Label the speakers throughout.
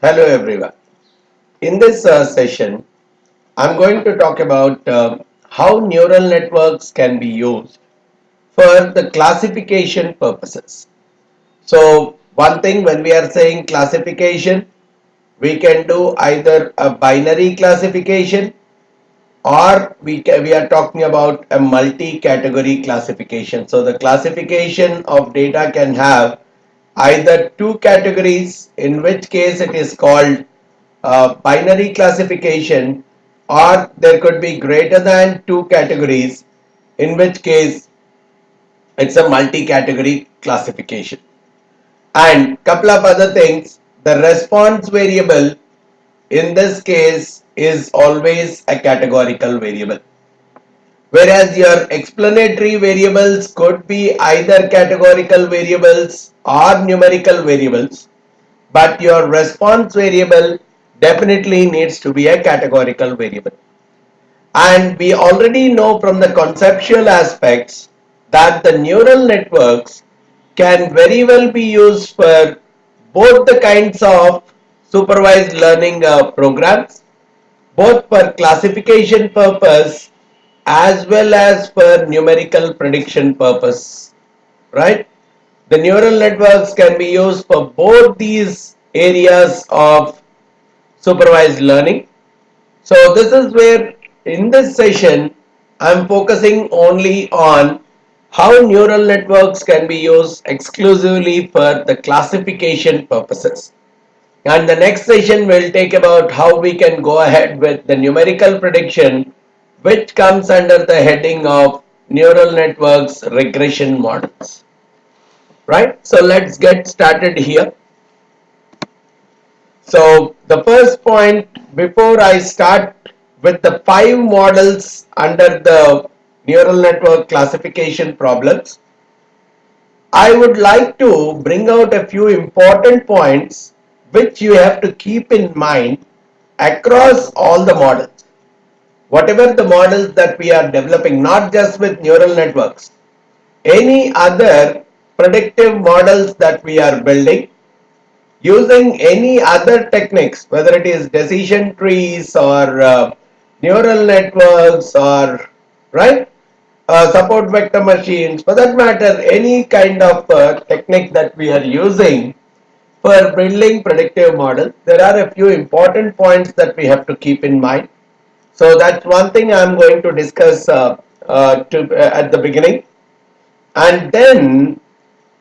Speaker 1: Hello everyone. In this session, I'm going to talk about how neural networks can be used for the classification purposes. So, one thing when we are saying classification, we can do either a binary classification or we are talking about a multi-category classification. So, the classification of data can have either two categories, in which case it is called binary classification, or there could be greater than two categories, in which case it's a multi-category classification. And couple of other things, the response variable in this case is always a categorical variable, whereas your explanatory variables could be either categorical variables or numerical variables, but your response variable definitely needs to be a categorical variable. And we already know from the conceptual aspects that the neural networks can very well be used for both the kinds of supervised learning programs, both for classification purpose as well as for numerical prediction purpose, right? The neural networks can be used for both these areas of supervised learning. So this is where in this session I'm focusing only on how neural networks can be used exclusively for the classification purposes. And the next session will take about how we can go ahead with the numerical prediction, which comes under the heading of neural networks regression models. Right? So let's get started here. So the first point before I start with the 5 models under the neural network classification problems, I would like to bring out a few important points which you have to keep in mind across all the models. Whatever the models that we are developing, not just with neural networks, any other predictive models that we are building, using any other techniques, whether it is decision trees or neural networks or right support vector machines, for that matter, any kind of technique that we are using for building predictive models, there are a few important points that we have to keep in mind. So that's one thing I'm going to discuss at the beginning. And then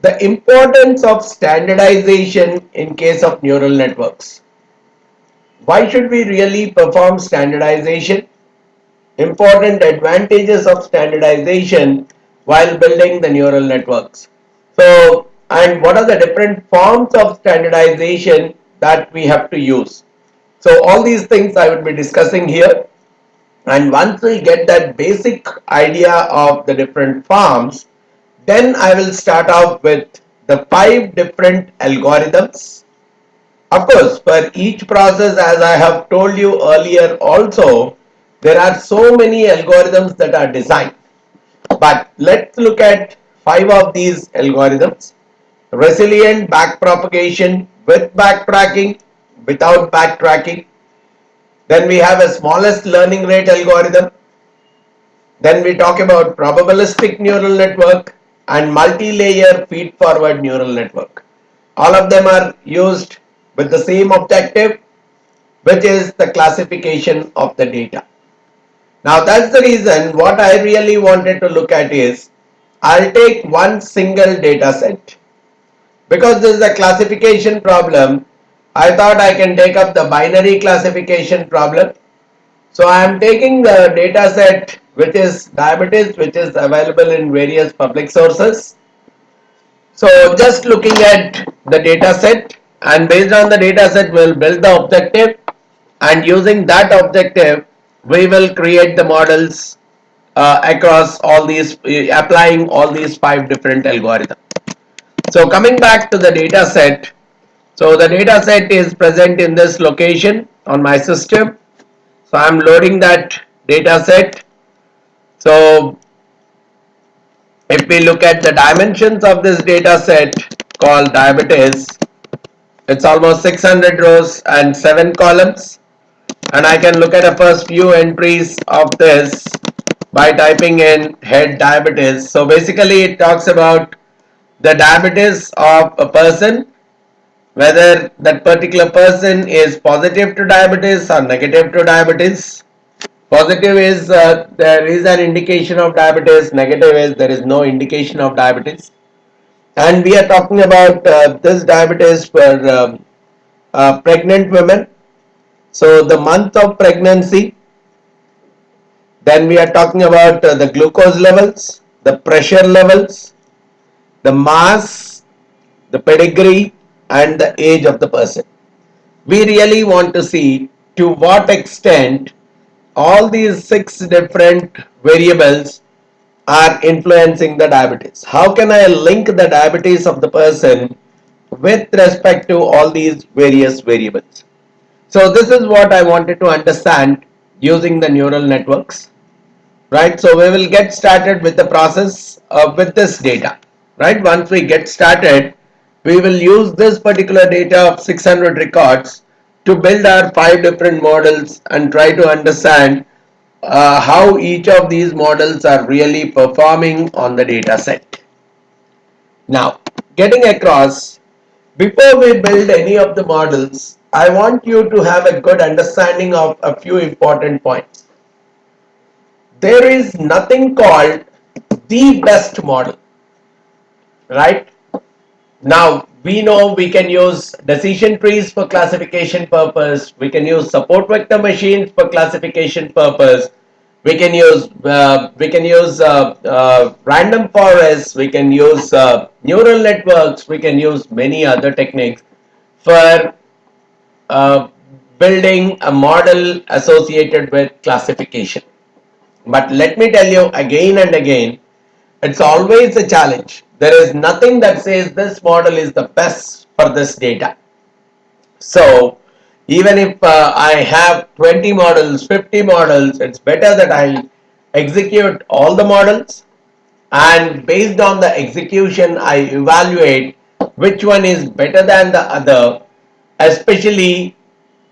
Speaker 1: the importance of standardization in case of neural networks. Why should we really perform standardization? Important advantages of standardization while building the neural networks. So, and what are the different forms of standardization that we have to use? So, all these things I would be discussing here. And once we get that basic idea of the different forms, then I will start off with the 5 different algorithms. Of course, for each process, as I have told you earlier also, there are so many algorithms that are designed. But let's look at 5 of these algorithms. Resilient backpropagation with backtracking, without backtracking. Then we have a smallest learning rate algorithm. Then we talk about probabilistic neural network and multi-layer feed-forward neural network. All of them are used with the same objective, which is the classification of the data. Now that's the reason what I really wanted to look at is, I'll take one single data set. Because this is a classification problem, I thought I can take up the binary classification problem. So I am taking the data set which is diabetes, which is available in various public sources. So just looking at the data set, and based on the data set we'll build the objective, and using that objective we will create the models across all these, applying all these 5 different algorithms. So coming back to the data set, so the data set is present in this location on my system. So I'm loading that data set. So if we look at the dimensions of this data set called diabetes, It's almost 600 rows and 7 columns, and I can look at the first few entries of this by typing in head diabetes. So basically it talks about the diabetes of a person, whether that particular person is positive to diabetes or negative to diabetes. Positive is there is an indication of diabetes, negative is there is no indication of diabetes. And we are talking about this diabetes for pregnant women. So the month of pregnancy, then we are talking about the glucose levels, the pressure levels, the mass, the pedigree, and the age of the person. We really want to see to what extent all these 6 different variables are influencing the diabetes. How can I link the diabetes of the person with respect to all these various variables? So this is what I wanted to understand using the neural networks, right? So we will get started with the process with this data, right? Once we get started, we will use this particular data of 600 records to build our 5 different models and try to understand how each of these models are really performing on the data set. Now, getting across, before we build any of the models, I want you to have a good understanding of a few important points. There is nothing called the best model, right? Now, we know we can use decision trees for classification purpose. We can use support vector machines for classification purpose. We can use random forests. We can use neural networks. We can use many other techniques for uh, building a model associated with classification. But let me tell you again and again, it's always a challenge. There is nothing that says this model is the best for this data. So even if I have 20 models, 50 models, it's better that I execute all the models, and based on the execution I evaluate which one is better than the other, especially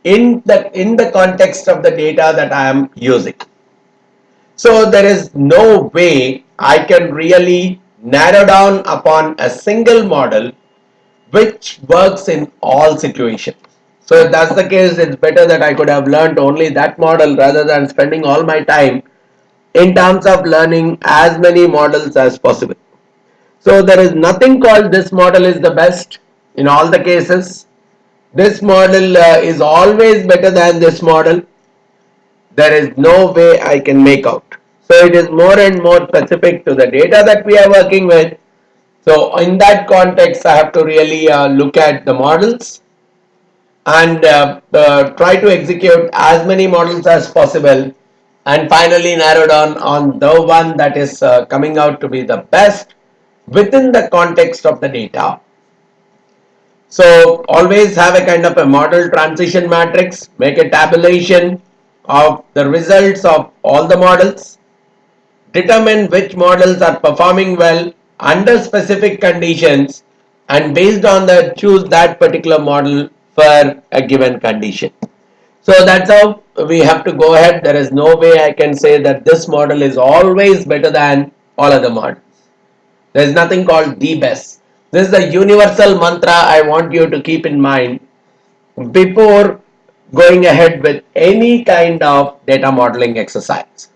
Speaker 1: in the context of the data that I am using. So there is no way I can really narrow down upon a single model which works in all situations. So if that's the case, it's better that I could have learned only that model rather than spending all my time in terms of learning as many models as possible. So there is nothing called this model is the best in all the cases. This model is always better than this model. There is no way I can make out. So it is more and more specific to the data that we are working with. So in that context, I have to really look at the models and try to execute as many models as possible, and finally narrow down on the one that is coming out to be the best within the context of the data. So always have a kind of a model transition matrix, make a tabulation of the results of all the models, determine which models are performing well under specific conditions, and based on that choose that particular model for a given condition. So that's how we have to go ahead. There is no way I can say that this model is always better than all other models. There is nothing called the best. This is the universal mantra I want you to keep in mind before going ahead with any kind of data modeling exercise.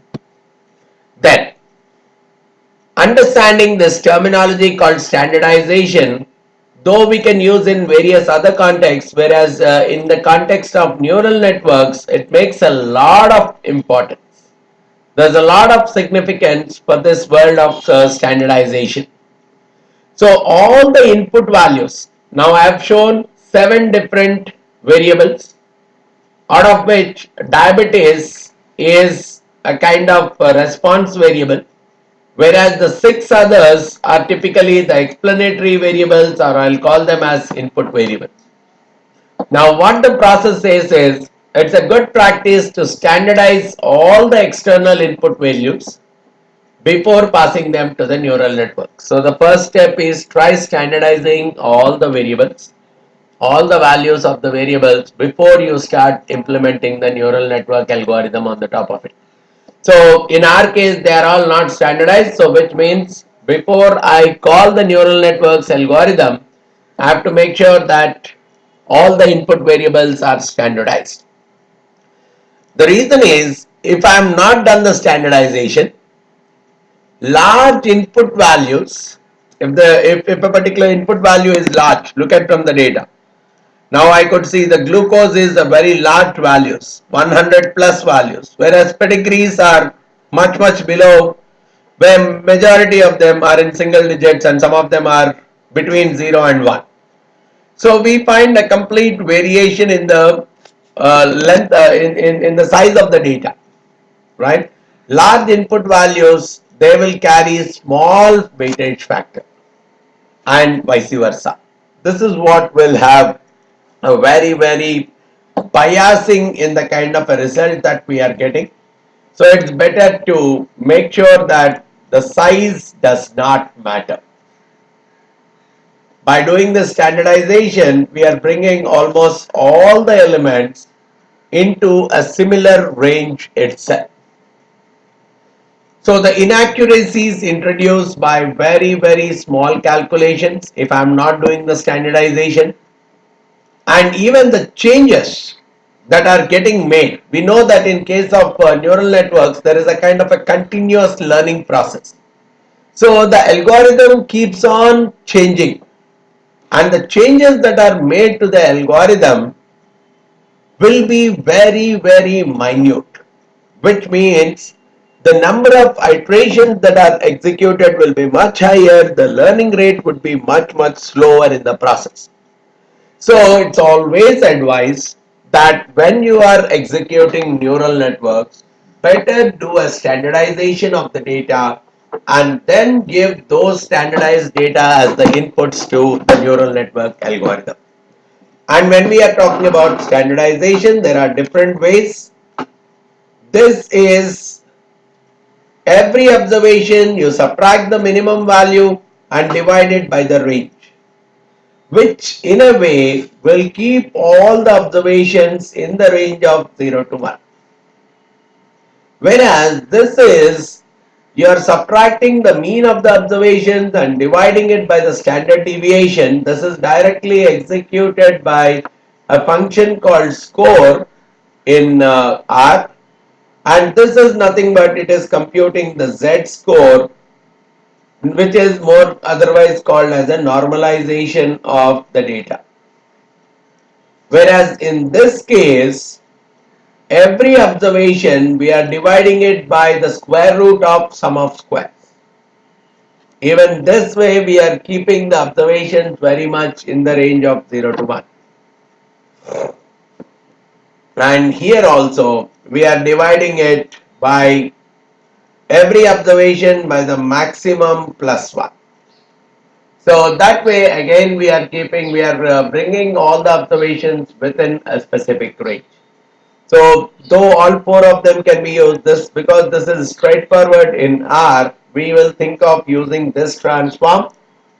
Speaker 1: Then, understanding this terminology called standardization, though we can use in various other contexts, whereas in the context of neural networks, it makes a lot of importance. There's a lot of significance for this world of standardization. So all the input values, now I have shown 7 different variables, out of which diabetes is a kind of a response variable, whereas the 6 others are typically the explanatory variables, or I'll call them as input variables. Now what the process says is, it's a good practice to standardize all the external input values before passing them to the neural network. So the first step is try standardizing all the variables. all the values of the variables before you start implementing the neural network algorithm on the top of it. So in our case, they are all not standardized. So which means before I call the neural networks algorithm, I have to make sure that all the input variables are standardized. The reason is if I am not done the standardization, large input values, if a particular input value is large, look at from the data. Now I could see the glucose is a very large values, 100 plus values, whereas pedigrees are much below, where majority of them are in single digits and some of them are between 0 and 1. So we find a complete variation in the length, in the size of the data, right? Large input values, they will carry small weightage factor and vice versa. This is what will have a very biasing in the kind of a result that we are getting. So it's better to make sure that the size does not matter. By doing this standardization, we are bringing almost all the elements into a similar range itself. So the inaccuracies introduced by very small calculations if I am not doing the standardization, and even the changes that are getting made. We know that in case of neural networks, there is a kind of a continuous learning process. So the algorithm keeps on changing, and the changes that are made to the algorithm will be very minute, which means the number of iterations that are executed will be much higher, the learning rate would be much slower in the process. So it's always advised that when you are executing neural networks, better do a standardization of the data and then give those standardized data as the inputs to the neural network algorithm. And when we are talking about standardization, there are different ways. This is every observation you subtract the minimum value and divide it by the range, which in a way will keep all the observations in the range of 0 to 1. Whereas this is you are subtracting the mean of the observations and dividing it by the standard deviation. This is directly executed by a function called score in R, and this is nothing but it is computing the Z score, which is more otherwise called as a normalization of the data. Whereas in this case, every observation we are dividing it by the square root of sum of squares. Even this way we are keeping the observations very much in the range of 0 to 1. And here also we are dividing it by every observation by the maximum plus 1. So that way again we are bringing all the observations within a specific range. So though all four of them can be used, this because this is straightforward in R, we will think of using this transform,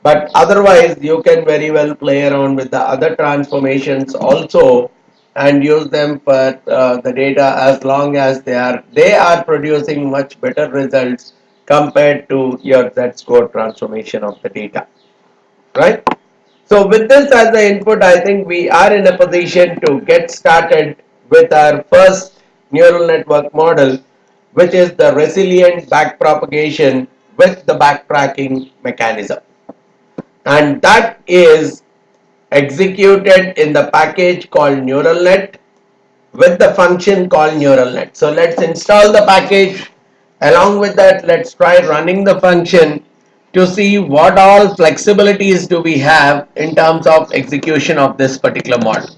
Speaker 1: but otherwise you can very well play around with the other transformations also and use them for the data as long as they are producing much better results compared to your Z-score transformation of the data, right? So with this as the input, I think we are in a position to get started with our first neural network model, which is the resilient backpropagation with the backtracking mechanism. And that is executed in the package called neural net with the function called neural net. So let's install the package. Along with that, let's try running the function to see what all flexibilities do we have in terms of execution of this particular model.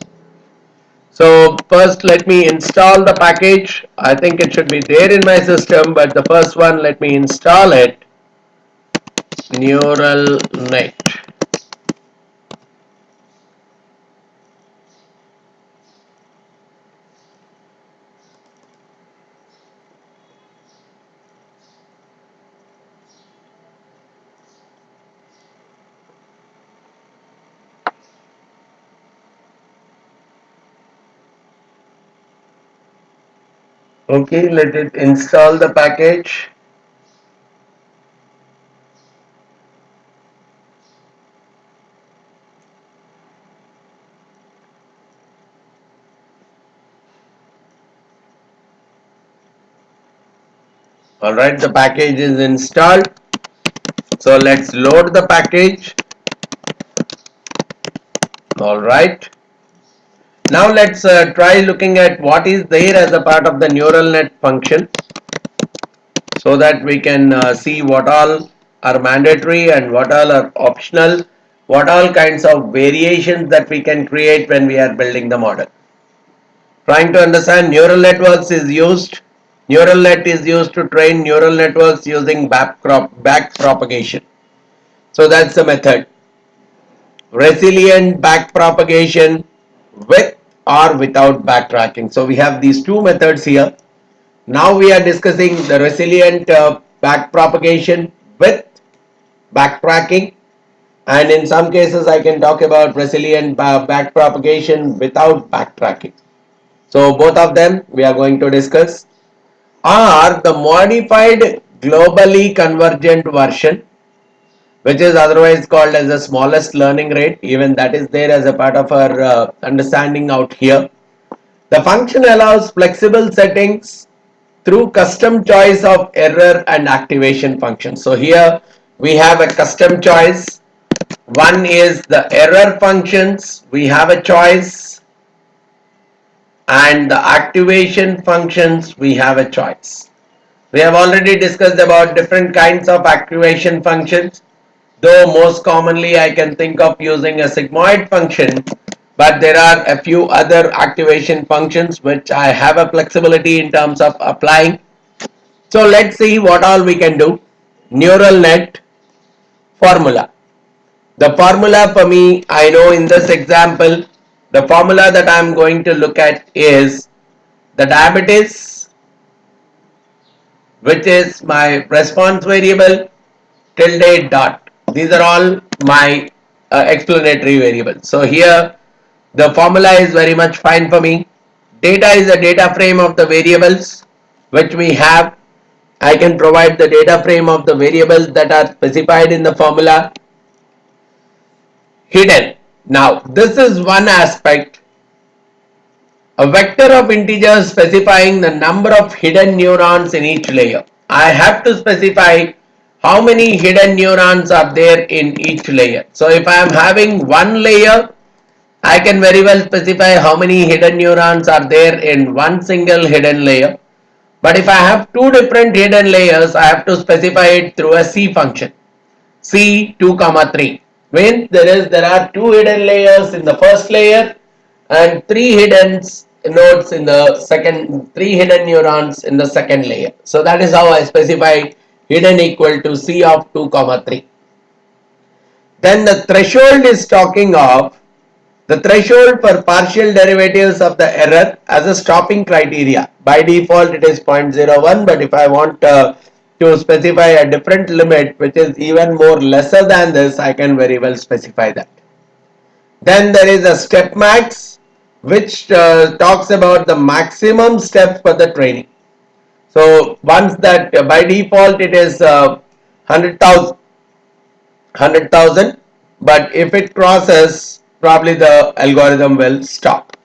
Speaker 1: So first let me install the package. I think it should be there in my system, but the first one, let me install it, neural net. Okay, let it install the package. Alright, the package is installed. So let's load the package. Alright. Now let's try looking at what is there as a part of the neural net function, so that we can see what all are mandatory and what all are optional, what all kinds of variations that we can create when we are building the model. Trying to understand neural networks is used. Neural net is used to train neural networks using back propagation. So that's the method. Resilient back propagation with or without backtracking. So we have these two methods here. Now we are discussing the resilient back propagation with backtracking, and in some cases I can talk about resilient back propagation without backtracking. So both of them we are going to discuss. Are the modified globally convergent version, which is otherwise called as the smallest learning rate, even that is there as a part of our understanding out here. The function allows flexible settings through custom choice of error and activation functions. So here we have a custom choice. One is the error functions, we have a choice, and the activation functions, we have a choice. We have already discussed about different kinds of activation functions, though most commonly I can think of using a sigmoid function, but there are a few other activation functions which I have a flexibility in terms of applying. So let's see what all we can do. Neural net formula. The formula for me, I know in this example, the formula that I am going to look at is the diabetes, which is my response variable, tilde dot. These are all my explanatory variables. So here the formula is very much fine for me. Data is a data frame of the variables which we have. I can provide the data frame of the variables that are specified in the formula. Hidden. Now this is one aspect. A vector of integers specifying the number of hidden neurons in each layer. I have to specify how many hidden neurons are there in each layer. So if I am having one layer, I can very well specify how many hidden neurons are there in one single hidden layer. But if I have two different hidden layers, I have to specify it through a C function. C 2 comma 3. When there are two hidden layers in the first layer and three hidden nodes in the second, three hidden neurons in the second layer. So that is how I specify hidden equal to C of 2 comma 3. Then the threshold is talking of the threshold for partial derivatives of the error as a stopping criteria. By default it is 0.01, but if I want to specify a different limit which is even more lesser than this, I can very well specify that. Then there is a step max, which talks about the maximum steps for the training. So once that by default it is 100,000, but if it crosses, probably the algorithm will stop.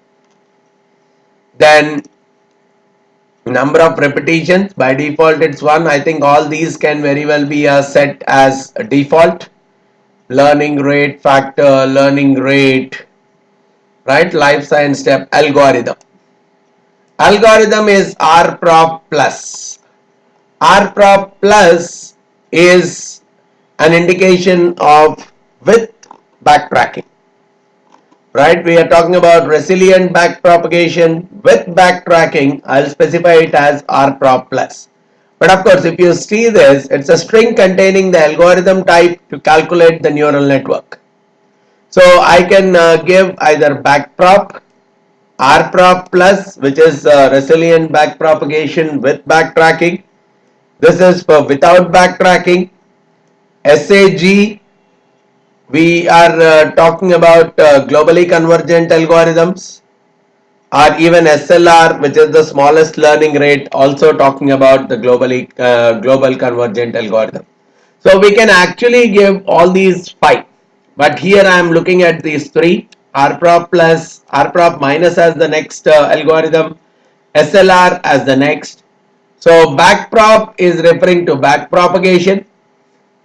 Speaker 1: Then number of repetitions, by default it's 1. I think all these can very well be set as a default. Learning rate factor, learning rate, right? Life science step, algorithm. Algorithm is rprop plus. Rprop plus is an indication of with backtracking. Right, we are talking about resilient back propagation with backtracking. I'll specify it as rprop plus. But of course, if you see this, it's a string containing the algorithm type to calculate the neural network. So I can give either backprop, rprop plus, which is resilient back propagation with backtracking. This is for without backtracking. SAG, we are talking about globally convergent algorithms. or even SLR, which is the smallest learning rate, also talking about the global convergent algorithm. So we can actually give all these 5, but here I am looking at these 3: RPROP plus, RPROP minus as the next algorithm, SLR as the next. So backprop is referring to back propagation.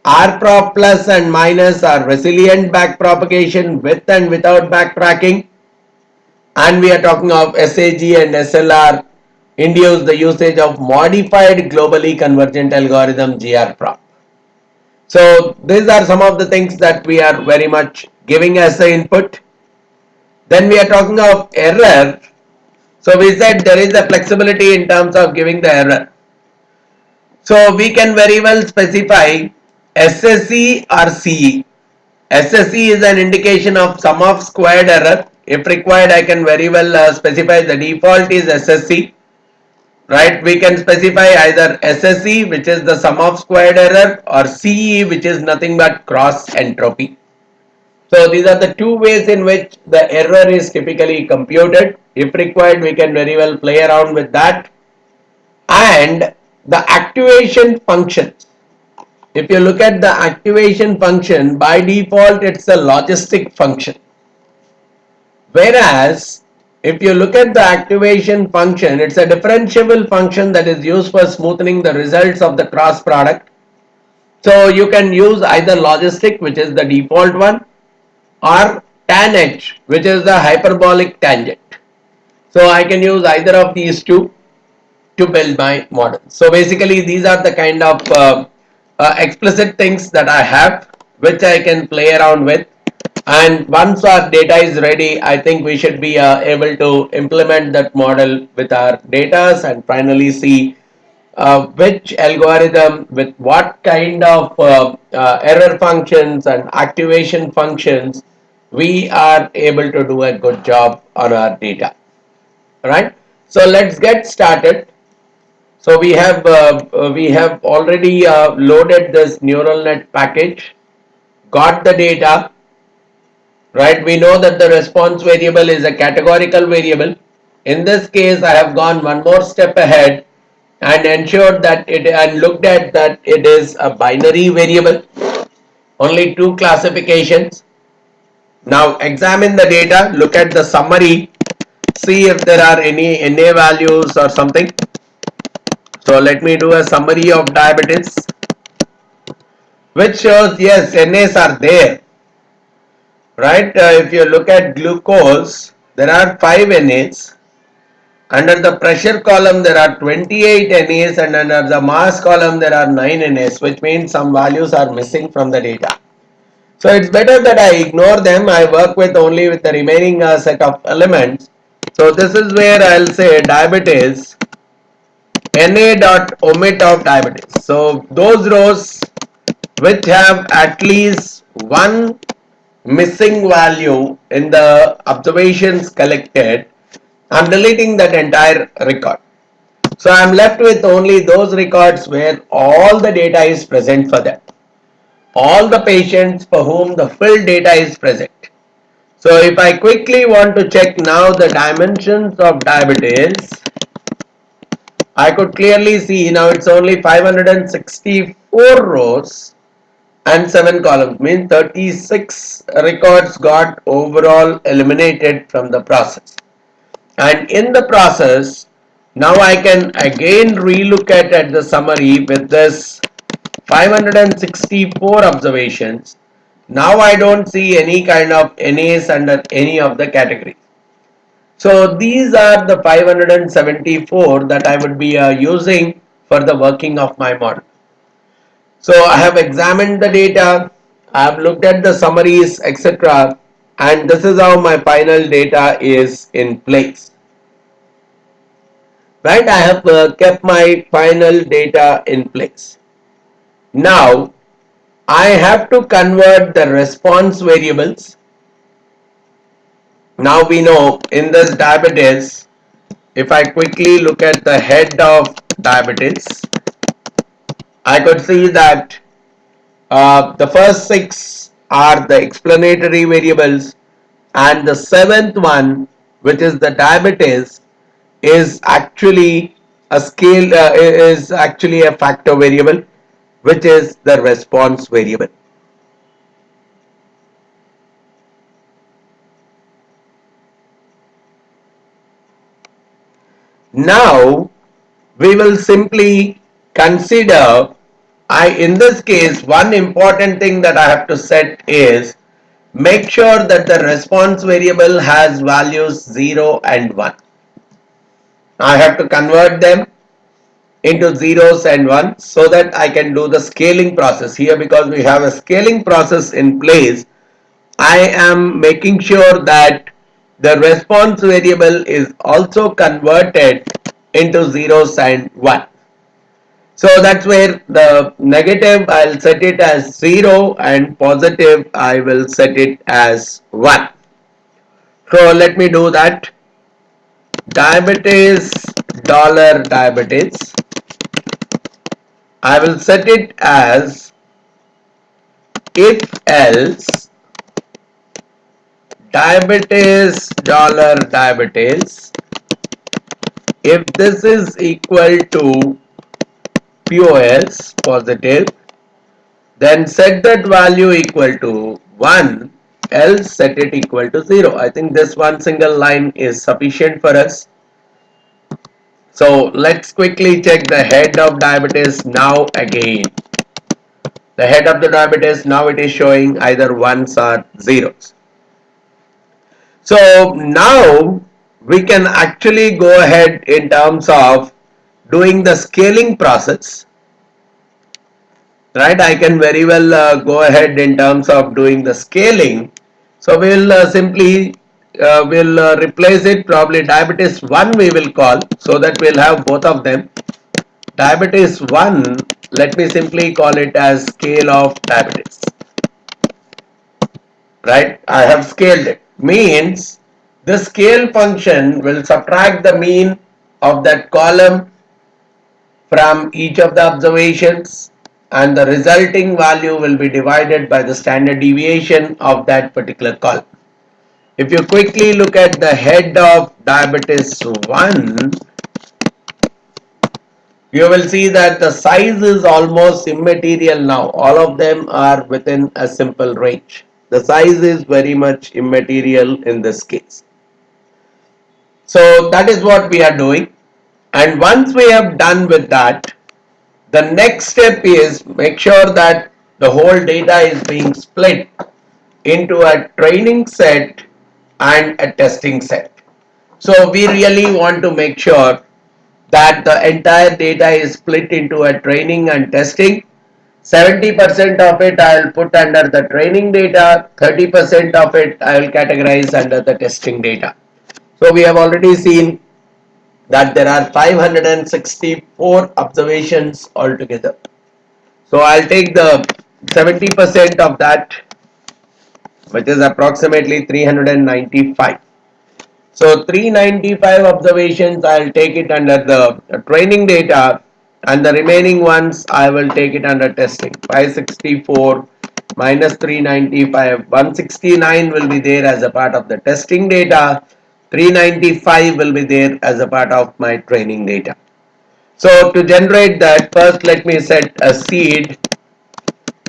Speaker 1: RPROP plus and minus are resilient back propagation with and without backtracking. And we are talking of SAG and SLR induce the usage of modified globally convergent algorithm GRPROP. So these are some of the things that we are very much giving as the input. Then we are talking of error. So we said there is a flexibility in terms of giving the error. So we can very well specify SSE or CE. SSE is an indication of sum of squared error. If required, I can very well specify the default is SSE. Right? We can specify either SSE, which is the sum of squared error, or CE, which is nothing but cross entropy. So these are the two ways in which the error is typically computed. If required, we can very well play around with that. And the activation functions. If you look at the activation function, by default, it's a logistic function. Whereas, if you look at the activation function, it's a differentiable function that is used for smoothing the results of the cross product. So you can use either logistic, which is the default one, or tan h, which is the hyperbolic tangent. So I can use either of these two to build my model. So basically these are the kind of explicit things that I have, which I can play around with. And once our data is ready, I think we should be able to implement that model with our data and finally see which algorithm with what kind of error functions and activation functions we are able to do a good job on our data. Right? So let's get started. So we have already loaded this neural net package, got the data, right? We know that the response variable is a categorical variable. In this case, I have gone one more step ahead and ensured that it and looked at that it is a binary variable, only two classifications. Now examine the data, look at the summary, see if there are any NA values or something. So let me do a summary of diabetes, which shows yes, NAs are there, right? If you look at glucose, there are 5 NAs. Under the pressure column, there are 28 NAs, and under the mass column, there are 9 NAs, which means some values are missing from the data. So it's better that I ignore them. I work with only with the remaining set of elements. So this is where I'll say diabetes Na dot omit of diabetes. So those rows which have at least one missing value in the observations collected, I'm deleting that entire record. So I'm left with only those records where all the data is present for them. All the patients for whom the full data is present. So if I quickly want to check now the dimensions of diabetes, I could clearly see now it's only 564 rows and 7 columns, means 36 records got overall eliminated from the process. And in the process, now I can again relook at the summary with this 564 observations. Now I don't see any kind of NAs under any of the categories. So these are the 574 that I would be using for the working of my model. So I have examined the data, I have looked at the summaries, etc. And this is how my final data is in place. Right, I have kept my final data in place. Now I have to convert the response variables. Now we know in this diabetes, if I quickly look at the head of diabetes, I could see that the first 6 are the explanatory variables, and the 7th one which is the diabetes, is actually a scale is actually a factor variable, which is the response variable. Now we will simply consider, in this case, one important thing that I have to set is make sure that the response variable has values 0 and 1. I have to convert them into zeros and ones so that I can do the scaling process here. Because we have a scaling process in place, I am making sure that the response variable is also converted into zeros and 1. So that's where the negative I'll set it as 0 and positive I will set it as 1. So let me do that. Diabetes $diabetes, I will set it as if else diabetes $diabetes, if this is equal to POS positive, then set that value equal to 1, else set it equal to 0. I think this one single line is sufficient for us. So let's quickly check the head of diabetes now again. The head of the diabetes, now it is showing either ones or zeros. So now we can actually go ahead in terms of doing the scaling process. Right, I can very well go ahead in terms of doing the scaling. So we'll simply will replace it, probably diabetes 1 we will call, so that we'll have both of them. Diabetes 1, let me simply call it as scale of diabetes. Right, I have scaled it, means the scale function will subtract the mean of that column from each of the observations, and the resulting value will be divided by the standard deviation of that particular column. If you quickly look at the head of diabetes 1, you will see that the size is almost immaterial now. All of them are within a simple range. The size is very much immaterial in this case. So that is what we are doing. And once we have done with that, the next step is make sure that the whole data is being split into a training set and a testing set. So we really want to make sure that the entire data is split into a training and testing. 70% of it I will put under the training data, 30% of it I will categorize under the testing data. So we have already seen that there are 564 observations altogether. So I'll take the 70% of that, which is approximately 395. So 395 observations, I'll take it under the training data, and the remaining ones I will take it under testing. 564 minus 395, 169 will be there as a part of the testing data. 395 will be there as a part of my training data. So to generate that, first let me set a seed.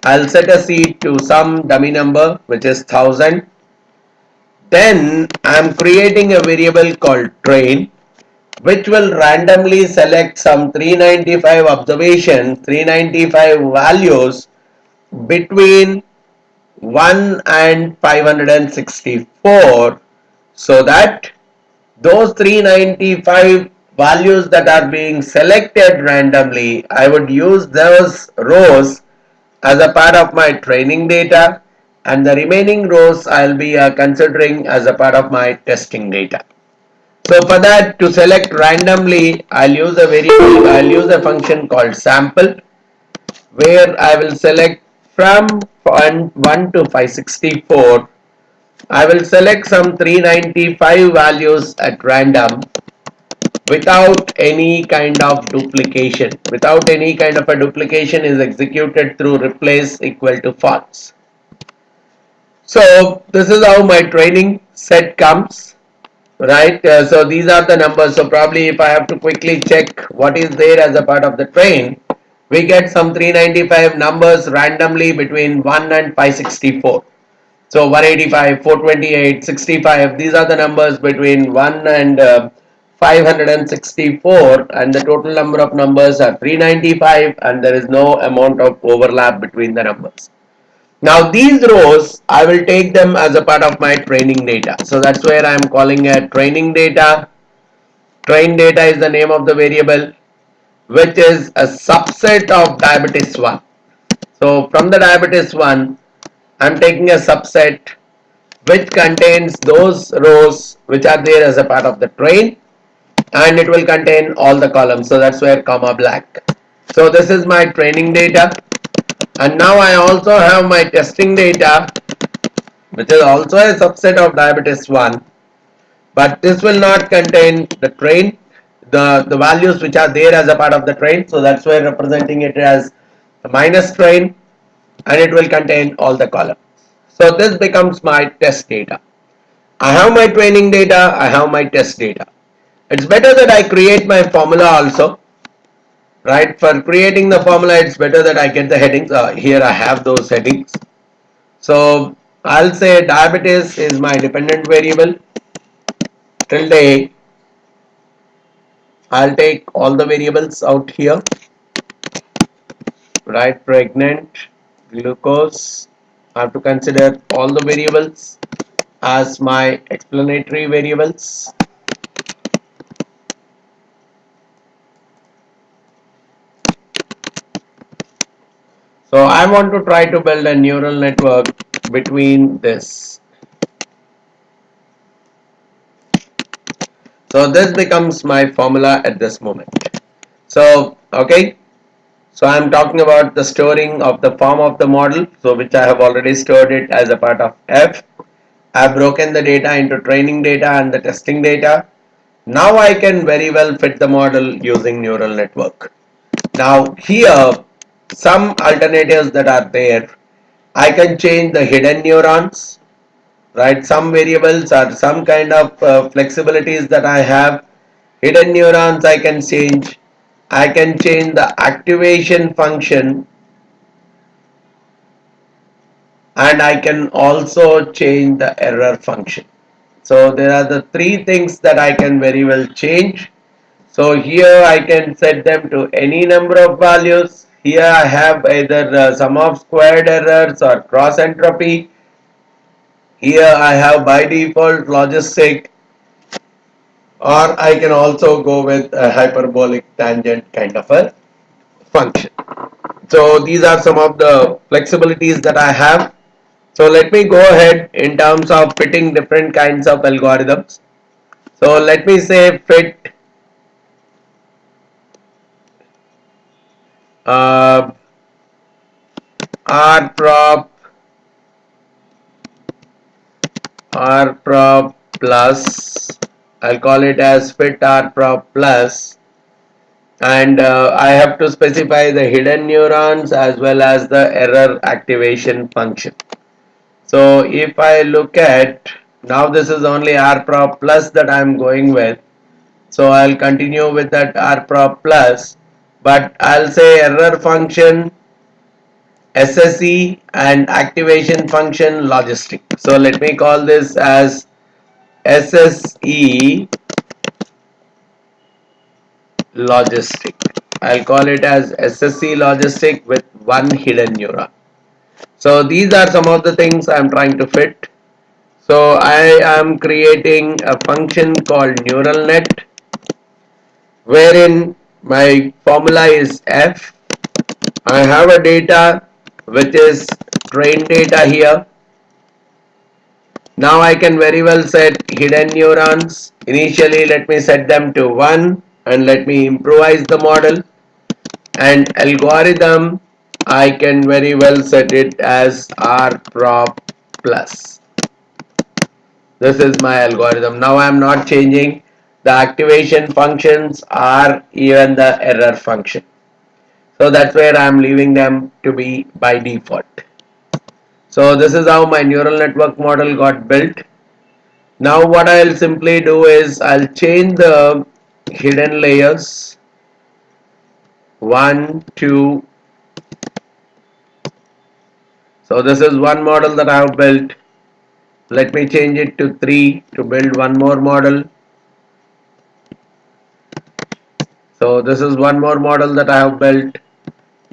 Speaker 1: I'll set a seed to some dummy number, which is 1000. Then I'm creating a variable called train, which will randomly select some 395 observations, 395 values between 1 and 564, so that those 395 values that are being selected randomly, I would use those rows as a part of my training data, and the remaining rows I'll be considering as a part of my testing data. So for that, to select randomly, I'll use a function called sample, where I will select from 1 to 564. I will select some 395 values at random without any kind of duplication. Without any kind of a duplication is executed through replace equal to false. So this is how my training set comes. right? So these are the numbers. So probably if I have to quickly check what is there as a part of the train, we get some 395 numbers randomly between 1 and 564. So 185, 428, 65, these are the numbers between 1 and 564, and the total number of numbers are 395, and there is no amount of overlap between the numbers. Now these rows, I will take them as a part of my training data. So that's where I am calling it training data. Train data is the name of the variable, which is a subset of diabetes 1. So from the diabetes 1, I am taking a subset which contains those rows which are there as a part of the train, and it will contain all the columns. So that's where comma black. So this is my training data, and now I also have my testing data, which is also a subset of diabetes 1, but this will not contain the train, the values which are there as a part of the train. So that's why representing it as the minus train, and it will contain all the columns. So this becomes my test data. I have my training data, I have my test data. It's better that I create my formula also, right? For creating the formula, it's better that I get the headings. Here I have those headings. So I'll say diabetes is my dependent variable. Tilde, I'll take all the variables out here, right? Pregnant, glucose. I have to consider all the variables as my explanatory variables. So I want to try to build a neural network between this. So this becomes my formula at this moment. So, okay. So I'm talking about the storing of the form of the model. So which I have already stored it as a part of F. I've broken the data into training data and the testing data. Now I can very well fit the model using neural network. Now here, some alternatives that are there. I can change the hidden neurons, right? Some variables or some kind of flexibilities that I have. Hidden neurons I can change. I can change the activation function, and I can also change the error function. So there are the three things that I can very well change. So here I can set them to any number of values. Here I have either sum of squared errors or cross entropy. Here I have by default logistic, or I can also go with a hyperbolic tangent kind of a function. So these are some of the flexibilities that I have. So let me go ahead in terms of fitting different kinds of algorithms. So let me say fit uh, rprop rprop plus, I'll call it as fit rprop plus, and I have to specify the hidden neurons as well as the error activation function. So if I look at, now this is only rprop plus that I am going with, so I'll continue with that rprop plus, but I'll say error function SSE and activation function logistic. So let me call this as SSE logistic. I'll call it as SSE logistic with one hidden neuron. So these are some of the things I'm trying to fit. So I am creating a function called neural net, wherein my formula is F. I have a data which is train data here. Now I can very well set hidden neurons. Initially let me set them to 1 and let me improvise the model, and algorithm I can very well set it as rprop plus. This is my algorithm. Now I am not changing the activation functions or even the error function. So that's where I am leaving them to be by default. So this is how my neural network model got built. Now what I'll simply do is I'll change the hidden layers 1, 2. So this is one model that I have built. Let me change it to 3 to build one more model. So this is one more model that I have built,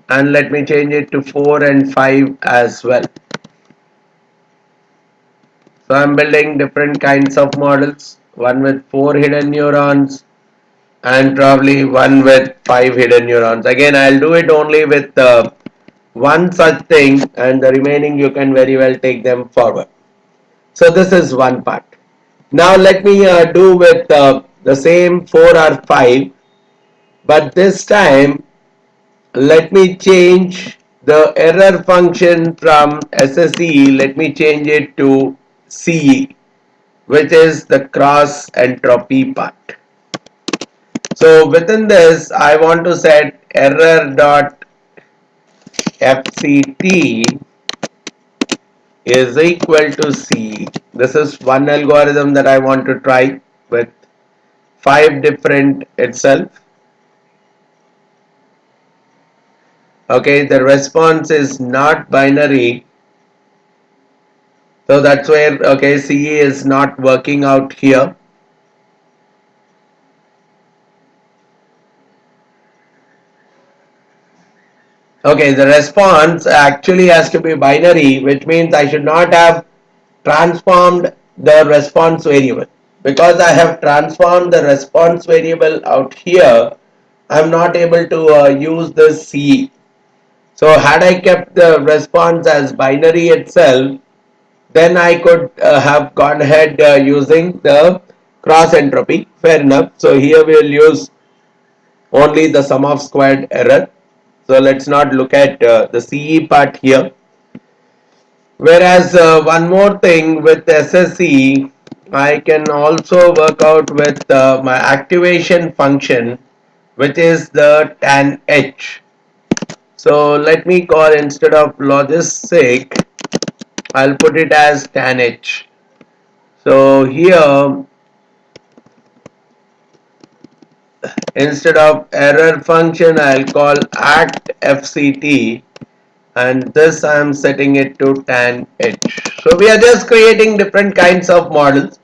Speaker 1: and let me change it to 4 and 5 as well. So I'm building different kinds of models, one with 4 hidden neurons and probably one with 5 hidden neurons. Again, I'll do it only with one such thing, and the remaining you can very well take them forward. So this is one part. Now let me do with the same 4 or 5, but this time let me change the error function from SSE, let me change it to CE, which is the cross entropy part. So within this, I want to set error dot FCT is equal to CE. This is one algorithm that I want to try with 5 different itself. Okay, the response is not binary, so that's where, okay, CE is not working out here. Okay, the response actually has to be binary, which means I should not have transformed the response variable. Because I have transformed the response variable out here, I'm not able to use this CE. So had I kept the response as binary itself, then I could have gone ahead using the cross entropy. Fair enough. So here we will use only the sum of squared error. So let's not look at the CE part here. Whereas one more thing with SSE, I can also work out with my activation function, which is the tan h. So let me call, instead of logistic, I'll put it as tan h. So here, instead of error function, I'll call act fct, and this I am setting it to tan h. So we are just creating different kinds of models.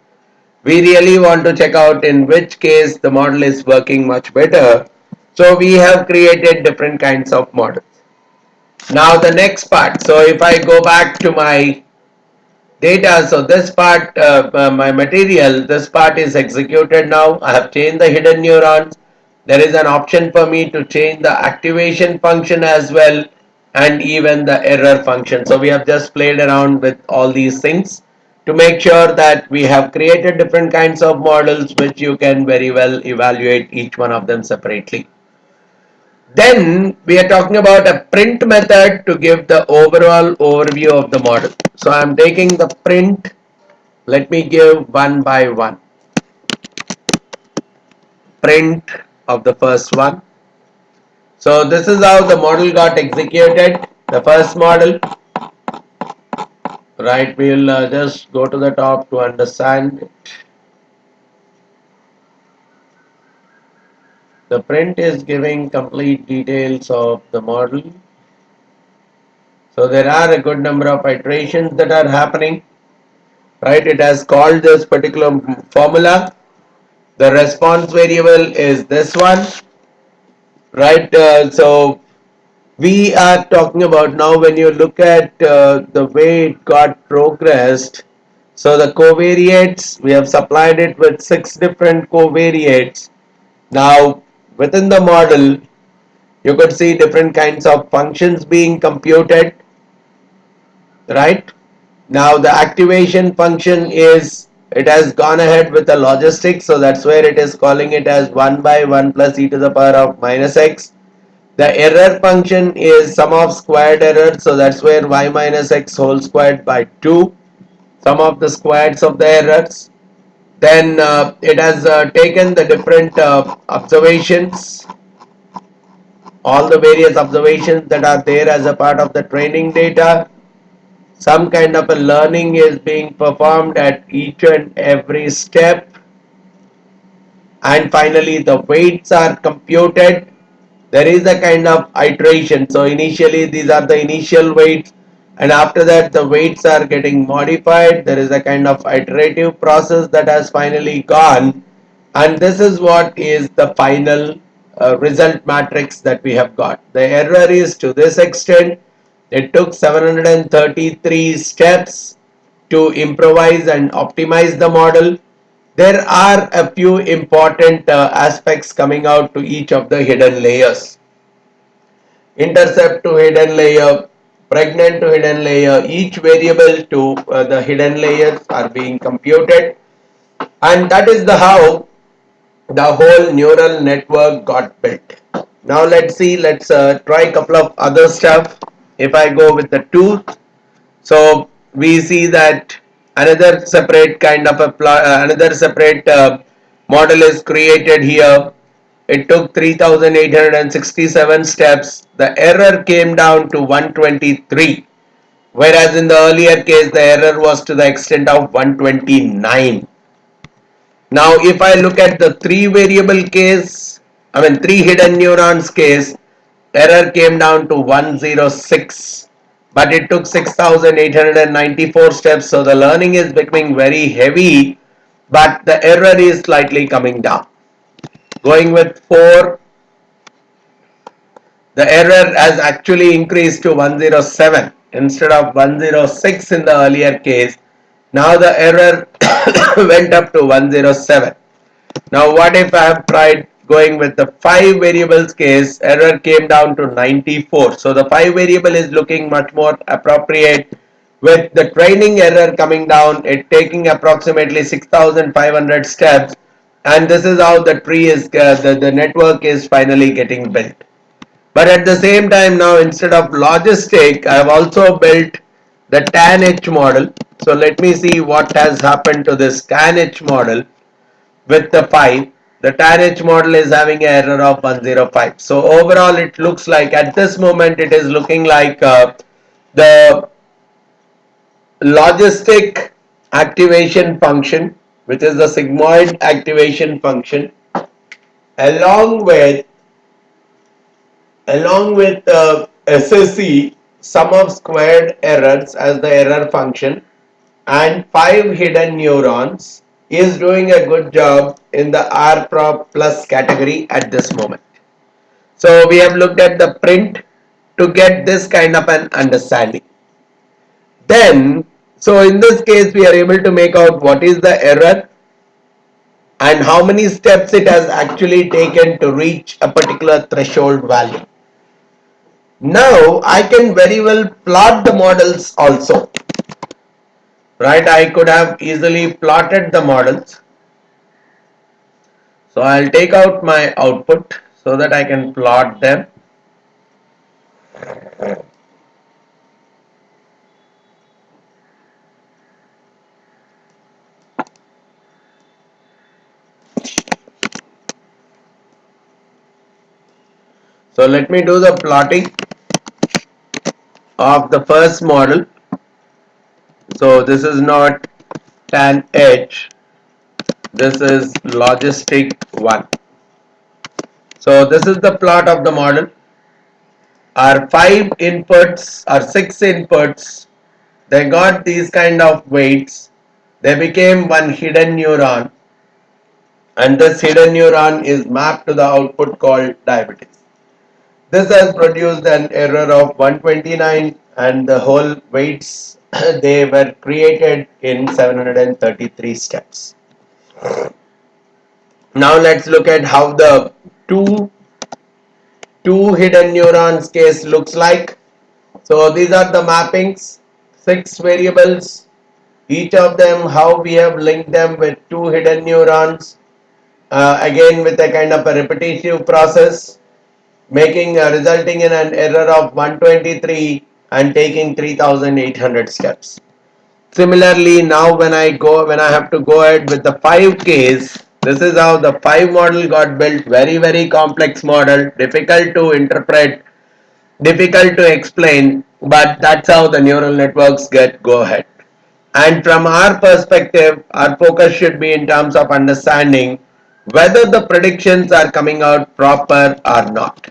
Speaker 1: We really want to check out in which case the model is working much better. So we have created different kinds of models. Now the next part. So if I go back to my data, so this part, my material, this part is executed now. I have changed the hidden neurons. There is an option for me to change the activation function as well, and even the error function. So we have just played around with all these things to make sure that we have created different kinds of models which you can very well evaluate each one of them separately. Then we are talking about a print method to give the overall overview of the model. So I am taking the print. Let me give one by one. Print of the first one. So this is how the model got executed. The first model. Right, we'll just go to the top to understand it. The print is giving complete details of the model. So there are a good number of iterations that are happening. Right, it has called this particular formula. The response variable is this one. Right, so we are talking about now, when you look at the way it got progressed. So the covariates, we have supplied it with 6 different covariates. Now within the model, you could see different kinds of functions being computed. Right, now the activation function is, it has gone ahead with the logistic, so that's where it is calling it as 1 by 1 plus e to the power of minus x. The error function is sum of squared error, so that's where y minus x whole squared by 2, sum of the squares of the errors. Then it has taken the different observations, all the various observations that are there as a part of the training data. some kind of a learning is being performed at each and every step, and finally the weights are computed. There is a kind of iteration. So initially these are the initial weights, and after that the weights are getting modified. There is a kind of iterative process that has finally gone, and this is what is the final result matrix that we have got. The error is to this extent. It took 733 steps to improvise and optimize the model. There are a few important aspects coming out to each of the hidden layers. Intercept to hidden layer, pregnant to hidden layer, each variable to the hidden layers are being computed, and that is the how the whole neural network got built. Now let's see, let's try a couple of other stuff. If I go with the tooth, so we see that another separate kind of a another separate model is created here. It took 3867 steps. The error came down to 123, whereas in the earlier case the error was to the extent of 129. Now if I look at the three hidden neurons case, error came down to 106, but it took 6894 steps. So the learning is becoming very heavy, but the error is slightly coming down. Going with 4, the error has actually increased to 107 instead of 106 in the earlier case. Now the error went up to 107. Now what if I have tried going with the 5 variables case, error came down to 94. So the 5 variable is looking much more appropriate, with the training error coming down, it taking approximately 6500 steps, and this is how the tree is, the network is finally getting built. But at the same time now, instead of logistic, I have also built the tan-H model. So let me see what has happened to this tan-H model with the 5. The tan-H model is having an error of 105. So overall it looks like at this moment it is looking like the logistic activation function, which is the sigmoid activation function, along with SSE, sum of squared errors as the error function, and 5 hidden neurons is doing a good job in the RPROP plus category at this moment. So we have looked at the print to get this kind of an understanding. Then, so in this case we are able to make out what is the error and how many steps it has actually taken to reach a particular threshold value. Now I can very well plot the models also, right? I could have easily plotted the models. So I'll take out my output so that I can plot them. So let me do the plotting of the first model. So this is not tan H, this is logistic 1. So this is the plot of the model. Our 5 inputs or 6 inputs, they got these kind of weights. They became one hidden neuron, and this hidden neuron is mapped to the output called diabetes. This has produced an error of 129, and the whole weights they were created in 733 steps. Now let's look at how the two hidden neurons case looks like. So these are the mappings, 6 variables, each of them how we have linked them with 2 hidden neurons, again with a kind of a repetitive process, making resulting in an error of 123 and taking 3800 steps. Similarly, now when I have to go ahead with the 5 case, this is how the 5 model got built. Very complex model, difficult to interpret. difficult to explain, but that's how the neural networks get go ahead. And from our perspective, our focus should be in terms of understanding whether the predictions are coming out proper or not.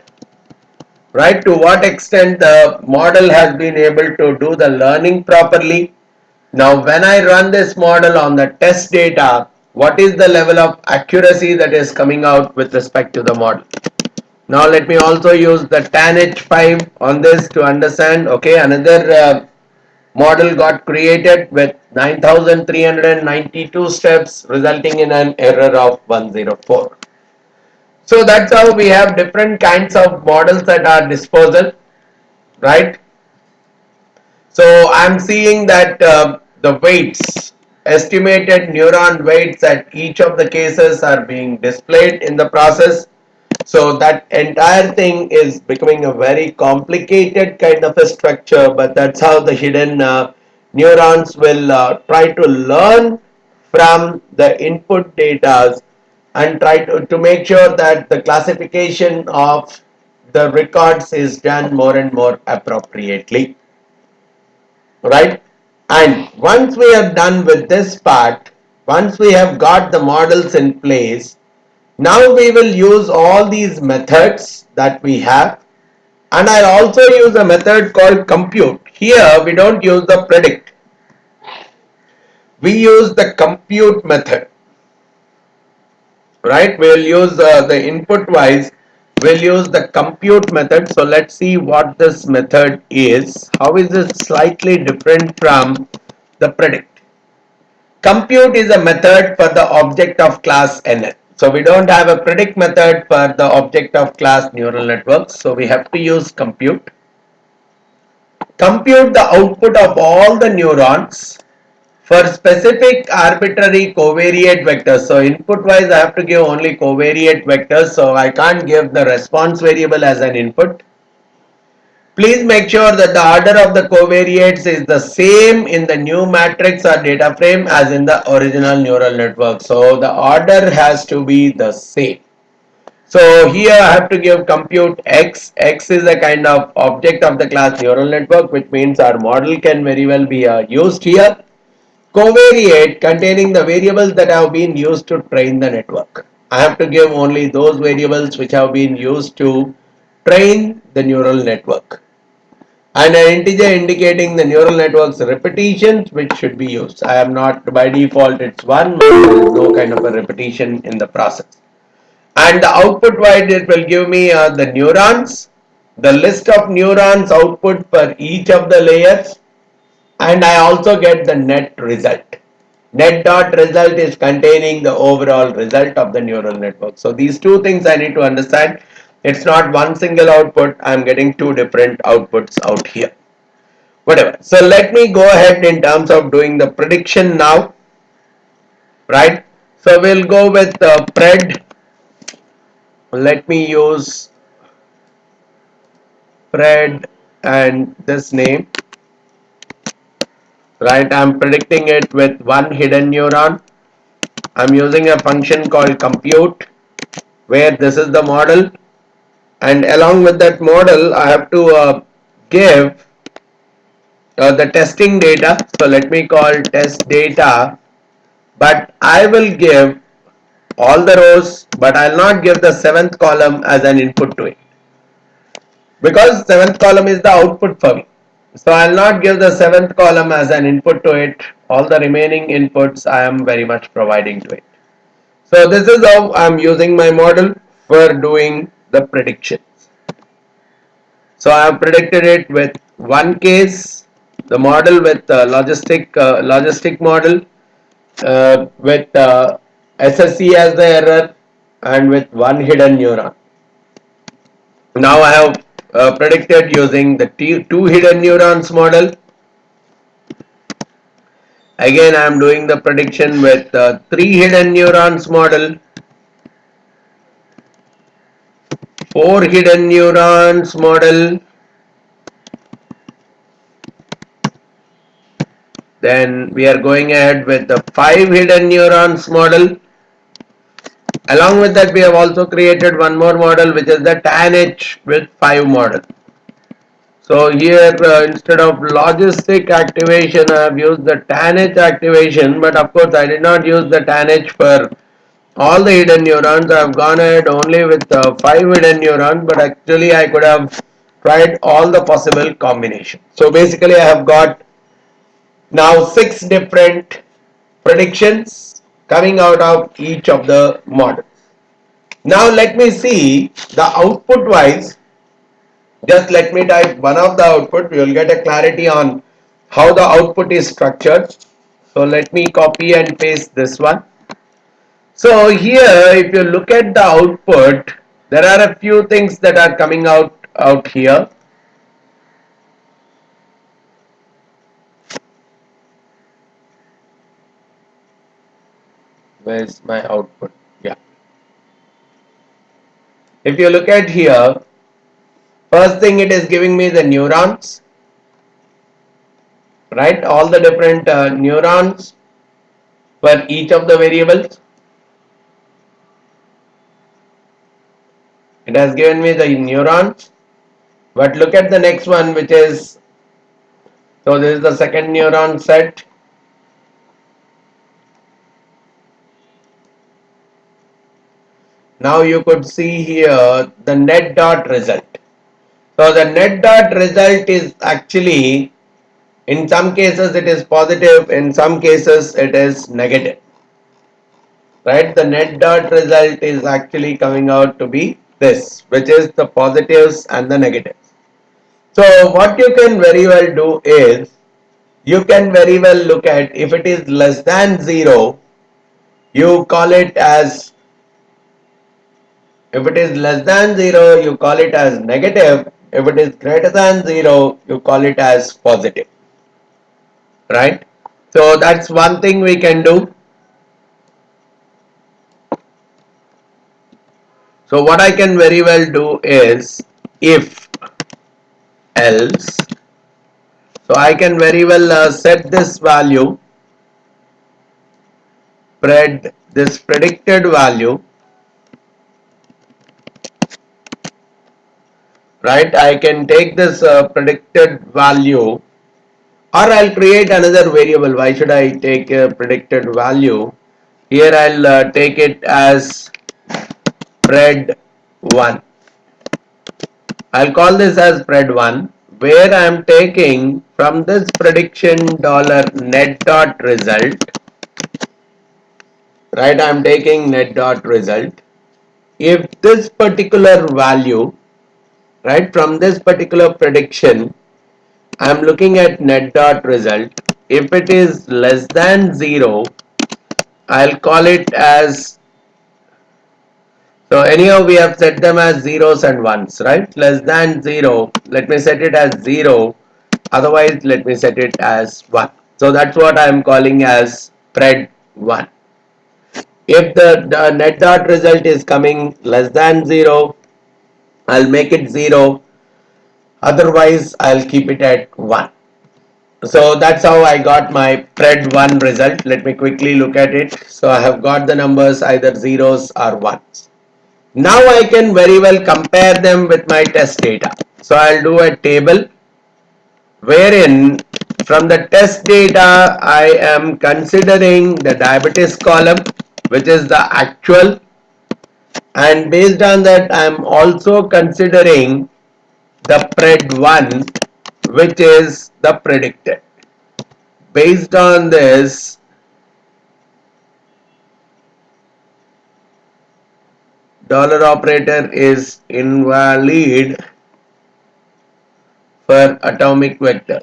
Speaker 1: Right? To what extent the model has been able to do the learning properly. Now, when I run this model on the test data, what is the level of accuracy that is coming out with respect to the model? Now, let me also use the tan H5 on this to understand. Okay, another model got created with 9392 steps, resulting in an error of 104. So that's how we have different kinds of models at our disposal, right? So I'm seeing that the weights, estimated neuron weights at each of the cases are being displayed in the process. So that entire thing is becoming a very complicated kind of a structure, but that's how the hidden neurons will try to learn from the input data and try to make sure that the classification of the records is done more and more appropriately, right? And once we are done with this part, once we have got the models in place, now we will use all these methods that we have, and I'll also use a method called compute. Here we don't use the predict, we use the compute method, right? We'll use the input wise, we'll use the compute method. So let's see what this method is. How is this slightly different from the predict? Compute is a method for the object of class NN. So we don't have a predict method for the object of class neural networks. So we have to use compute. Compute the output of all the neurons for specific arbitrary covariate vectors. So input wise I have to give only covariate vectors. So I can't give the response variable as an input. Please make sure that the order of the covariates is the same in the new matrix or data frame as in the original neural network. So the order has to be the same. So here I have to give compute x. X is a kind of object of the class neural network, which means our model can very well be used here. Covariate containing the variables that have been used to train the network. I have to give only those variables which have been used to train the neural network, and an integer indicating the neural network's repetitions which should be used. I am not, by default it's 1, there is no kind of a repetition in the process. And the output wise it will give me the neurons, the list of neurons output for each of the layers, and I also get the net result. Net dot result is containing the overall result of the neural network. So these two things I need to understand. It's not one single output, I'm getting two different outputs out here. Whatever. So let me go ahead in terms of doing the prediction now, right? So we'll go with pred. Let me use pred and this name, right? I'm predicting it with one hidden neuron. I'm using a function called compute, where this is the model, and along with that model I have to give the testing data. So let me call test data, but I will give all the rows, but I'll not give the seventh column as an input to it, because seventh column is the output for me. So I'll not give the seventh column as an input to it. All the remaining inputs I am very much providing to it. So this is how I'm using my model for doing the predictions. So I have predicted it with one case, the model with logistic model, with SSE as the error, and with one hidden neuron. Now I have predicted using the two hidden neurons model. Again I am doing the prediction with three hidden neurons model, four hidden neurons model, then we are going ahead with the five hidden neurons model. Along with that we have also created one more model, which is the tan H with 5 model. So here instead of logistic activation, I have used the TANH activation, but of course I did not use the TANH for all the hidden neurons. I have gone ahead only with 5 hidden neurons, but actually I could have tried all the possible combinations. So basically I have got now 6 different predictions coming out of each of the models. Now let me see the output wise. Just let me type one of the output. We will get a clarity on how the output is structured. So let me copy and paste this one. So here if you look at the output, there are a few things that are coming out here. Where's my output? Yeah. If you look at here, first thing it is giving me the neurons, right? All the different neurons for each of the variables. It has given me the neurons. But look at the next one, which is, so this is the second neuron set. Now you could see here the net dot result. So the net dot result is actually, in some cases it is positive, in some cases it is negative. Right? The net dot result is actually coming out to be this, which is the positives and the negatives. So what you can very well do is, you can very well look at, if it is less than 0, you call it as, if it is less than 0, you call it as negative. If it is greater than 0, you call it as positive. Right? So that's one thing we can do. So what I can very well do is, if else, so I can very well set this value, this predicted value, right? I can take this predicted value, or I'll create another variable. Why should I take a predicted value? Here I'll take it as pred 1. I'll call this as pred 1, where I'm taking from this prediction dollar net dot result, right? I'm taking net dot result. If this particular value, right, from this particular prediction, I'm looking at net dot result. If it is less than 0, I'll call it as, so anyhow we have set them as zeros and ones, right? Less than 0, let me set it as 0, otherwise let me set it as 1. So that's what I am calling as pred 1. If the net dot result is coming less than 0, I'll make it 0, otherwise I'll keep it at 1. So that's how I got my pred 1 result. Let me quickly look at it. So I have got the numbers either zeros or ones. Now I can very well compare them with my test data. So I'll do a table wherein from the test data I am considering the diabetes column, which is the actual, and based on that I am also considering the pred 1, which is the predicted. Based on this, dollar operator is invalid for atomic vectors.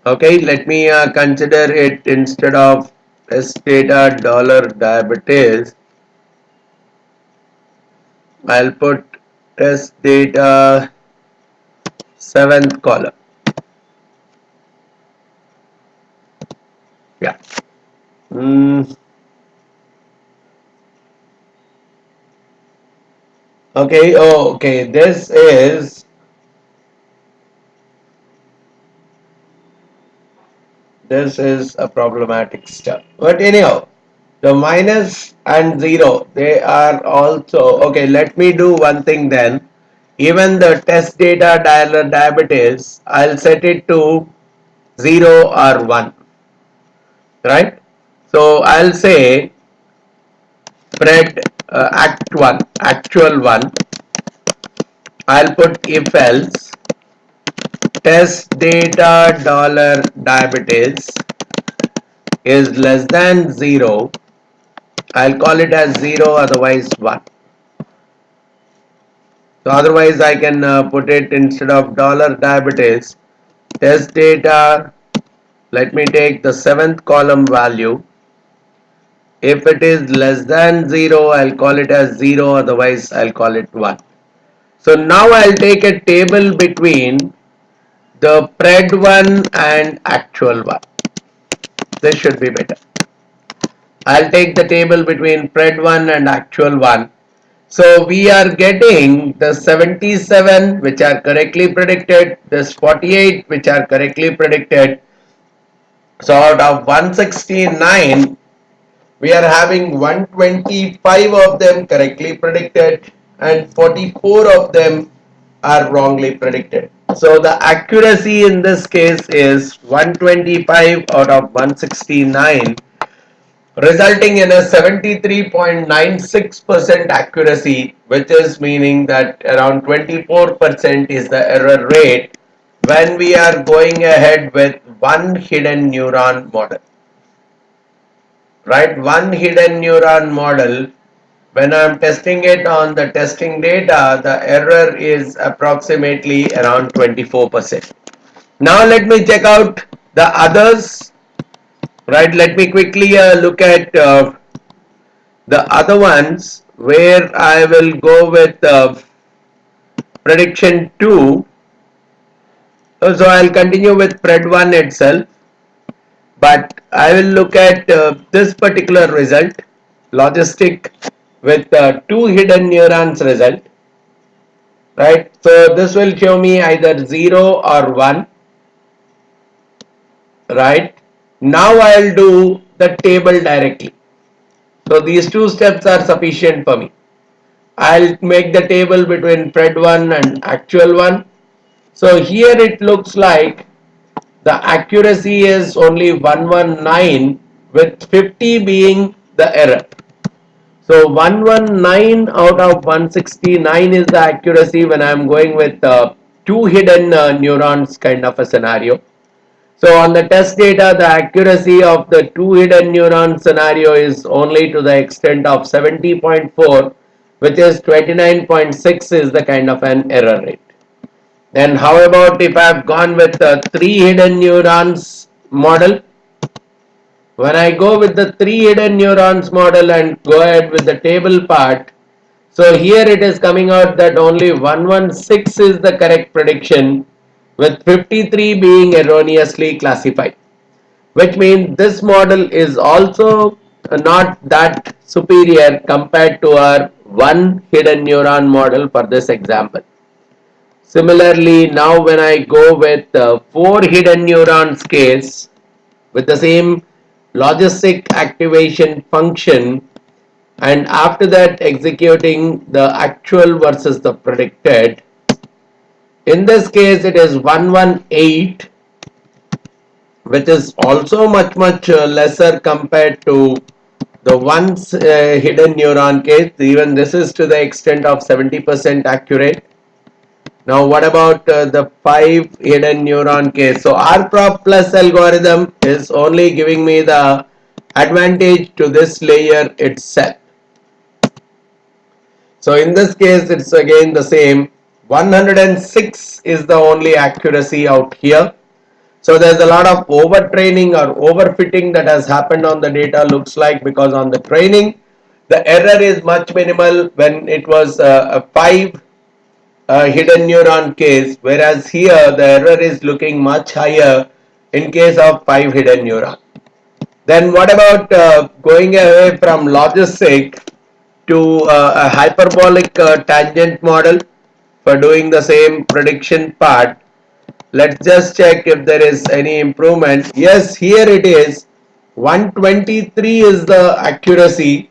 Speaker 1: Okay, let me consider it instead of test data dollar diabetes. I'll put test data 7th column. Yeah. Okay. Oh, okay. This is This is a problematic stuff. But anyhow, the minus and 0, they are also okay. Let me do one thing then. Even the test data dialer diabetes, I'll set it to 0 or 1, right? So I'll say spread act 1, actual 1. I'll put if else test data dollar diabetes is less than 0. I'll call it as 0, otherwise 1. So otherwise I can put it instead of dollar diabetes test data. Let me take the 7th column value. If it is less than 0, I'll call it as 0, otherwise I'll call it 1. So now I'll take a table between the pred one and actual one. This should be better. I'll take the table between pred one and actual one. So we are getting the 77 which are correctly predicted, this 48 which are correctly predicted. So out of 169, we are having 125 of them correctly predicted and 44 of them are wrongly predicted. So the accuracy in this case is 125 out of 169, resulting in a 73.96% accuracy, which is meaning that around 24% is the error rate when we are going ahead with one hidden neuron model. Right, one hidden neuron model, when I'm testing it on the testing data, the error is approximately around 24%. Now let me check out the others. Right, let me quickly look at the other ones where I will go with prediction 2. So I'll continue with pred 1 itself, but I will look at this particular result, logistic with two hidden neurons result, right? So this will show me either 0 or 1, right? Now I'll do the table directly. So these two steps are sufficient for me. I'll make the table between pred 1 and actual 1. So here it looks like the accuracy is only 119 with 50 being the error. So 119 out of 169 is the accuracy when I am going with two hidden neurons kind of a scenario. So on the test data, the accuracy of the two hidden neuron scenario is only to the extent of 70.4, which is 29.6 is the kind of an error rate. Then how about if I have gone with the three hidden neurons model? When I go with the three hidden neurons model and go ahead with the table part, so here it is coming out that only 116 is the correct prediction, with 53 being erroneously classified, which means this model is also not that superior compared to our one hidden neuron model for this example. Similarly, now when I go with four hidden neurons case with the same logistic activation function, and after that executing the actual versus the predicted, in this case it is 118, which is also much lesser compared to the once hidden neuron case. Even this is to the extent of 70% accurate. Now what about the 5 hidden neuron case? So rprop plus algorithm is only giving me the advantage to this layer itself. So in this case it's again the same. 106 is the only accuracy out here. So there's a lot of overtraining or overfitting that has happened on the data, looks like, because on the training the error is much minimal when it was a 5 hidden neuron case, whereas here the error is looking much higher in case of 5 hidden neuron. Then what about going away from logistic to a hyperbolic tangent model for doing the same prediction part? let's just check if there is any improvement. Yes, here it is. 123 is the accuracy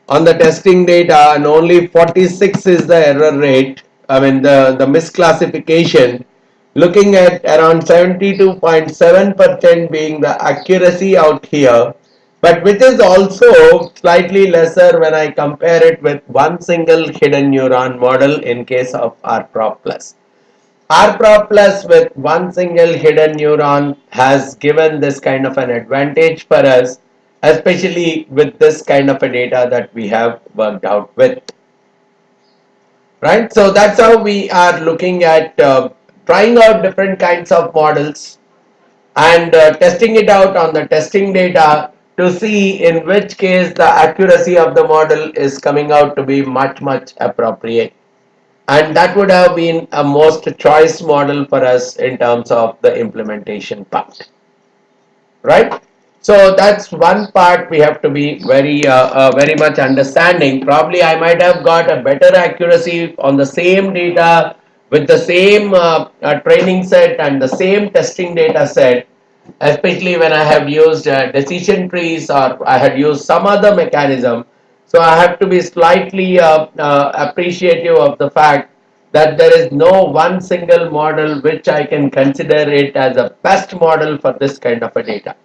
Speaker 1: on the testing data and only 46 is the error rate. I mean the misclassification, looking at around 72.7% being the accuracy out here, but which is also slightly lesser when I compare it with one single hidden neuron model in case of rprop plus. rprop plus with one single hidden neuron has given this kind of an advantage for us, especially with this kind of a data that we have worked out with. Right? So that's how we are looking at trying out different kinds of models and testing it out on the testing data to see in which case the accuracy of the model is coming out to be much appropriate. And that would have been a most choice model for us in terms of the implementation part, right? So that's one part we have to be very much understanding. Probably I might have got a better accuracy on the same data with the same training set and the same testing data set, especially when I have used decision trees or I had used some other mechanism. So I have to be slightly appreciative of the fact that there is no one single model which I can consider it as a best model for this kind of a data.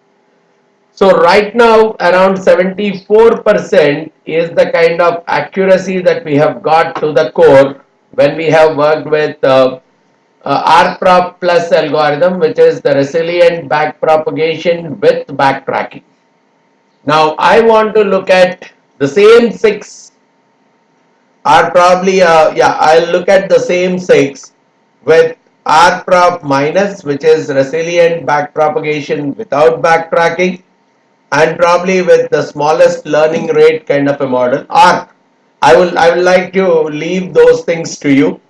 Speaker 1: So right now around 74% is the kind of accuracy that we have got to the core when we have worked with rprop plus algorithm, which is the resilient backpropagation with backtracking. Now I want to look at the same six, or probably I'll look at the same six with rprop minus, which is resilient backpropagation without backtracking, and probably with the smallest learning rate kind of a model. Or I will like to leave those things to you.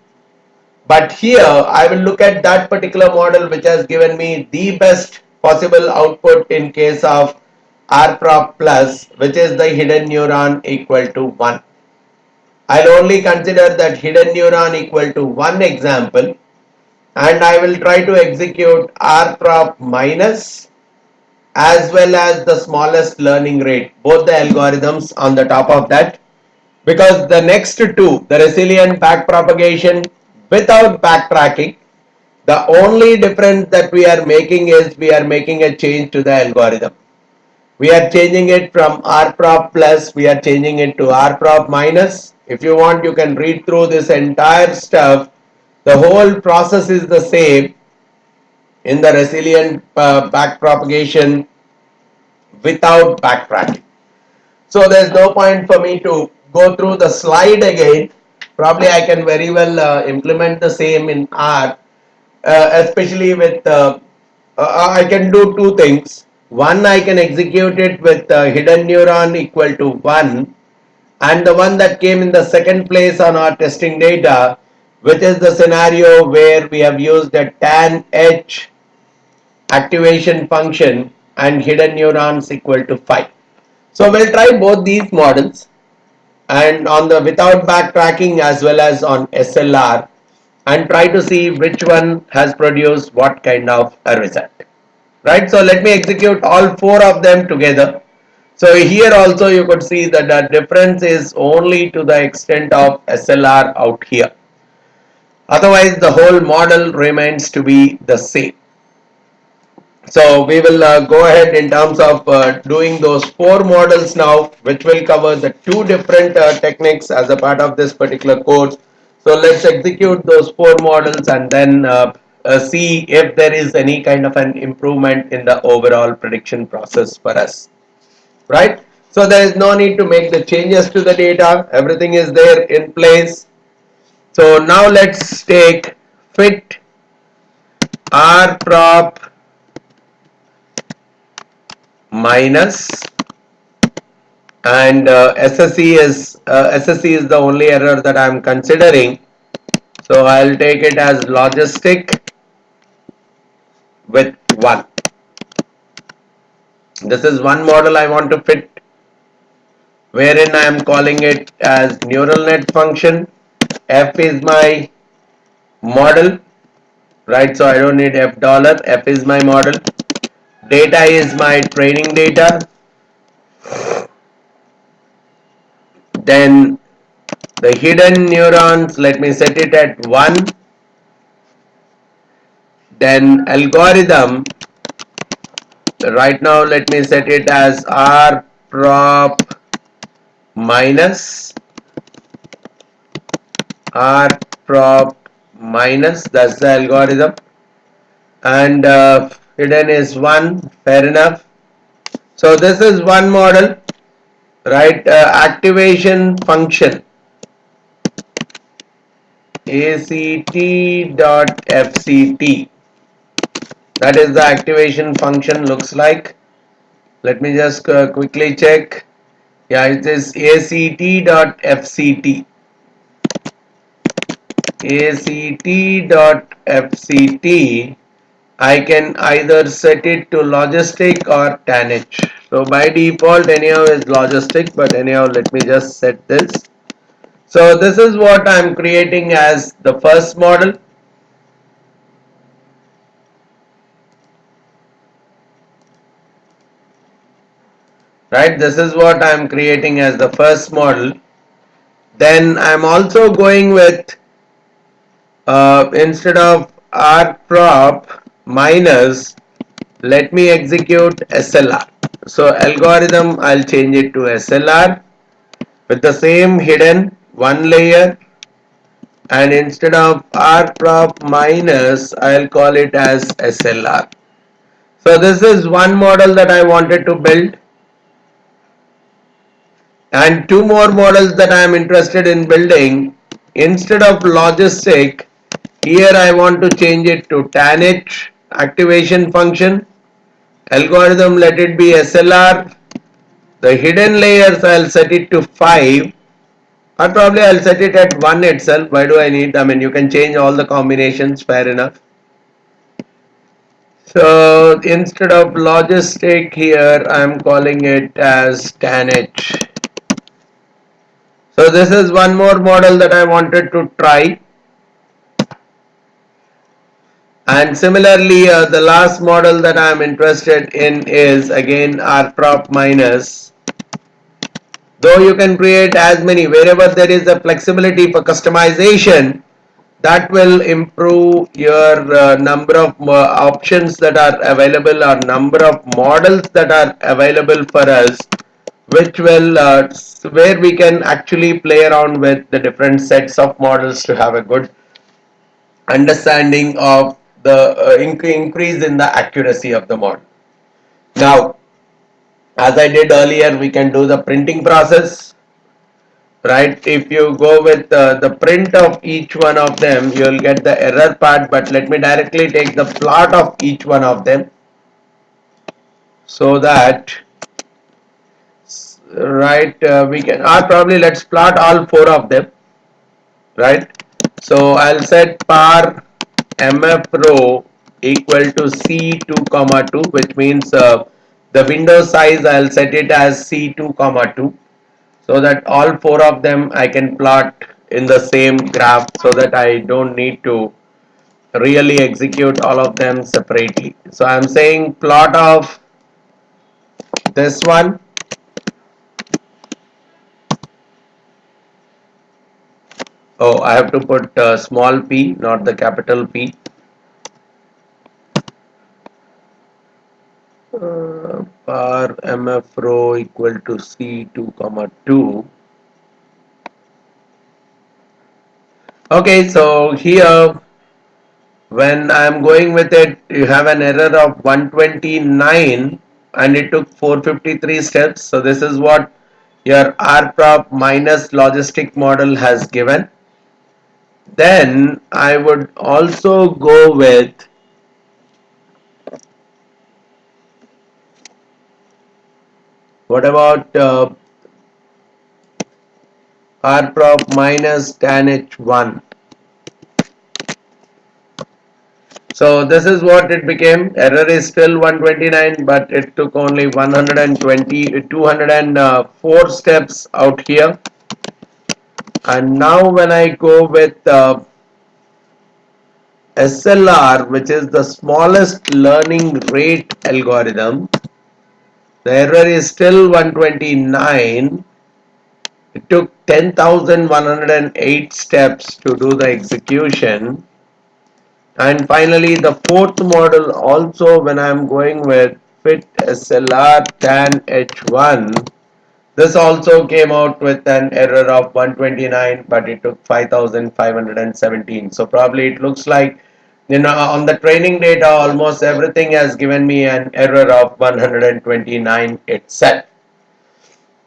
Speaker 1: But here I will look at that particular model which has given me the best possible output in case of rprop plus, which is the hidden neuron equal to 1. I'll only consider that hidden neuron equal to one example, and I will try to execute rprop minus as well as the smallest learning rate, both the algorithms on the top of that, because the next two, the resilient backpropagation without backtracking, the only difference that we are making is we are making a change to the algorithm. We are changing it from rprop plus, we are changing it to rprop minus. If you want, you can read through this entire stuff. The whole process is the same in the resilient backpropagation without backtracking. So there's no point for me to go through the slide again. Probably I can very well implement the same in R, especially with I can do two things. One, I can execute it with hidden neuron equal to 1, and the one that came in the second place on our testing data, which is the scenario where we have used a tan H activation function and hidden neurons equal to 5. So we'll try both these models, and on the without backtracking as well as on SLR, and try to see which one has produced what kind of a result. Right? So let me execute all four of them together. So here also you could see that the difference is only to the extent of SLR out here. Otherwise the whole model remains to be the same. So we will go ahead in terms of doing those four models now, which will cover the two different techniques as a part of this particular course. So let's execute those four models and then see if there is any kind of an improvement in the overall prediction process for us, right? So there is no need to make the changes to the data. Everything is there in place. So now let's take fit rprop minus, and SSE is the only error that I am considering. So I'll take it as logistic with 1. This is one model I want to fit, wherein I am calling it as neural net function. F is my model, right? So I don't need f dollar. F is my model. Data is my training data. Then the hidden neurons, let me set it at 1. Then algorithm, right now let me set it as r prop minus r prop minus, that's the algorithm. And hidden is 1, fair enough. So this is one model, right? Activation function act.fct, that is the activation function looks like. Let me just quickly check. Yeah, it is act.fct. act.fct. I can either set it to logistic or tanh. So by default anyhow is logistic, but anyhow let me just set this. So this is what I am creating as the first model. Right, this is what I am creating as the first model. Then I am also going with instead of r prop minus, let me execute SLR. So algorithm, I'll change it to SLR with the same hidden one layer, and instead of r prop minus, I'll call it as SLR. So this is one model that I wanted to build, and two more models that I am interested in building. Instead of logistic, here I want to change it to tanh activation function. Algorithm, let it be SLR. The hidden layers, I'll set it to 5, or probably I'll set it at 1 itself. Why do I need, I mean you can change all the combinations, fair enough. So instead of logistic, here I'm calling it as tanh. So this is one more model that I wanted to try. And similarly, the last model that I am interested in is again r prop minus. Though you can create as many, wherever there is a flexibility for customization, that will improve your number of options that are available, or number of models that are available for us, which will where we can actually play around with the different sets of models to have a good understanding of the increase in the accuracy of the model. Now, as I did earlier, we can do the printing process, right? If you go with the print of each one of them, you will get the error part, but let me directly take the plot of each one of them, so that right we can, or probably let's plot all four of them, right? So I'll set par mf row equal to c2 comma 2, which means the window size I'll set it as c2 comma 2, so that all four of them I can plot in the same graph, so that I don't need to really execute all of them separately. So I'm saying plot of this one. Oh, I have to put small p, not the capital P. Par mf row equal to c2 comma 2. Okay, so here when I am going with it, you have an error of 129, and it took 453 steps. So this is what your rprop minus logistic model has given. Then I would also go with, what about rprop minus tan h1. So this is what it became. Error is still 129, but it took only 120, 204 steps out here. And now when I go with SLR, which is the smallest learning rate algorithm, the error is still 129. It took 10,108 steps to do the execution. And finally, the fourth model also, when I am going with fit SLR tan H1, this also came out with an error of 129, but it took 5,517. So probably it looks like, on the training data, almost everything has given me an error of 129 itself.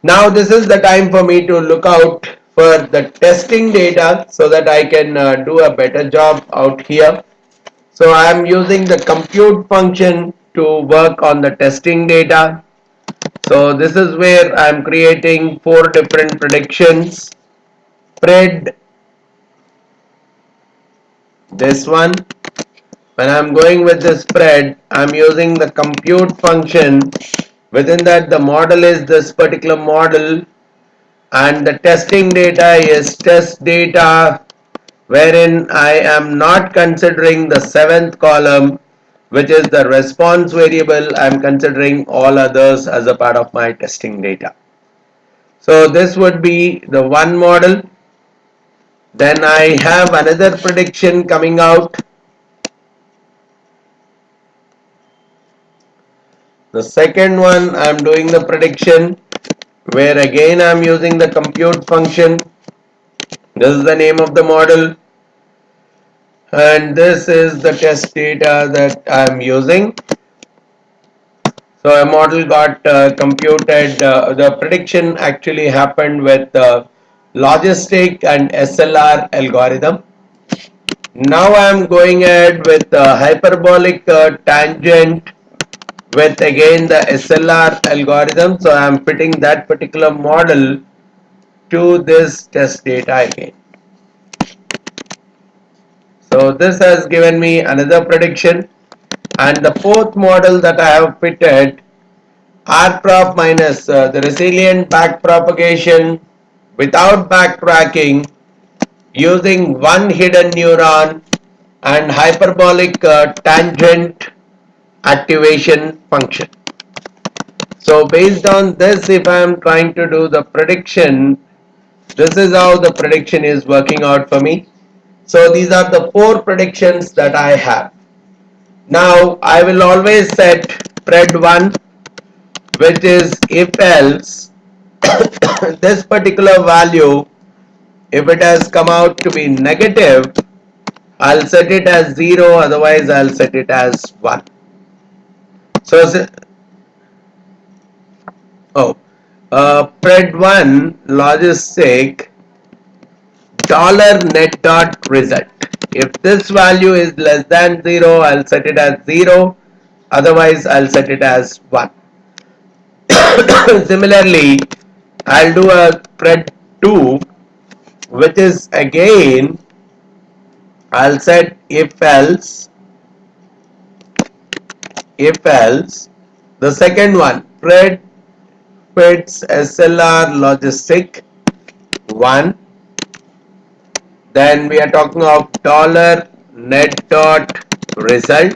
Speaker 1: Now this is the time for me to look out for the testing data so that I can do a better job out here. So I am using the compute function to work on the testing data. So this is where I am creating 4 different predictions. Pred, this one. When I am going with this spread, I am using the compute function. Within that, the model is this particular model, and the testing data is test data, wherein I am not considering the 7th column, which is the response variable. I am considering all others as a part of my testing data. So this would be the one model. Then I have another prediction coming out. The second one, I am doing the prediction, where again I am using the compute function. This is the name of the model, and this is the test data that I am using. So a model got computed. The prediction actually happened with logistic and SLR algorithm. Now I am going ahead with hyperbolic tangent with again the SLR algorithm. So I am fitting that particular model to this test data again. So this has given me another prediction, and the fourth model that I have fitted, rprop minus the resilient backpropagation without backtracking using one hidden neuron and hyperbolic tangent activation function. So based on this, if I am trying to do the prediction, this is how the prediction is working out for me. So these are the 4 predictions that I have. Now I will always set pred1, which is if else this particular value, if it has come out to be negative, I'll set it as 0, otherwise I'll set it as 1. So pred1 logistic $net dot result. If this value is less than 0, I'll set it as 0, otherwise I'll set it as 1. Similarly, I'll do a pred2, which is again, I'll set if else, the second one, pred fits SLR logistic 1. Then we are talking of $net dot result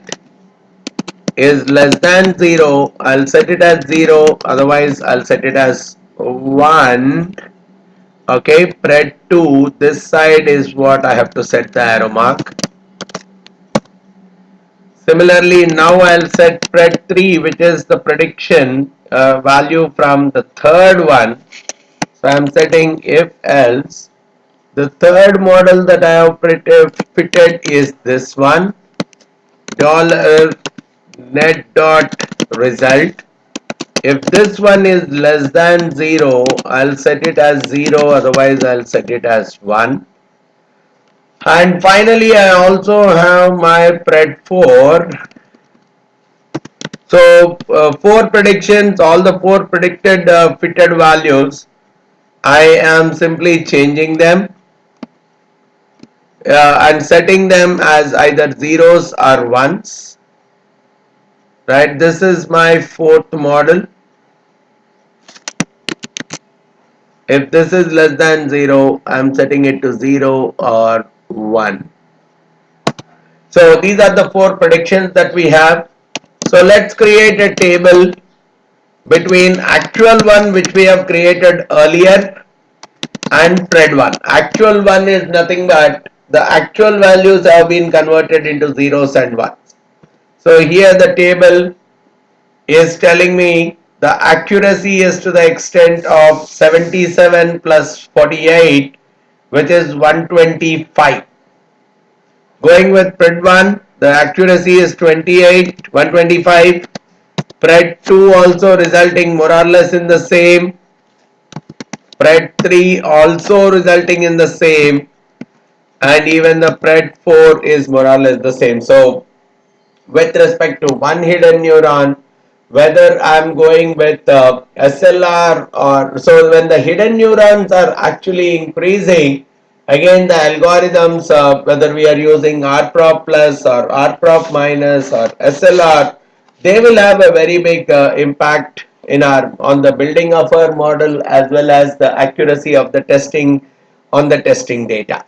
Speaker 1: is less than 0. I'll set it as 0, otherwise I'll set it as 1. Okay, pred 2, this side is what I have to set the arrow mark. Similarly, now I'll set pred 3, which is the prediction value from the third one. So I'm setting if else. The third model that I have fitted is this one, $net dot result. If this one is less than 0, I'll set it as 0, otherwise I'll set it as 1. And finally, I also have my pred 4. So 4 predictions, all the 4 predicted fitted values, I am simply changing them and setting them as either zeros or ones. Right, this is my fourth model. If this is less than 0, I am setting it to 0 or 1. So these are the four predictions that we have. So let's create a table between actual one which we have created earlier and pred one. Actual one is nothing but the actual values have been converted into zeros and ones. So here the table is telling me the accuracy is to the extent of 77 plus 48, which is 125. Going with pred 1, the accuracy is 28, 125. Pred 2 also resulting more or less in the same. Pred 3 also resulting in the same. And even the pred 4 is more or less the same. So with respect to one hidden neuron, whether I'm going with SLR, or so when the hidden neurons are actually increasing, again the algorithms, whether we are using rprop plus or rprop minus or SLR, they will have a very big impact in our on the building of our model as well as the accuracy of the testing on the testing data.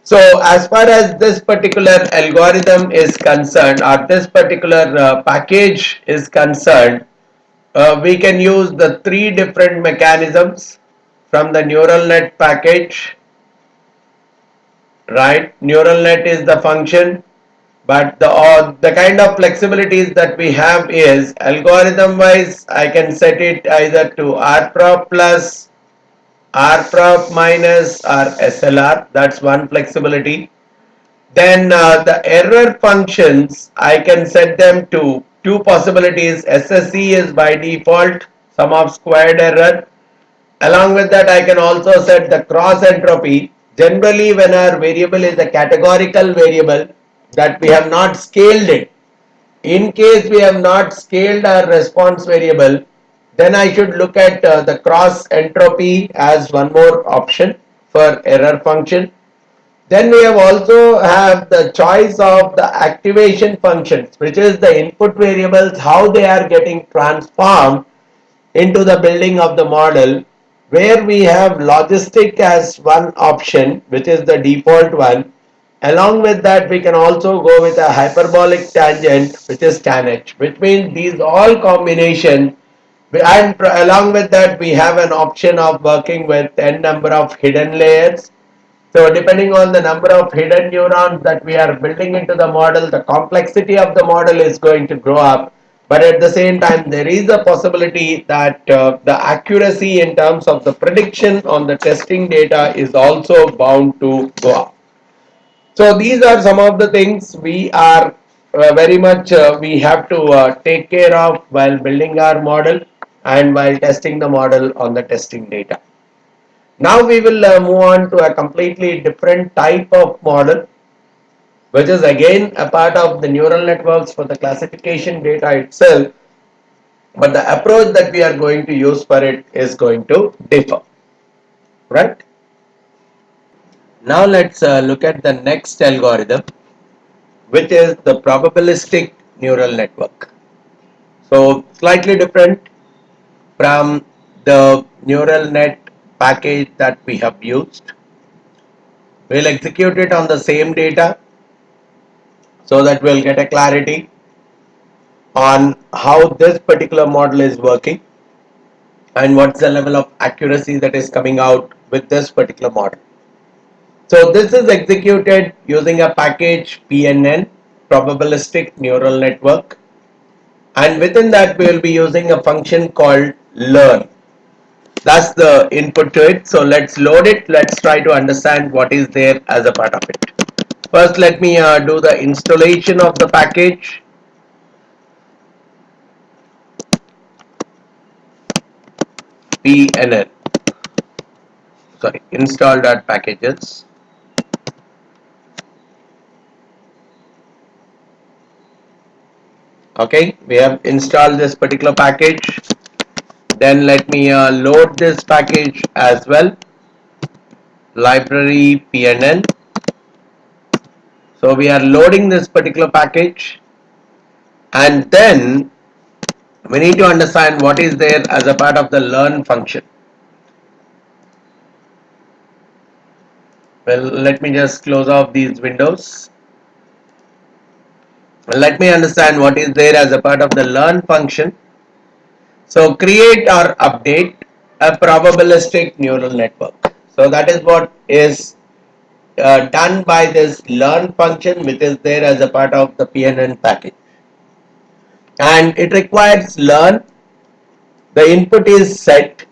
Speaker 1: So as far as this particular algorithm is concerned, or this particular package is concerned, we can use the three different mechanisms from the neural net package, right? Neural net is the function, but the kind of flexibilities that we have is algorithm wise I can set it either to rprop plus, rprop minus or SLR. That's one flexibility. Then the error functions, I can set them to two possibilities. SSE is by default sum of squared error. Along with that, I can also set the cross entropy. Generally, when our variable is a categorical variable that we have not scaled it, in case we have not scaled our response variable, then I should look at the cross entropy as one more option for error function. Then we have also have the choice of the activation functions, which is the input variables, how they are getting transformed into the building of the model, where we have logistic as one option, which is the default one. Along with that, we can also go with a hyperbolic tangent, which is tanh, which means these all combination. And along with that, we have an option of working with n number of hidden layers. So depending on the number of hidden neurons that we are building into the model, the complexity of the model is going to grow up. But at the same time, there is a possibility that the accuracy in terms of the prediction on the testing data is also bound to go up. So these are some of the things we are very much we have to take care of while building our model and while testing the model on the testing data. Now we will move on to a completely different type of model, which is again a part of the neural networks for the classification data itself, but the approach that we are going to use for it is going to differ, right? Now let's look at the next algorithm, which is the probabilistic neural network. So slightly different from the neural net package that we have used. We'll execute it on the same data so that we'll get a clarity on how this particular model is working and what's the level of accuracy that is coming out with this particular model. So this is executed using a package PNN, probabilistic neural network, and within that we will be using a function called learn. That's the input to it. So let's load it. Let's try to understand what is there as a part of it. First, let me do the installation of the package. PNN, sorry, install.packages. Okay, we have installed this particular package. Then let me load this package as well. Library PNN. So we are loading this particular package, and then we need to understand what is there as a part of the learn function. Well, let me just close off these windows. Let me understand what is there as a part of the learn function. So create or update a probabilistic neural network. So that is what is done by this learn function, which is there as a part of the PNN package. And it requires learn. The input is set.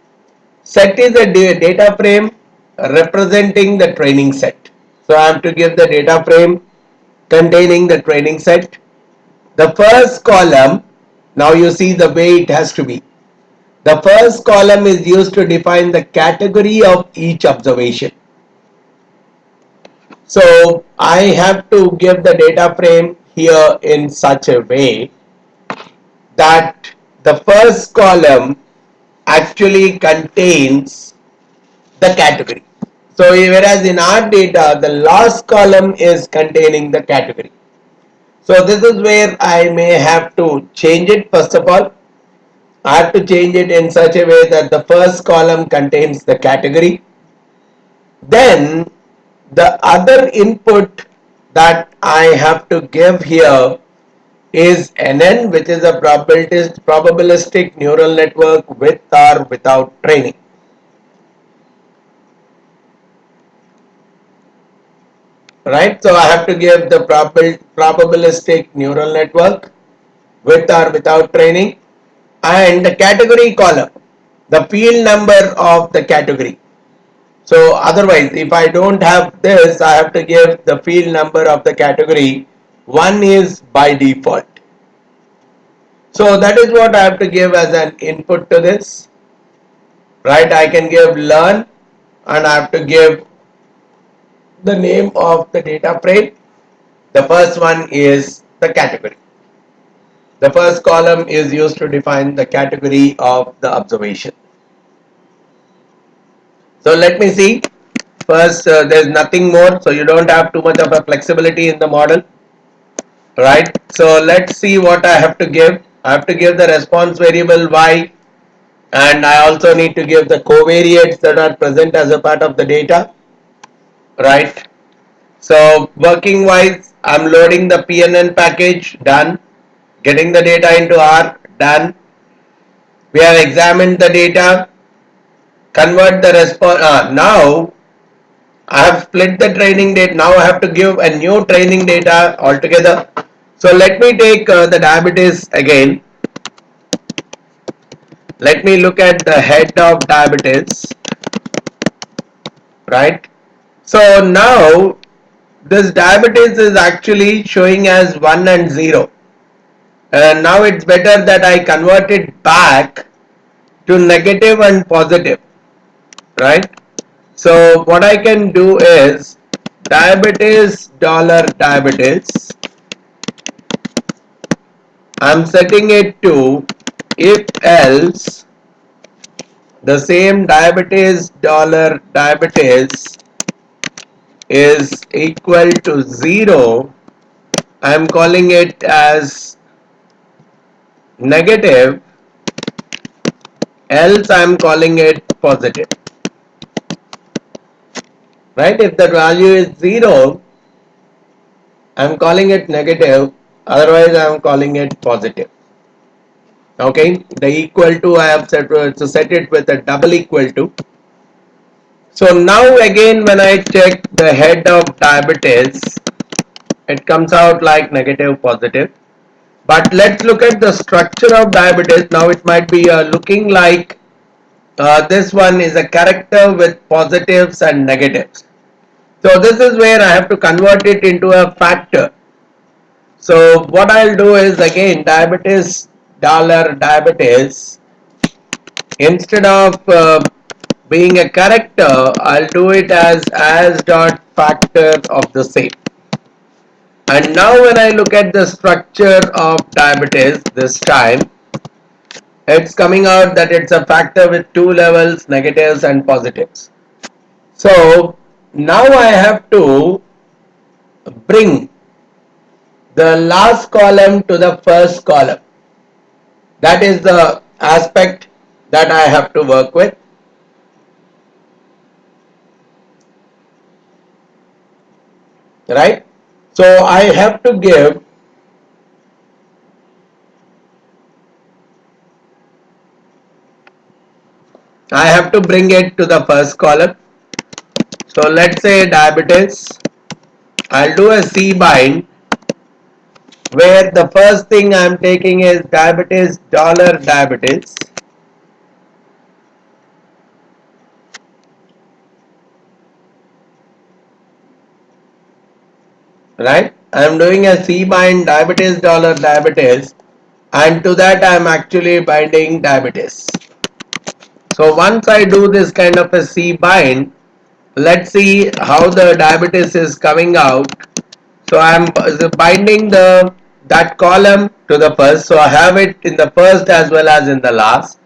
Speaker 1: Set is a data frame representing the training set. So I have to give the data frame containing the training set. The first column, now you see the way it has to be. The first column is used to define the category of each observation. So I have to give the data frame here in such a way that the first column actually contains the category. So whereas in our data, the last column is containing the category. So this is where I may have to change it. First of all, I have to change it in such a way that the first column contains the category. Then the other input that I have to give here is NN, which is a probabilistic neural network with or without training. Right? So I have to give the probabilistic neural network with or without training, and the category column, the field number of the category. So otherwise, if I don't have this, I have to give the field number of the category. One is by default. So that is what I have to give as an input to this. Right? I can give learn, and I have to give the name of the data frame. The first one is the category. The first column is used to define the category of the observation. So let me see. First, there's nothing more, so you don't have too much of a flexibility in the model, right? So let's see what I have to give. I have to give the response variable y, and I also need to give the covariates that are present as a part of the data, right? So working wise, I'm loading the PNN package, done. Getting the data into R, done. We have examined the data, convert the response. Now I have split the training data. Now I have to give a new training data altogether. So let me take the diabetes again. Let me look at the head of diabetes, right? So now this diabetes is actually showing as 1 and 0. And now it's better that I convert it back to negative and positive, right? So what I can do is diabetes dollar diabetes. I'm setting it to if else the same diabetes dollar diabetes is equal to 0. I'm calling it as negative, else I'm calling it positive. Right? If the value is 0, I'm calling it negative, otherwise I'm calling it positive. Okay, the equal to I have set to set it with a double equal to. So now again when I check the head of diabetes, it comes out like negative positive. But let's look at the structure of diabetes. Now it might be looking like this one is a character with positives and negatives. So this is where I have to convert it into a factor. So what I'll do is again diabetes dollar diabetes, instead of being a character, I'll do it as dot factor of the same. And now when I look at the structure of diabetes this time, it's coming out that it's a factor with two levels, negatives and positives. So now I have to bring the last column to the first column. That is the aspect that I have to work with. Right? So I have to give I have to bring it to the first column. So let's say diabetes. I'll do a C bind where the first thing I'm taking is diabetes $diabetes, right? I'm doing a C bind diabetes $diabetes, and to that I'm actually binding diabetes. So once I do this kind of a C bind, let's see how the diabetes is coming out. So I'm binding the that column to the first, so I have it in the first as well as in the last.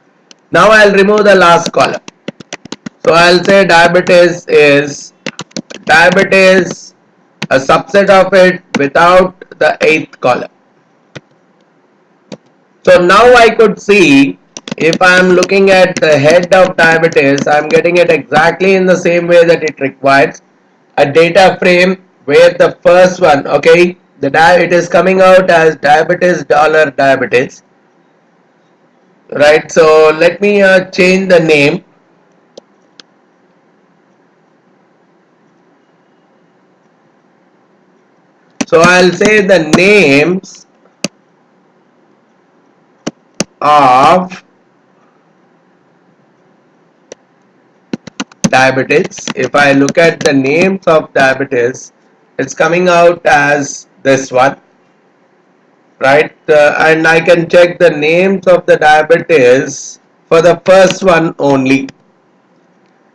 Speaker 1: Now I'll remove the last column. So I'll say diabetes, a subset of it without the eighth column. So now I could see, if I am looking at the head of diabetes, I am getting it exactly in the same way that it requires a data frame where the first one, okay, it is coming out as diabetes $diabetes, right? So let me change the name. So I'll say the names of diabetes. If I look at the names of diabetes, it's coming out as this one, right? And I can check the names of the diabetes for the first one only.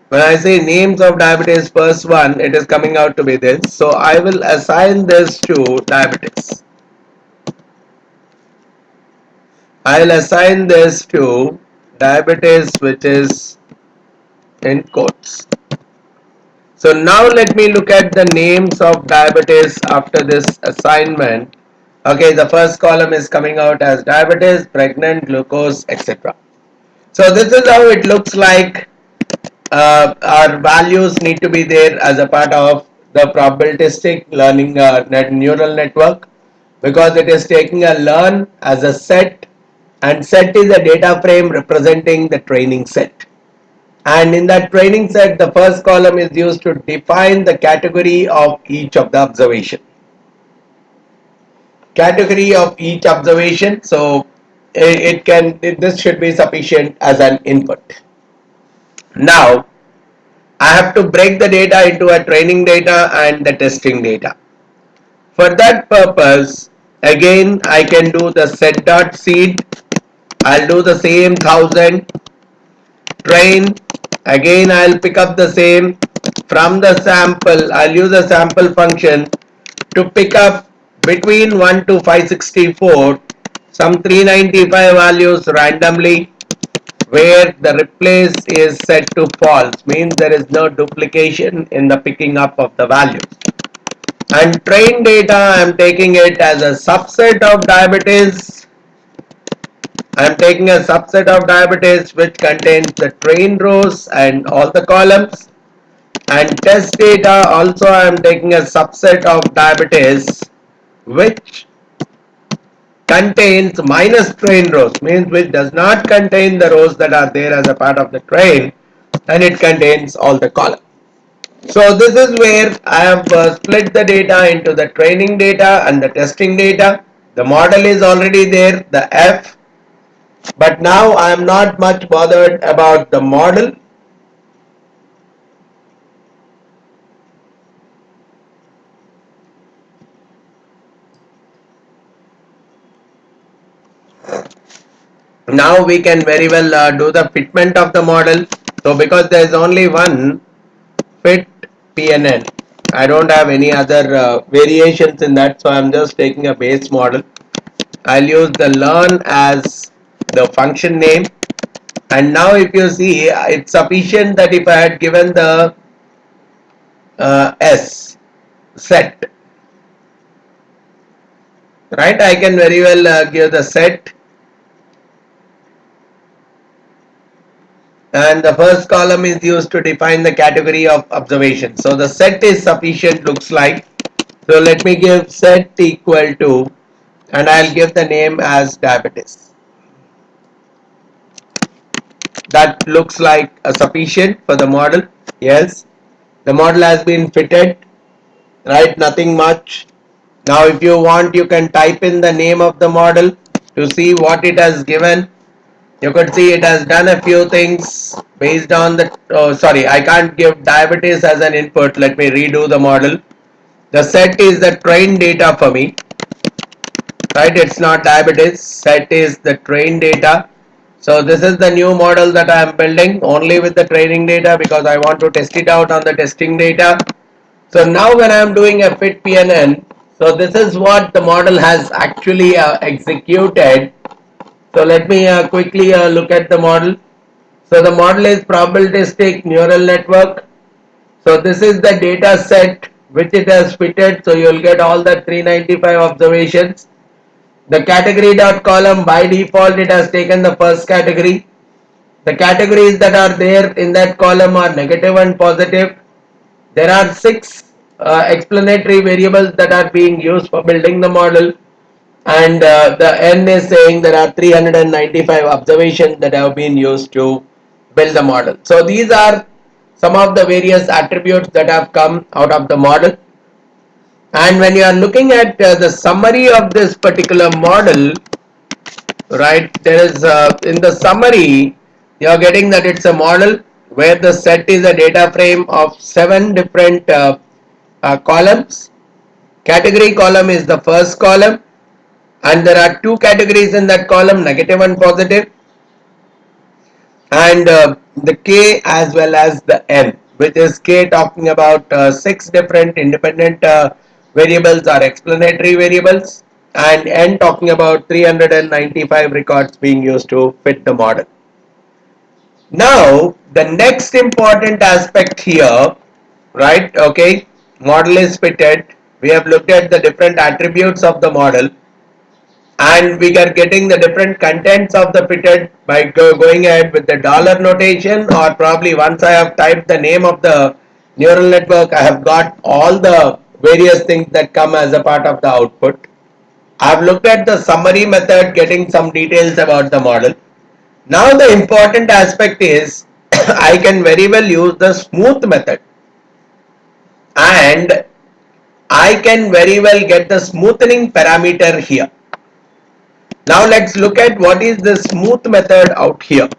Speaker 1: When I say names of diabetes first one, it is coming out to be this. So I will assign this to diabetes. I will assign this to diabetes, which is in quotes. So now let me look at the names of diabetes after this assignment. Okay, the first column is coming out as diabetes, pregnant, glucose, etc. So this is how it looks like. Our values need to be there as a part of the probabilistic learning neural network, because it is taking a learn as a set, and set is a data frame representing the training set. And in that training set, the first column is used to define the category of each of the observation. Category of each observation. So this should be sufficient as an input. Now I have to break the data into a training data and the testing data. For that purpose, again I can do the set.seed. I'll do the same 1000 train. Again I'll pick up the same from the sample. I'll use a sample function to pick up between 1 to 564 some 395 values randomly, where the replace is set to false, means there is no duplication in the picking up of the values. And train data, I am taking it as a subset of diabetes. I am taking a subset of diabetes which contains the train rows and all the columns. And test data also I am taking a subset of diabetes which contains minus train rows, means which does not contain the rows that are there as a part of the train, and it contains all the columns. So this is where I have split the data into the training data and the testing data. The model is already there, the F, but now I am not much bothered about the model. Now we can very well do the fitment of the model. So because there is only one fit PNN, I don't have any other variations in that, so I'm just taking a base model. I'll use the learn as the function name, and now if you see, it's sufficient that if I had given the S set, right, I can very well give the set, and the first column is used to define the category of observation. So the set is sufficient, looks like. So let me give set equal to, and I'll give the name as diabetes. that looks like a sufficient for the model. Yes, the model has been fitted, right? Nothing much. Now if you want, you can type in the name of the model to see what it has given. You could see it has done a few things based on the, oh sorry, I can't give diabetes as an input. Let me redo the model. The set is the train data for me, right? It's not diabetes. Set is the train data. So this is the new model that I am building only with the training data because I want to test it out on the testing data. So now when I am doing a fit PNN, so this is what the model has actually executed. So let me quickly look at the model. So the model is probabilistic neural network. So this is the data set which it has fitted. So you will get all the 395 observations. The category dot column, by default it has taken the first category. The categories that are there in that column are negative and positive. There are 6 explanatory variables that are being used for building the model, and the n is saying there are 395 observations that have been used to build the model. So these are some of the various attributes that have come out of the model. And when you are looking at the summary of this particular model, right, there is in the summary you are getting that it's a model where the set is a data frame of 7 different columns. Category column is the first column, and there are 2 categories in that column, negative and positive, and the k as well as the n, which is k talking about 6 different independent variables or explanatory variables, and n talking about 395 records being used to fit the model. Now the next important aspect here, right, okay, model is fitted, we have looked at the different attributes of the model, and we are getting the different contents of the fitted by going ahead with the dollar notation, or probably once I have typed the name of the neural network, I have got all the various things that come as a part of the output. I have looked at the summary method, getting some details about the model. Now the important aspect is I can very well use the smooth method, and I can very well get the smoothing parameter here. Now let's look at what is the smooth method out here,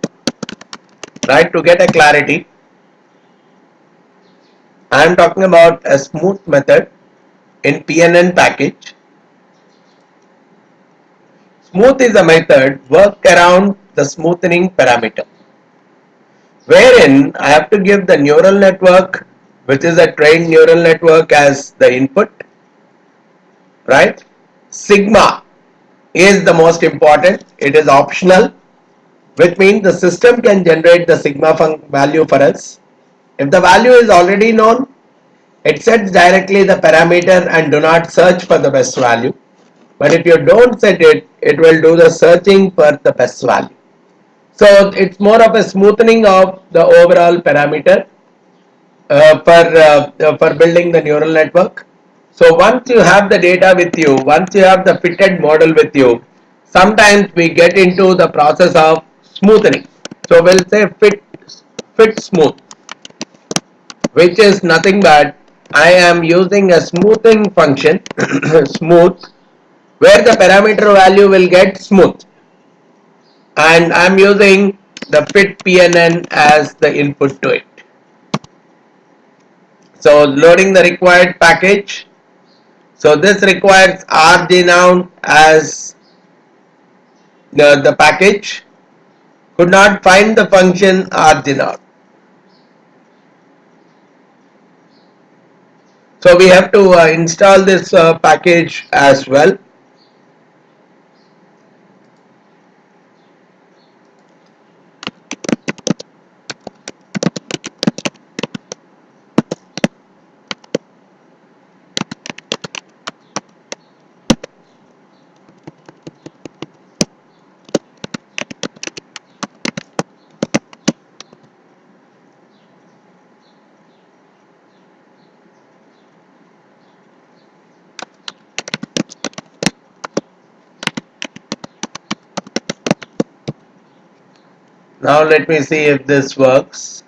Speaker 1: right? To get a clarity, I am talking about a smooth method in PNN package. Smooth is a method work around the smoothing parameter, wherein I have to give the neural network, which is a trained neural network, as the input, right? Sigma is the most important. It is optional, which means the system can generate the sigma value for us. If the value is already known, it sets directly the parameter and do not search for the best value. But if you don't set it, it will do the searching for the best value. So it's more of a smoothing of the overall parameter for building the neural network. So once you have the data with you, once you have the fitted model with you, sometimes we get into the process of smoothing. So we'll say fit smooth, which is nothing but I am using a smoothing function smooth, where the parameter value will get smooth, and I am using the fit PNN as the input to it. So loading the required package. So this requires rgnoun as the package. Could not find the function rgnoun. So we have to install this package as well. Now let me see if this works.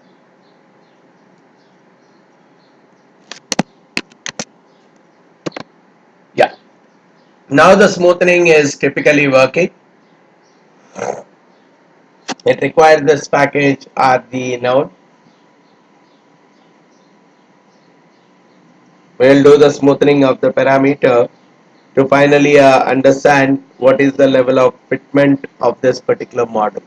Speaker 1: Yeah. Now the smoothing is typically working. It requires this package RG node. We'll do the smoothing of the parameter to finally understand what is the level of fitment of this particular model.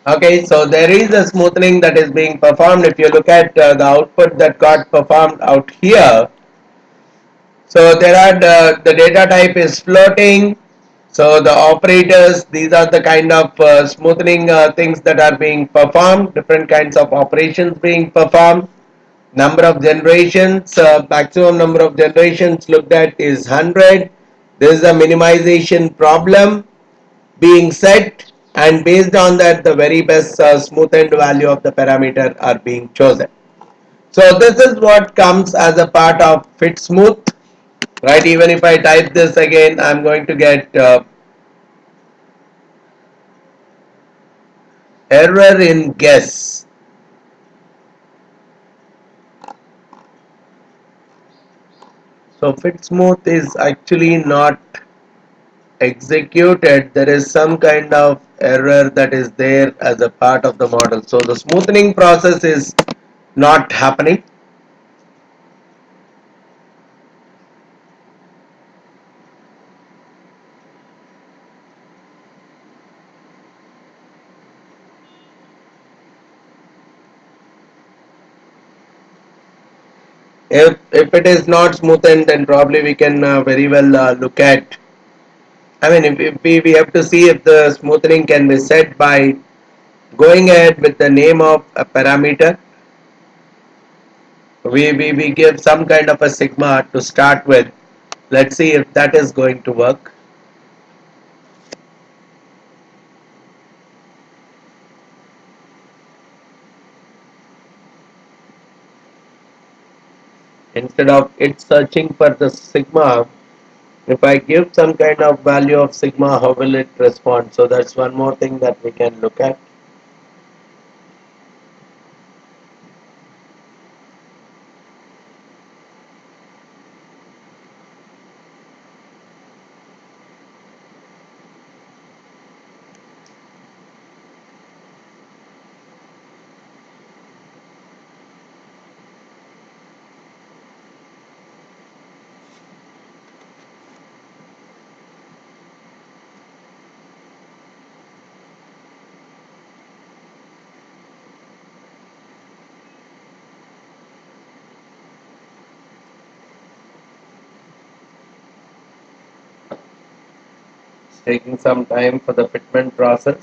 Speaker 1: Okay, so there is a smoothing that is being performed. If you look at the output that got performed out here, so there are the data type is floating. So the operators, these are the kind of smoothing things that are being performed, different kinds of operations being performed. Number of generations, maximum number of generations looked at is 100. This is a minimization problem being set, and based on that the very best smoothened value of the parameter are being chosen. So this is what comes as a part of fit smooth, right? Even if I type this again, I'm going to get error in guess. So fit smooth is actually not executed. There is some kind of error that is there as a part of the model. So the smoothing process is not happening. If it is not smoothened, then probably we can very well look at. I mean, if we have to see if the smoothing can be set by going ahead with the name of a parameter. We give some kind of a sigma to start with. Let's see if that is going to work. Instead of it searching for the sigma, if I give some kind of value of sigma, how will it respond? So that's one more thing that we can look at. It's taking some time for the fitment process.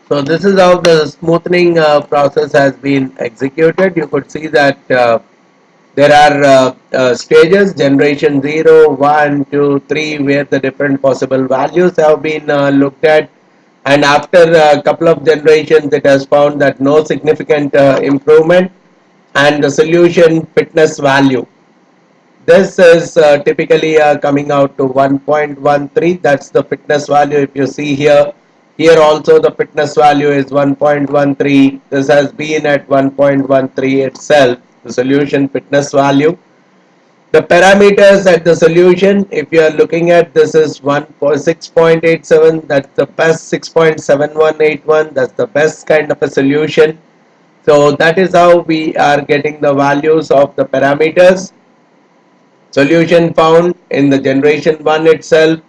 Speaker 1: So this is how the smoothing process has been executed. You could see that there are stages: generation 0, 1, 2, 3, where the different possible values have been looked at, and after a couple of generations it has found that no significant improvement, and the solution fitness value, this is typically coming out to 1.13. That's the fitness value. If you see here, here also the fitness value is 1.13. This has been at 1.13 itself, the solution fitness value. The parameters at the solution, if you are looking at, this is 6.87. That's the best. 6.7181. That's the best kind of a solution. So that is how we are getting the values of the parameters. Solution found in the generation 1 itself.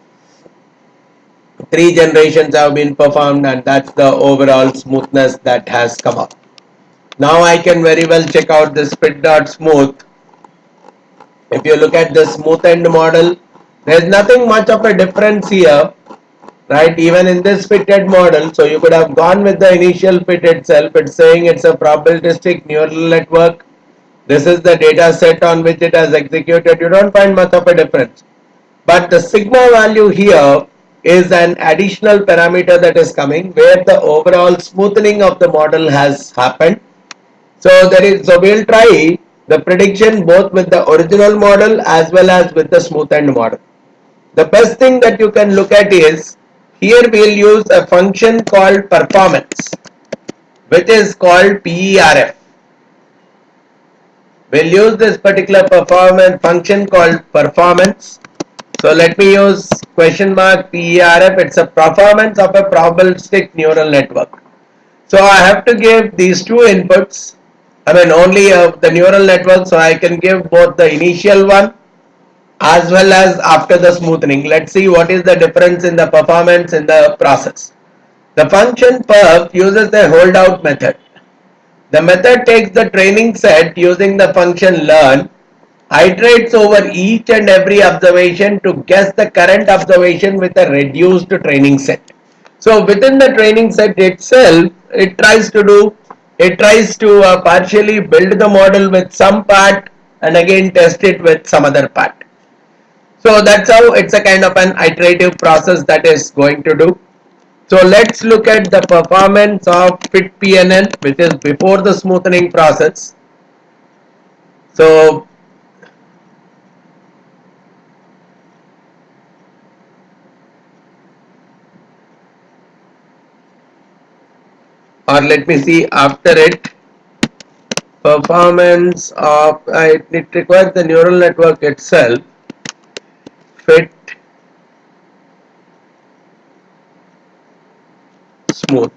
Speaker 1: 3 generations have been performed, and that's the overall smoothness that has come up. Now I can very well check out this fit.smooth. If you look at the smooth end model, there's nothing much of a difference here, right? Even in this fitted model, so you could have gone with the initial fit itself. It's saying it's a probabilistic neural network. This is the data set on which it has executed. You don't find much of a difference. But the sigma value here is an additional parameter that is coming where the overall smoothing of the model has happened. So we'll try the prediction both with the original model as well as with the smoothened model. The best thing that you can look at is here we'll use a function called performance, which is called PERF. We'll use this particular performance function called performance. So let me use question mark PERF. It's a performance of a probabilistic neural network. So I have to give these two inputs. I mean only the neural network, so I can give both the initial one as well as after the smoothing. Let's see what is the difference in the performance in the process. The function perf uses the holdout method. The method takes the training set using the function learn, iterates over each and every observation to guess the current observation with a reduced training set. So within the training set itself, it tries to partially build the model with some part and again test it with some other part. So that's how it's a kind of an iterative process that is going to do. So let's look at the performance of fit PNN, which is before the smoothing process. So or let me see after it, performance of it requires the neural network itself fit smooth.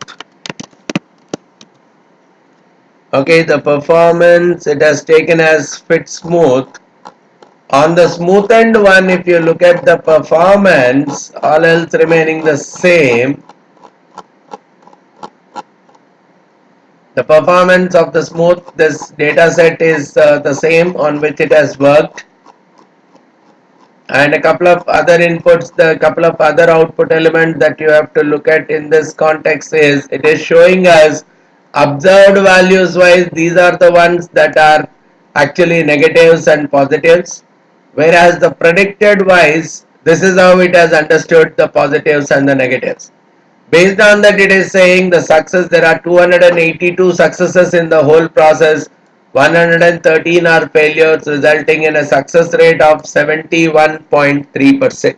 Speaker 1: Okay, the performance it has taken as fit smooth. On the smoothened one, if you look at the performance, all else remaining the same, the performance of the smooth, this data set is the same on which it has worked, and a couple of other inputs, the couple of other output elements that you have to look at in this context is it is showing us observed values wise, these are the ones that are actually negatives and positives, whereas the predicted wise, this is how it has understood the positives and the negatives. Based on that, it is saying the success, there are 282 successes in the whole process, 113 are failures, resulting in a success rate of 71.3%.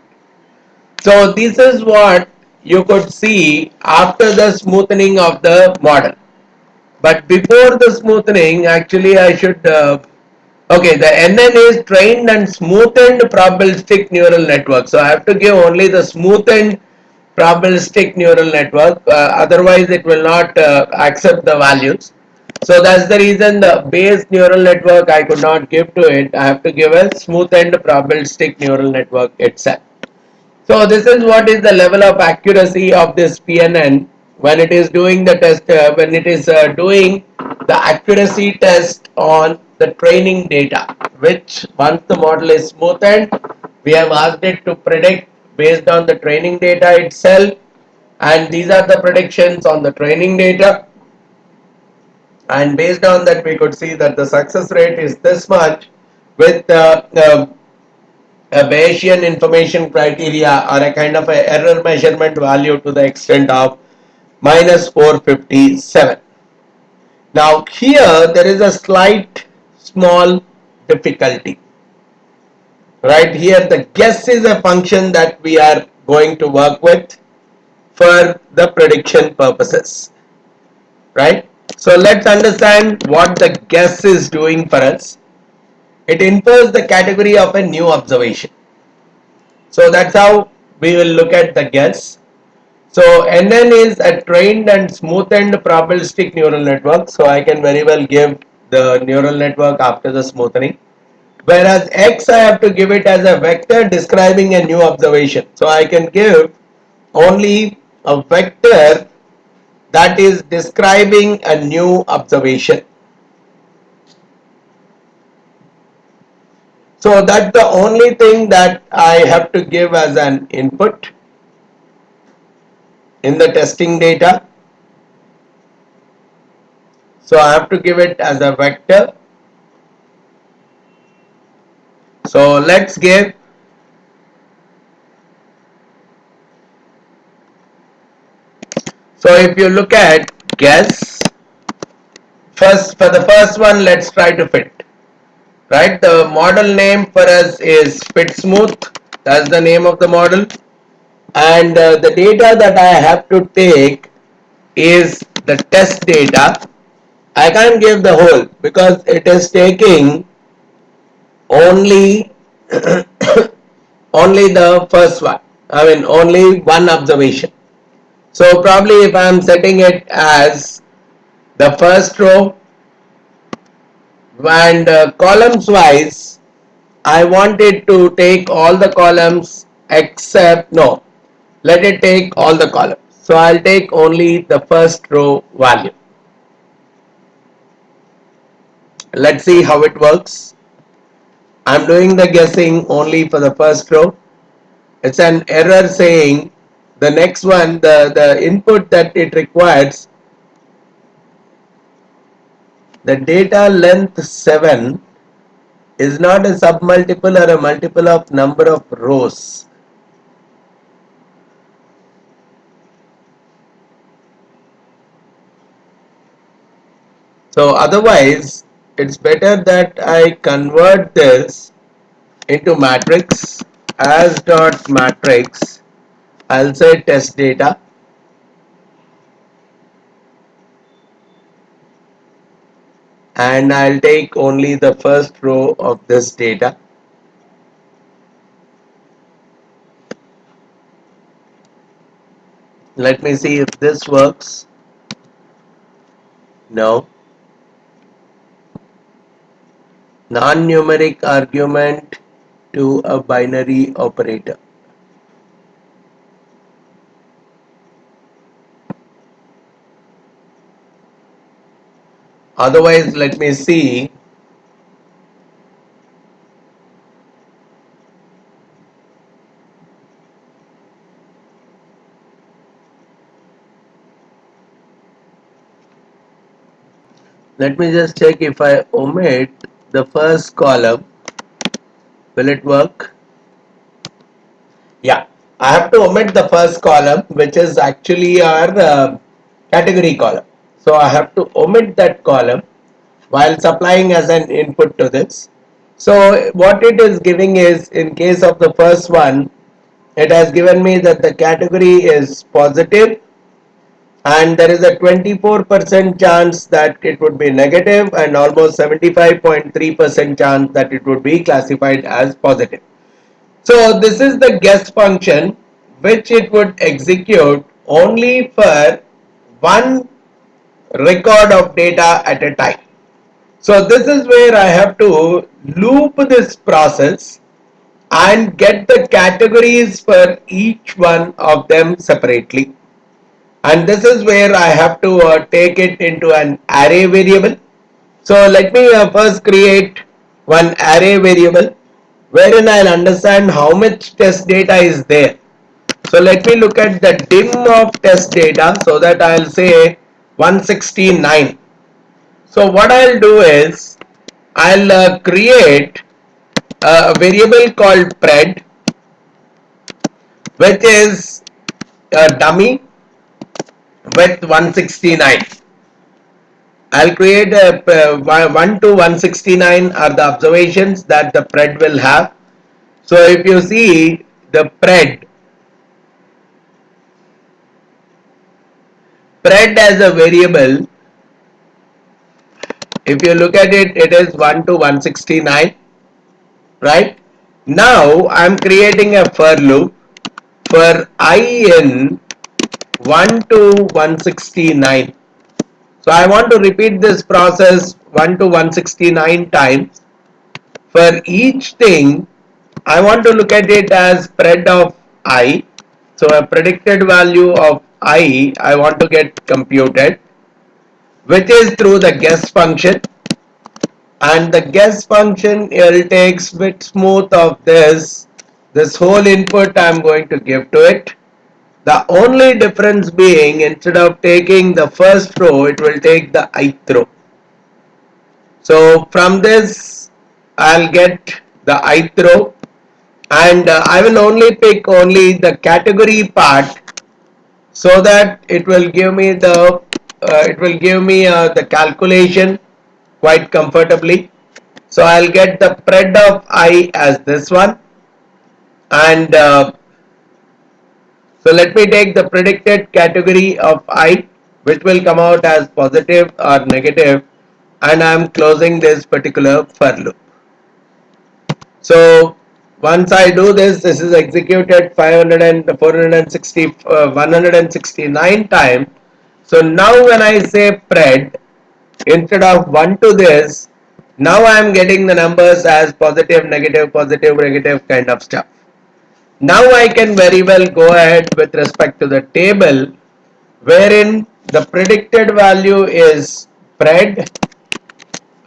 Speaker 1: So this is what you could see after the smoothing of the model. But before the smoothing, actually I should okay, the NN is trained and smoothened probabilistic neural network. So I have to give only the smoothened probabilistic neural network, otherwise it will not accept the values. So that's the reason the base neural network I could not give to it. I have to give a smoothened probabilistic neural network itself. So this is what is the level of accuracy of this PNN when it is doing the test, when it is doing the accuracy test on the training data, which once the model is smoothened, we have asked it to predict based on the training data itself, and these are the predictions on the training data, and based on that we could see that the success rate is this much with a Bayesian information criteria or a kind of a error measurement value to the extent of minus 457. Now here there is a slight small difficulty. Right here the guess is a function that we are going to work with for the prediction purposes. Right? So let's understand what the guess is doing for us. It infers the category of a new observation. So that's how we will look at the guess. So NN is a trained and smoothened probabilistic neural network. So I can very well give the neural network after the smoothing. Whereas X I have to give it as a vector describing a new observation. So I can give only a vector that is describing a new observation. So that's the only thing that I have to give as an input in the testing data. So I have to give it as a vector. So let's give So if you look at guess, first for the first one, let's try to fit. Right, the model name for us is fit smooth. That's the name of the model, and the data that I have to take is the test data. I can't give the whole because it is taking only only the first one. I mean only one observation. So probably if I am setting it as the first row and columns wise, I want it to take all the columns except, no, let it take all the columns. So I'll take only the first row value. Let's see how it works. I'm doing the guessing only for the first row. It's an error saying the next one, the input that it requires, the data length 7 is not a submultiple or a multiple of number of rows. So otherwise, it's better that I convert this into matrix as dot matrix. I'll say test data, and I'll take only the first row of this data. Let me see if this works. No. Non-numeric argument to a binary operator. Otherwise, let me see. Let me just check if I omit the first column. Will it work? Yeah, I have to omit the first column, which is actually our category column. So I have to omit that column while supplying as an input to this. So what it is giving is, in case of the first one, it has given me that the category is positive and there is a 24% chance that it would be negative and almost 75.3% chance that it would be classified as positive. So this is the guess function which it would execute only for one record of data at a time. So this is where I have to loop this process and get the categories for each one of them separately. And this is where I have to take it into an array variable. So let me first create one array variable wherein I'll understand how much test data is there. So let me look at the dim of test data, so that I'll say 169. So what I'll do is I'll create a variable called pred, which is a dummy with 169. I'll create a 1 to 169 are the observations that the pred will have. So if you see the pred as a variable, if you look at it, it is 1 to 169, right? Now I'm creating a for loop for I in 1 to 169. So I want to repeat this process 1 to 169 times. For each thing, I want to look at it as pred of I. So a predicted value of I want to get computed, which is through the guess function. And the guess function will take bit smooth of this whole input I'm going to give to it. The only difference being, instead of taking the first row, it will take the ith row. So from this I'll get the ith row, and I will only pick only the category part so that it will give me the calculation quite comfortably. So I'll get the pred of I as this one, and so let me take the predicted category of I, which will come out as positive or negative, and I'm closing this particular for loop. So once I do this, this is executed 500 and 460, 169 times. So now when I say pred, instead of 1 to this, now I am getting the numbers as positive, negative kind of stuff. Now I can very well go ahead with respect to the table wherein the predicted value is pred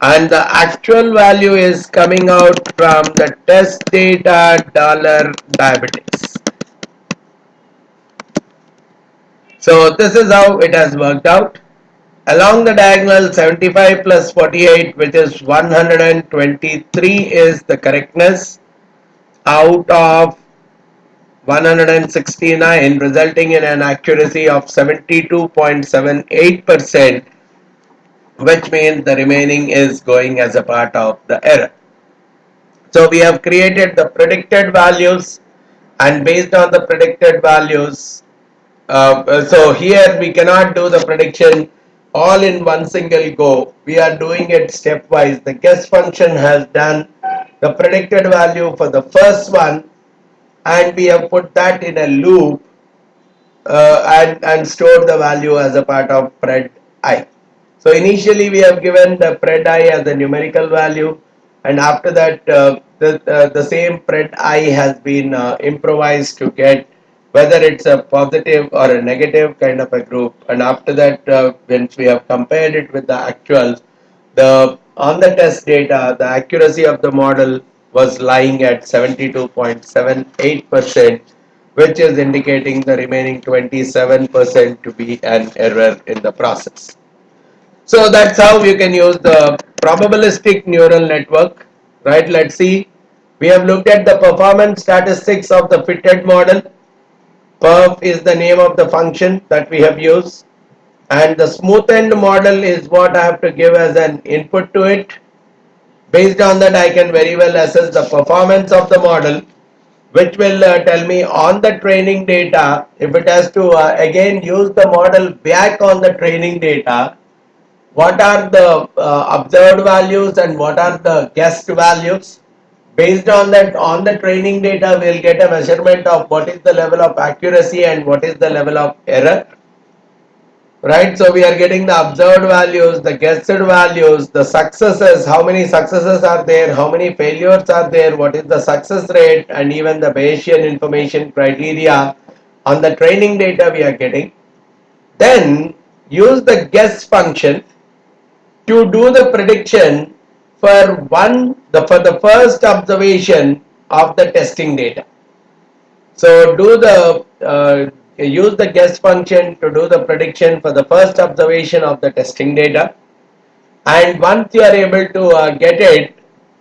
Speaker 1: and the actual value is coming out from the test data dollar diabetics. So this is how it has worked out. Along the diagonal 75 plus 48, which is 123, is the correctness out of 169, resulting in an accuracy of 72.78%, which means the remaining is going as a part of the error. So we have created the predicted values, and based on the predicted values, so here we cannot do the prediction all in one single go. We are doing it stepwise. The guess function has done the predicted value for the first one, and we have put that in a loop and stored the value as a part of pred I. So initially we have given the pred I as a numerical value, and after that the same pred I has been improvised to get whether it's a positive or a negative kind of a group, and after that once we have compared it with the actual, the on the test data the accuracy of the model was lying at 72.78%, which is indicating the remaining 27% to be an error in the process. So that's how you can use the probabilistic neural network, right? Let's see. We have looked at the performance statistics of the fitted model. Perf is the name of the function that we have used, and the smoothened model is what I have to give as an input to it. Based on that, I can very well assess the performance of the model, which will tell me on the training data, if it has to again use the model back on the training data, what are the observed values and what are the guessed values. Based on that, on the training data, we'll get a measurement of what is the level of accuracy and what is the level of error. Right, so we are getting the observed values, the guessed values, the successes, how many successes are there, how many failures are there, what is the success rate, and even the Bayesian information criteria on the training data we are getting. Then use the guess function to do the prediction for the first observation of the testing data. So use the guess function to do the prediction for the first observation of the testing data, and once you are able to get it,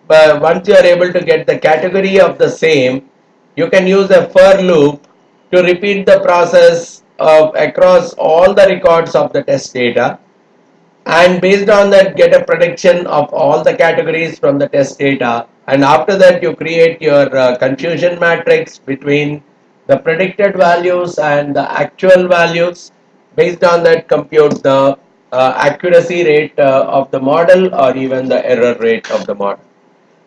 Speaker 1: once you are able to get the category of the same, you can use a for loop to repeat the process across all the records of the test data, and based on that get a prediction of all the categories from the test data, and after that you create your confusion matrix between the predicted values and the actual values. Based on that compute the accuracy rate of the model or even the error rate of the model.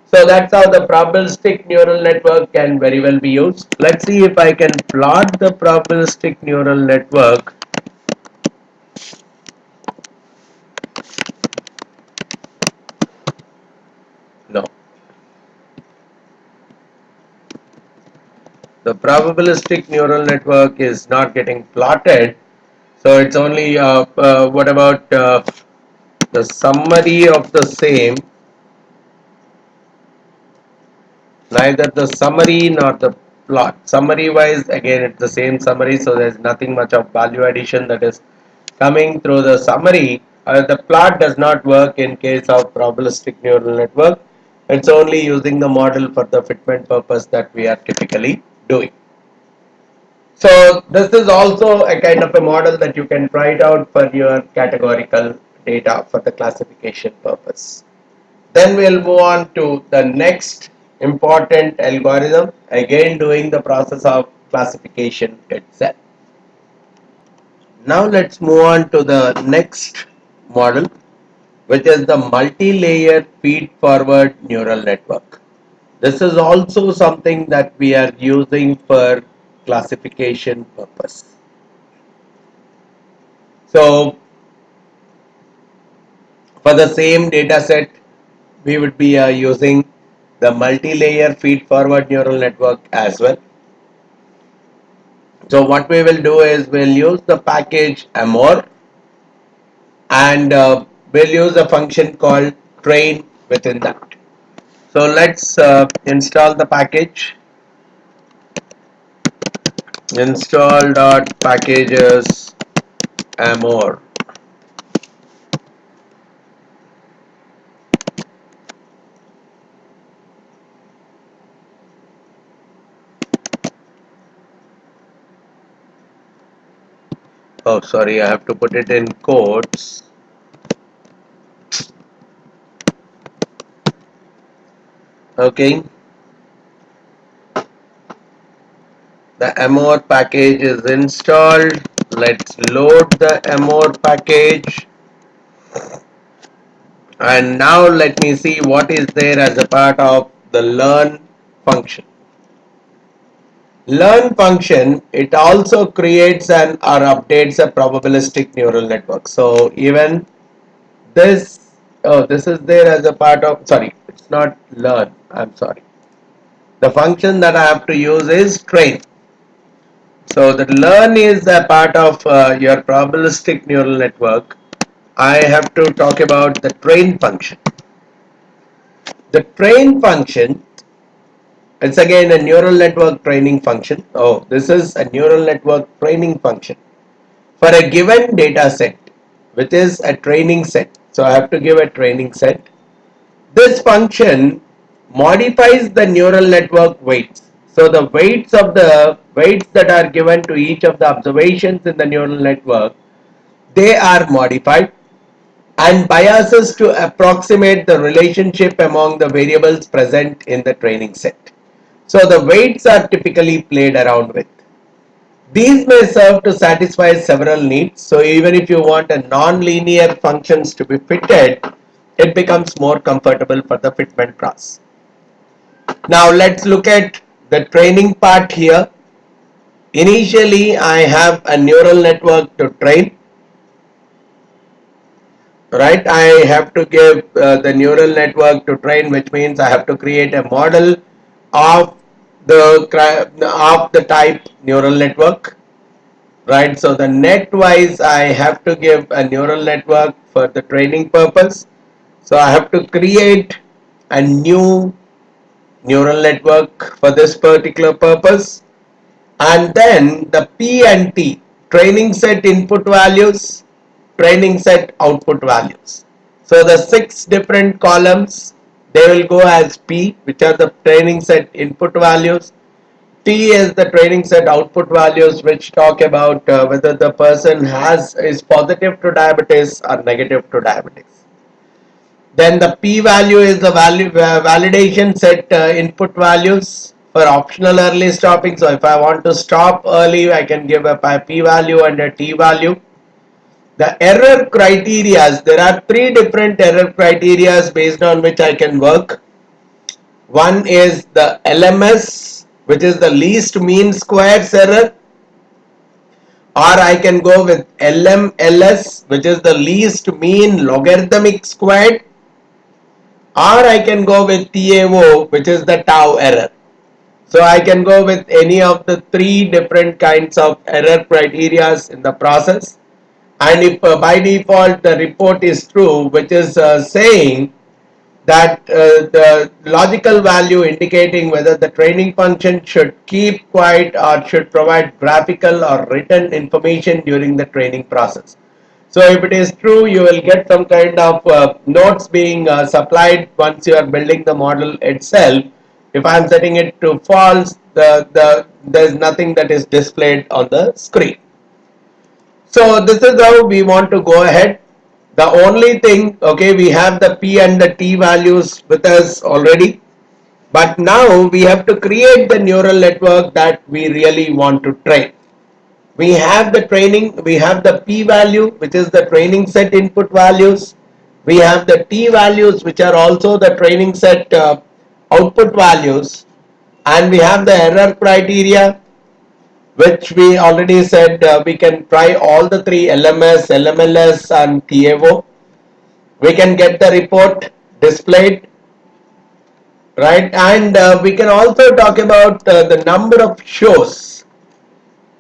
Speaker 1: So that's how the probabilistic neural network can very well be used. Let's see if I can plot the probabilistic neural network. No, the probabilistic neural network is not getting plotted, so it's only what about the summary of the same. Neither the summary nor the plot. Summary wise, again it's the same summary, so there's nothing much of value addition that is coming through the summary. The plot does not work in case of probabilistic neural network. It's only using the model for the fitment purpose that we are typically doing. So this is also a kind of a model that you can try it out for your categorical data for the classification purpose. Then we'll move on to the next important algorithm, again doing the process of classification itself. Now let's move on to the next model, which is the multi-layer feed-forward neural network. This is also something that we are using for classification purpose. So for the same data set, we would be using the multi-layer feed-forward neural network as well. So what we will do is we'll use the package amor, and we'll use a function called train within that. So let's install the package. Install dot packages amor. Oh, sorry, I have to put it in quotes. Okay, the amor package is installed. Let's load the amor package, and now let me see what is there as a part of the learn function. Learn function, it also creates and or updates a probabilistic neural network. So even this, oh, this is there as a part of, sorry, it's not learn, I'm sorry. The function that I have to use is train. So the learn is a part of your probabilistic neural network. I have to talk about the train function. The train function, it's again a neural network training function. Oh, this is a neural network training function for a given data set, which is a training set. So I have to give a training set. This function modifies the neural network weights. So the weights that are given to each of the observations in the neural network, they are modified and biases to approximate the relationship among the variables present in the training set. So the weights are typically played around with. These may serve to satisfy several needs. So even if you want a non-linear functions to be fitted, it becomes more comfortable for the fitment process. Now let's look at the training part here. Initially, I have a neural network to train. Right, I have to give the neural network to train, which means I have to create a model of the type neural network. Right, so the net wise I have to give a neural network for the training purpose. So I have to create a new neural network for this particular purpose, and then the P and T, training set input values, training set output values. So the 6 different columns, they will go as P, which are the training set input values. T is the training set output values, which talk about whether the person is positive to diabetes or negative to diabetes. Then the P value is the validation set input values for optional early stopping. So if I want to stop early, I can give a P value and a T value. The error criteria, there are 3 different error criteria based on which I can work. One is the LMS, which is the least mean squares error, or I can go with LMLS, which is the least mean logarithmic squared, or I can go with TAO, which is the tau error. So I can go with any of the 3 different kinds of error criteria in the process. And if by default the report is true, which is saying that the logical value indicating whether the training function should keep quiet or should provide graphical or written information during the training process. So if it is true, you will get some kind of notes being supplied once you are building the model itself. If I am setting it to false, the there's nothing that is displayed on the screen. So this is how we want to go ahead. The only thing, okay, we have the P and the T values with us already, but now we have to create the neural network that we really want to train. We have the training, we have the P value, which is the training set input values. We have the T values, which are also the training set output values. And we have the error criteria, which we already said we can try all the three: LMS, LMLS and TAO. We can get the report displayed, right? And we can also talk about the number of shows,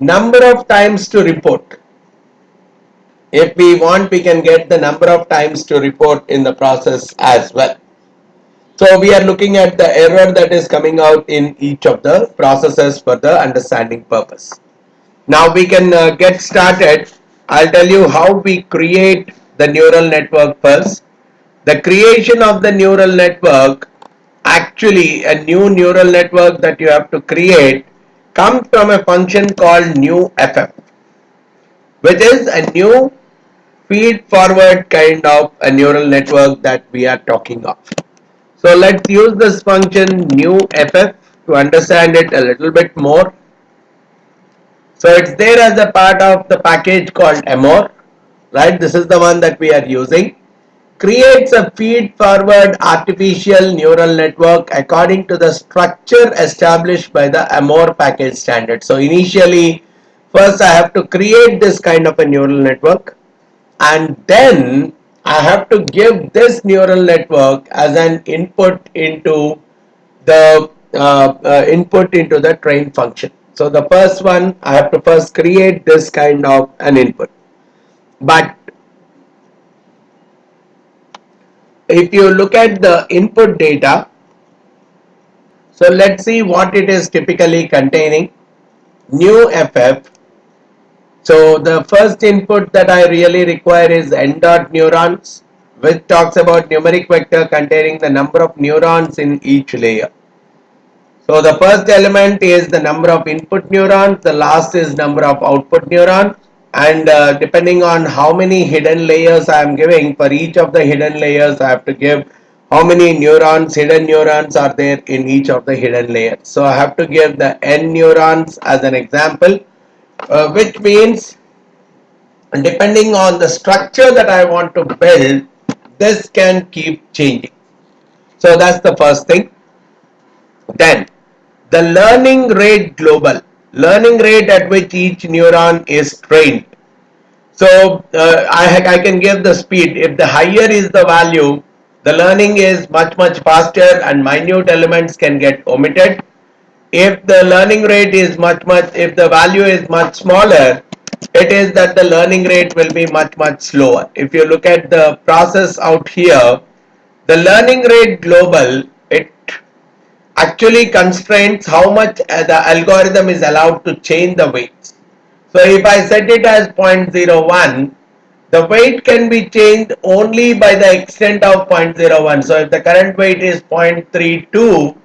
Speaker 1: number of times to report. If we want, we can get the number of times to report in the process as well. So we are looking at the error that is coming out in each of the processes for the understanding purpose. Now we can get started. I'll tell you how we create the neural network first. The creation of the neural network, actually a new neural network that you have to create, comes from a function called new FF, which is a new feed forward kind of a neural network that we are talking of. So let's use this function new FF to understand it a little bit more. So it's there as a part of the package called MOR, right? This is the one that we are using. Creates a feed forward artificial neural network according to the structure established by the MOR package standard. So initially, first I have to create this kind of a neural network, and then I have to give this neural network as an input into the train function. So the first one, I have to first create this kind of an input. But if you look at the input data, so let's see what it is typically containing. New FF. So the first input that I really require is n dot neurons, which talks about numeric vector containing the number of neurons in each layer. So the first element is the number of input neurons, the last is number of output neurons, and depending on how many hidden layers I am giving, for each of the hidden layers I have to give how many hidden neurons are there in each of the hidden layers. So I have to give the n neurons as an example, which means depending on the structure that I want to build, this can keep changing. So that's the first thing. Then the learning rate global, learning rate at which each neuron is trained. So I can give the speed. If the higher is the value, the learning is much faster and minute elements can get omitted. If the learning rate is if the value is much smaller, it is that the learning rate will be much slower. If you look at the process out here, the learning rate global, it actually constrains how much the algorithm is allowed to change the weights. So if I set it as 0.01, the weight can be changed only by the extent of 0.01. So if the current weight is 0.32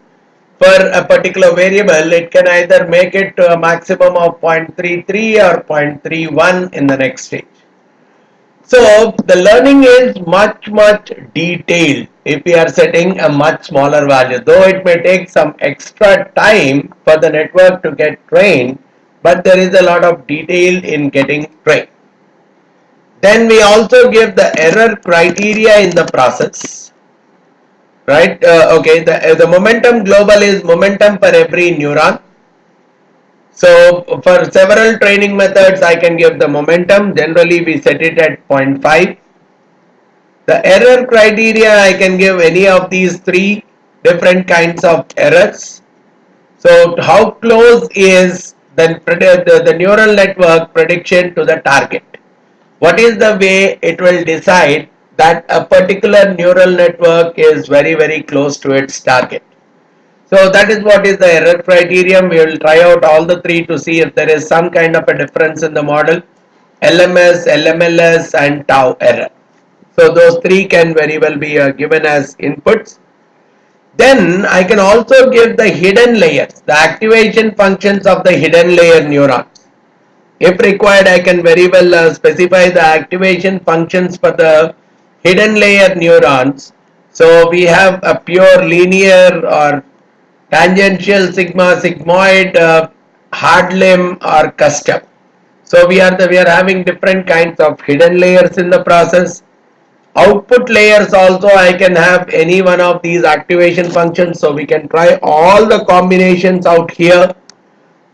Speaker 1: for a particular variable, it can either make it to a maximum of 0.33 or 0.31 in the next stage. So the learning is much detailed if we are setting a much smaller value, though it may take some extra time for the network to get trained, but there is a lot of detail in getting trained. Then we also give the error criteria in the process, right? Okay, the momentum global is momentum per every neuron. So for several training methods, I can give the momentum. Generally, we set it at 0.5. The error criteria, I can give any of these three different kinds of errors. So how close is the neural network prediction to the target? What is the way it will decide that a particular neural network is very close to its target? So that is what is the error criterion. We will try out all the three to see if there is some kind of a difference in the model: LMS, LMLS and tau error. So those three can very well be given as inputs. Then I can also give the hidden layers, the activation functions of the hidden layer neurons. If required, I can very well specify the activation functions for the hidden layer neurons. So we have a pure linear or tangential sigma, sigmoid, hard limb or custom. So we are having different kinds of hidden layers in the process. Output layers also I can have any one of these activation functions. So we can try all the combinations out here.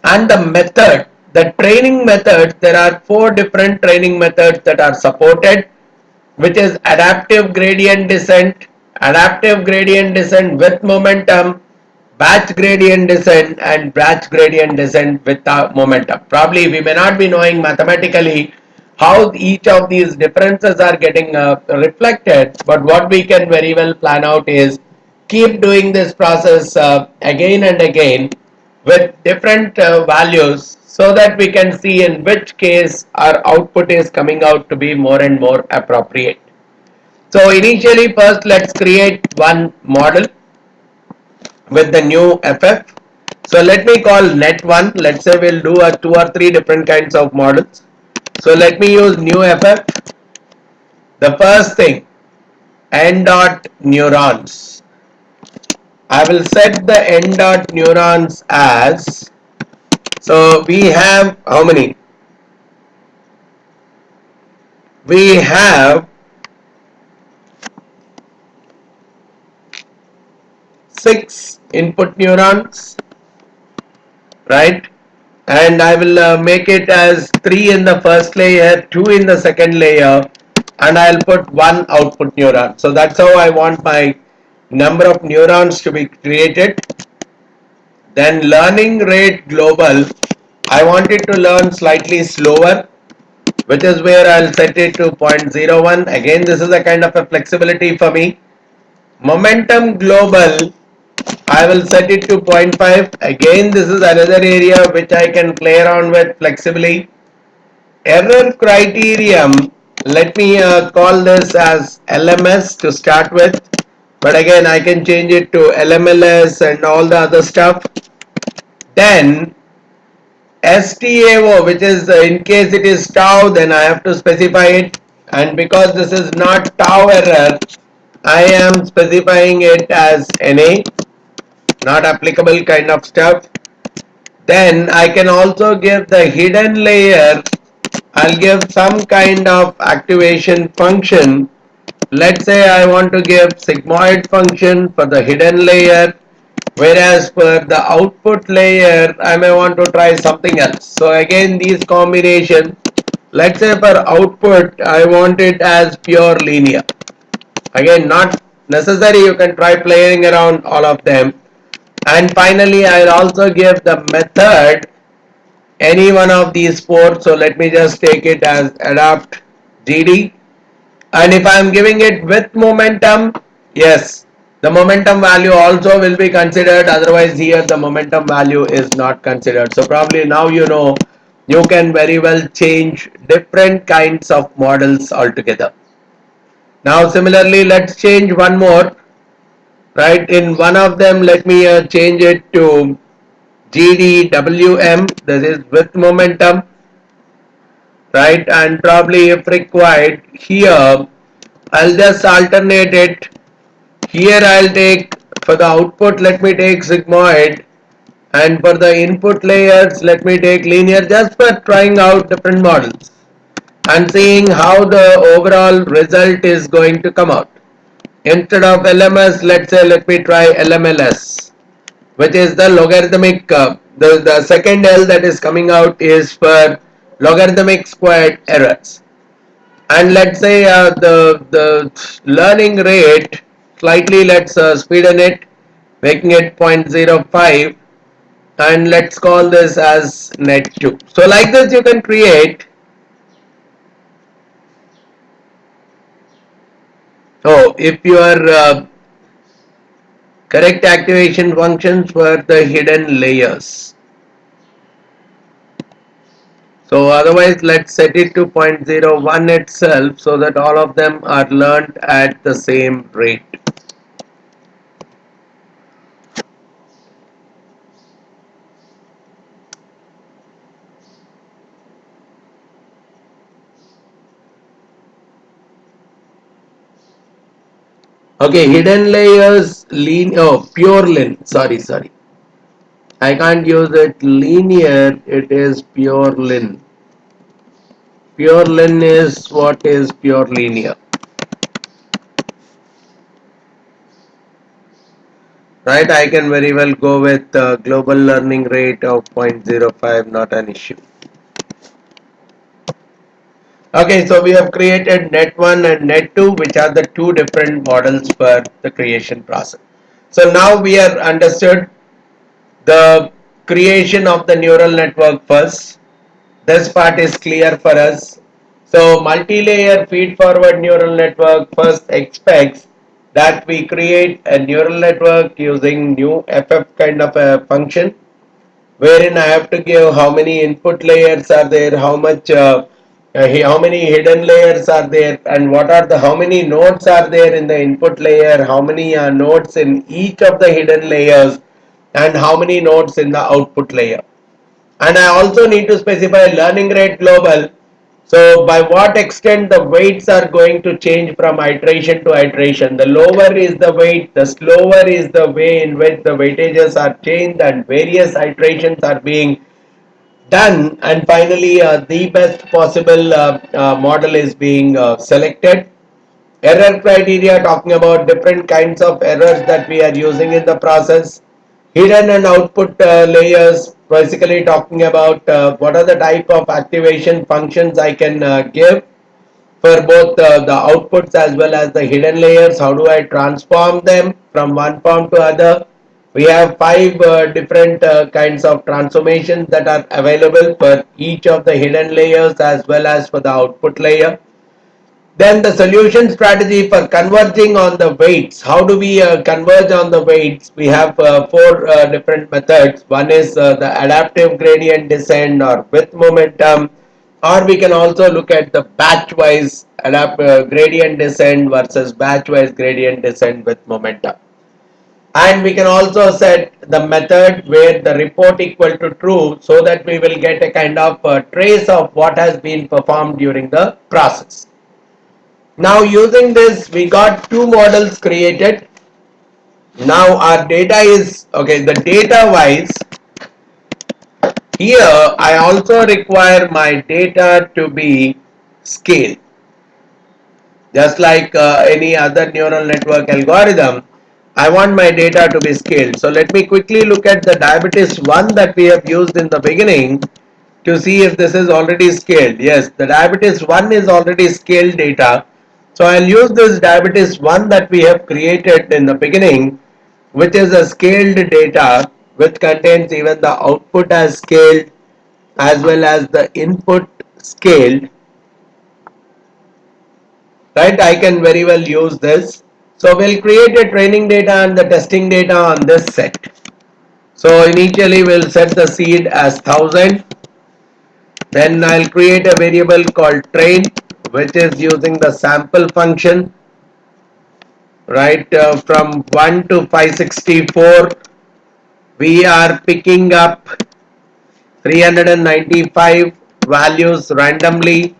Speaker 1: And the method, the training methods, there are 4 different training methods that are supported, which is adaptive gradient descent with momentum, batch gradient descent, and batch gradient descent without momentum. Probably we may not be knowing mathematically how each of these differences are getting reflected, but what we can very well plan out is keep doing this process again and again with different values so that we can see in which case our output is coming out to be more and more appropriate. So initially first let's create one model with the new FF. So let me call net1. Let's say we'll do a 2 or 3 different kinds of models. So let me use new FF. The first thing, n dot neurons. I will set the n dot neurons as, so we have how many? We have 6 input neurons, right? And I will make it as 3 in the first layer, 2 in the second layer, and I'll put 1 output neuron. So that's how I want my number of neurons to be created. Then learning rate global, I want it to learn slightly slower, which is where I'll set it to 0.01. Again, this is a kind of a flexibility for me. Momentum global, I will set it to 0.5. Again, this is another area which I can play around with flexibly. Error criterion, let me call this as LMS to start with. But again, I can change it to LMLS and all the other stuff. Then STAO, which is in case it is tau, then I have to specify it. And because this is not tau error, I am specifying it as NA, not applicable kind of stuff. Then I can also give the hidden layer, I'll give some kind of activation function. Let's say I want to give sigmoid function for the hidden layer, whereas for the output layer I may want to try something else. So again, these combinations, let's say for output I want it as pure linear. Again, not necessary, you can try playing around all of them. And finally I'll also give the method any one of these 4. So let me just take it as adapt GD. And if I am giving it with momentum, yes, the momentum value also will be considered. Otherwise here the momentum value is not considered. So probably now you know you can very well change different kinds of models altogether. Now similarly, let's change one more. Right, in one of them, let me change it to GDWM. This is with momentum. Right, and probably if required here I'll just alternate it. Here I'll take for the output, let me take sigmoid, and for the input layers let me take linear, just for trying out different models and seeing how the overall result is going to come out. Instead of LMS, let's say let me try LMLS, which is the logarithmic, the second L that is coming out is for logarithmic squared errors. And let's say the learning rate slightly, let's speeden it, making it 0.05, and let's call this as net2. So like this you can create. So if your correct activation functions for the hidden layers. So otherwise let's set it to 0.01 itself so that all of them are learned at the same rate. Okay, hidden layers, pure lin. Sorry. I can't use it linear, it is pure lin. Pure lin is what is pure linear. Right, I can very well go with global learning rate of 0.05, not an issue. Okay, so we have created net 1 and net 2, which are the two different models for the creation process. So now we have understood the creation of the neural network first. This part is clear for us. So multi-layer feed-forward neural network first expects that we create a neural network using new FF kind of a function, wherein I have to give how many input layers are there, how many hidden layers are there, and what are the how many nodes are there in the input layer, how many nodes in each of the hidden layers, and how many nodes in the output layer. And I also need to specify learning rate global. So by what extent the weights are going to change from iteration to iteration. The lower is the weight, the slower is the way in which the weightages are changed and various iterations are being done, and finally the best possible model is being selected. Error criteria, talking about different kinds of errors that we are using in the process. Hidden and output layers, basically talking about what are the type of activation functions I can give for both the outputs as well as the hidden layers. How do I transform them from one form to other? We have five different kinds of transformations that are available for each of the hidden layers as well as for the output layer. Then the solution strategy for converging on the weights. How do we converge on the weights? We have four different methods. One is the adaptive gradient descent or with momentum, or we can also look at the batch-wise gradient descent versus batch-wise gradient descent with momentum. And we can also set the method where the report equal to true, so that we will get a kind of trace of what has been performed during the process. Now using this, we got two models created. Now our data is, okay, the data wise, here I also require my data to be scaled. Just like any other neural network algorithm, I want my data to be scaled. So let me quickly look at the diabetes 1 that we have used in the beginning to see if this is already scaled. Yes, the diabetes 1 is already scaled data. So I'll use this diabetes 1 that we have created in the beginning, which is a scaled data which contains even the output as scaled as well as the input scaled. Right, I can very well use this. So we'll create a training data and the testing data on this set. So initially we'll set the seed as 1000. Then I'll create a variable called train, which is using the sample function. Right, from 1 to 564, we are picking up 395 values randomly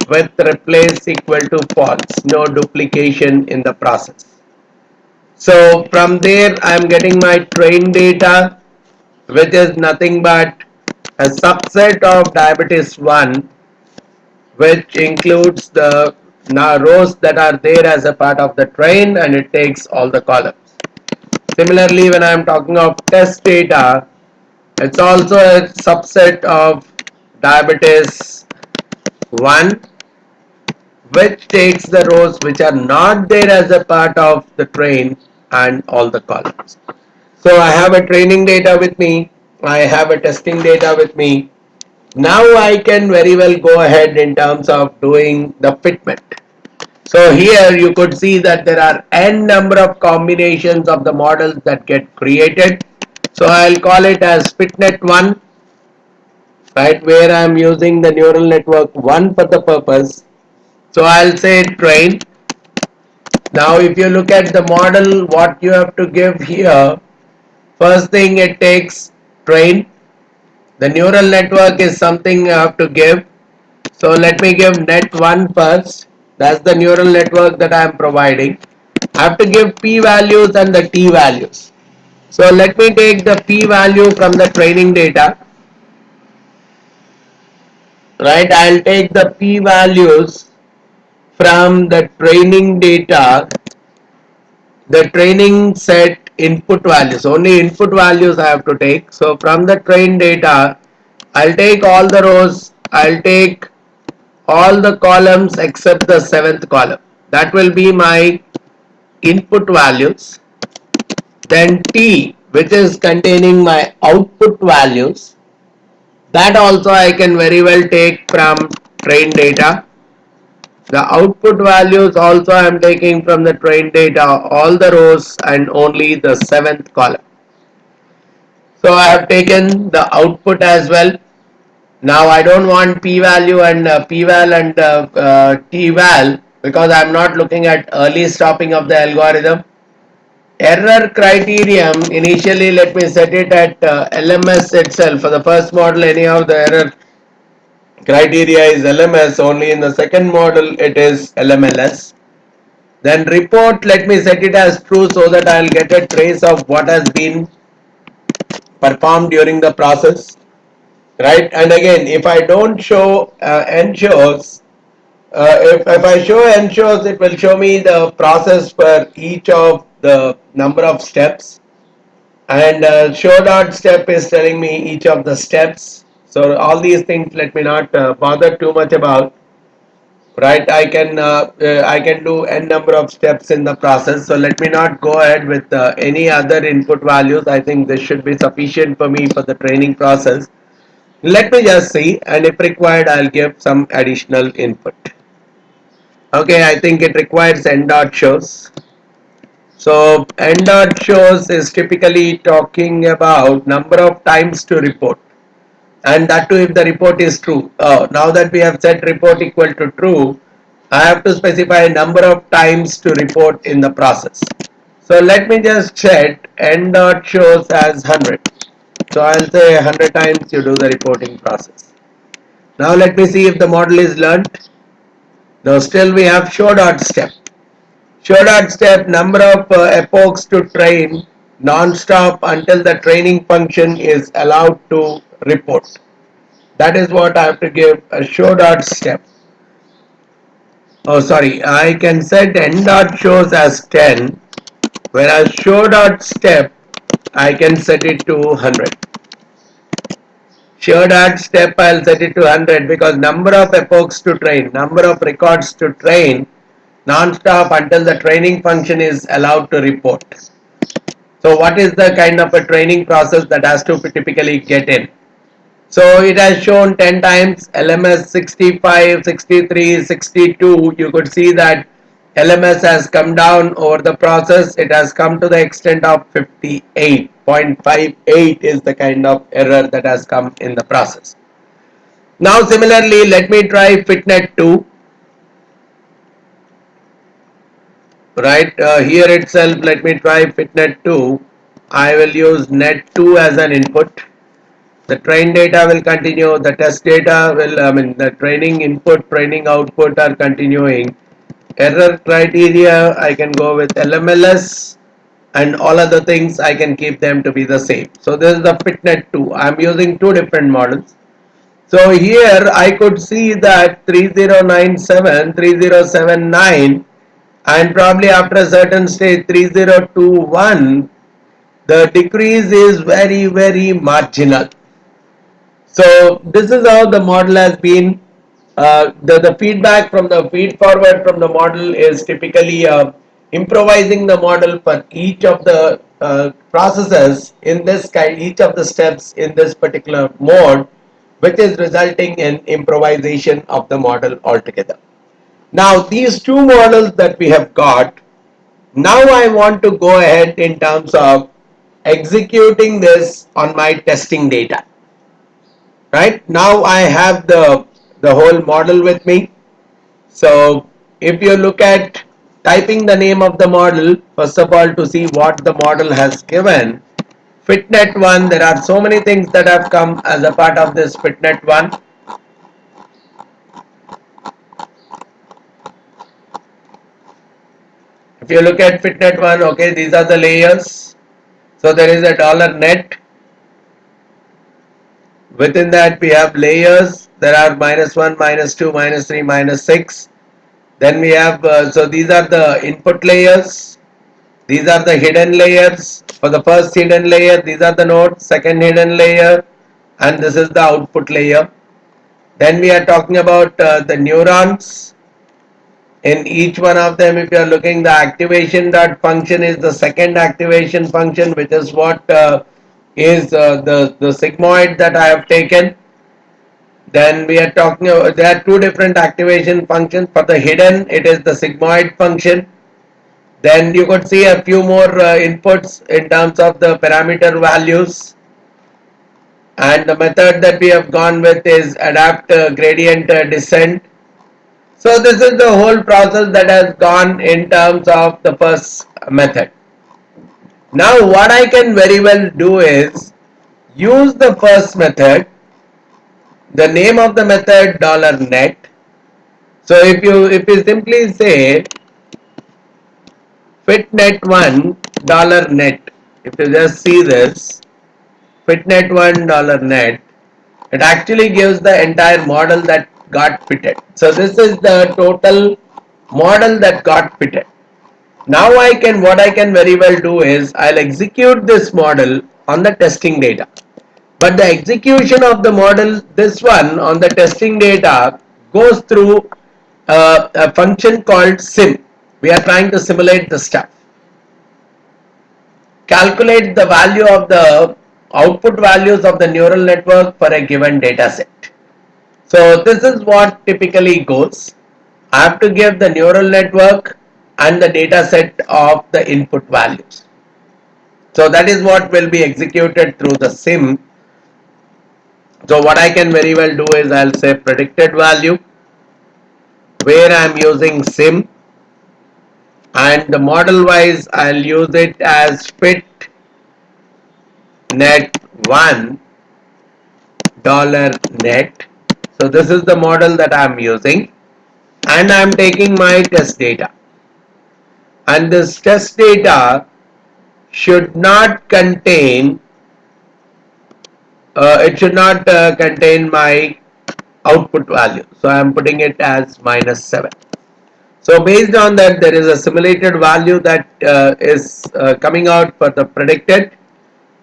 Speaker 1: with replace equal to false, no duplication in the process. So from there I am getting my train data, which is nothing but a subset of diabetes 1, which includes the rows that are there as a part of the train, and it takes all the columns. Similarly, when I am talking of test data, it's also a subset of diabetes 1, which takes the rows which are not there as a part of the train and all the columns. So I have a training data with me, I have a testing data with me. Now I can very well go ahead in terms of doing the fitment. So here you could see that there are n number of combinations of the models that get created. So I'll call it as fitnet 1, right, where I'm using the neural network 1 for the purpose. So I'll say train. Now if you look at the model, what you have to give here, first thing it takes train. The neural network is something you have to give. So let me give net 1 first. That's the neural network that I am providing. I have to give p values and the t values. So let me take the p value from the training data, right? I'll take the p values from the training data, the training set input values. Only input values I have to take. So from the train data, I'll take all the rows, I'll take all the columns except the seventh column. That will be my input values. Then T, which is containing my output values, that also I can very well take from train data. The output values also I am taking from the train data, all the rows and only the seventh column. So I have taken the output as well. Now I don't want p-value and p-val and t-val because I'm not looking at early stopping of the algorithm. Error criterion, initially let me set it at LMS itself. For the first model, anyhow the error criteria is LMS, only in the second model it is LMLS. Then report, let me set it as true so that I'll get a trace of what has been performed during the process, right? And again, if I don't show ensures, if I show ensures, it will show me the process for each of the number of steps, and show dot step is telling me each of the steps. So all these things let me not bother too much about, right? I can do n number of steps in the process, so let me not go ahead with any other input values. I think this should be sufficient for me for the training process. Let me just see, and if required I'll give some additional input. Okay, I think it requires n dot shows. So n dot shows is typically talking about number of times to report, and that too if the report is true. Now that we have set report equal to true, I have to specify a number of times to report in the process. So let me just check n dot shows as 100. So I'll say 100 times you do the reporting process. Now let me see if the model is learned. Now still we have show dot step. Show dot step, number of epochs to train non-stop until the training function is allowed to report. That is what I have to give a show dot step. Oh, sorry, I can set n dot shows as 10, whereas show dot step I can set it to 100. Show dot step I'll set it to 100 because number of epochs to train, number of records to train non-stop until the training function is allowed to report. So what is the kind of a training process that has to typically get in? So it has shown 10 times LMS 65, 63, 62. You could see that LMS has come down over the process. It has come to the extent of 58.58 is the kind of error that has come in the process. Now similarly, let me try fitnet 2. Right here itself, let me try fitnet 2. I will use net 2 as an input. The train data will continue, the test data will, the training input, training output are continuing. Error criteria, I can go with LMLS, and all other things I can keep them to be the same. So this is the fitnet 2. I am using two different models. So here I could see that 3097, 3079, and probably after a certain stage 3021, the decrease is very marginal. So this is how the model has been. The feedback from the feed forward from the model is typically improvising the model for each of the processes in this kind, each of the steps in this particular mode, which is resulting in improvisation of the model altogether. Now these two models that we have got, now I want to go ahead in terms of executing this on my testing data. Right now I have the whole model with me. So if you look at typing the name of the model, first of all, to see what the model has given, fitnet 1, there are so many things that have come as a part of this fitnet 1. If you look at fitnet1, okay, these are the layers. So there is a dollar net. Within that we have layers. There are -1, -2, -3, -6. Then we have, so these are the input layers. These are the hidden layers. For the first hidden layer, these are the nodes, second hidden layer, and this is the output layer. Then we are talking about the neurons. In each one of them, if you are looking, the activation dot function is the second activation function, which is what is the sigmoid that I have taken. Then we are talking about, there are two different activation functions. For the hidden, it is the sigmoid function. Then you could see a few more inputs in terms of the parameter values. And the method that we have gone with is adapt gradient descent. So this is the whole process that has gone in terms of the first method. Now what I can very well do is use the first method, the name of the method $net. So if you simply say fitnet1 $net, if you just see this fitnet1 $net, it actually gives the entire model that got fitted. So this is the total model that got fitted. Now what I can very well do is I'll execute this model on the testing data. But the execution of the model, this one on the testing data, goes through a function called sim. We are trying to simulate the stuff. Calculate the value of the output values of the neural network for a given data set. So this is what typically goes. I have to give the neural network and the data set of the input values. So that is what will be executed through the sim. So what I can very well do is I'll say predicted value, where I'm using sim, and the model wise I'll use it as fit net $net. So this is the model that I'm using, and I'm taking my test data, and this test data should not contain it should not contain my output value. So I am putting it as -7. So based on that, there is a simulated value that is coming out for the predicted.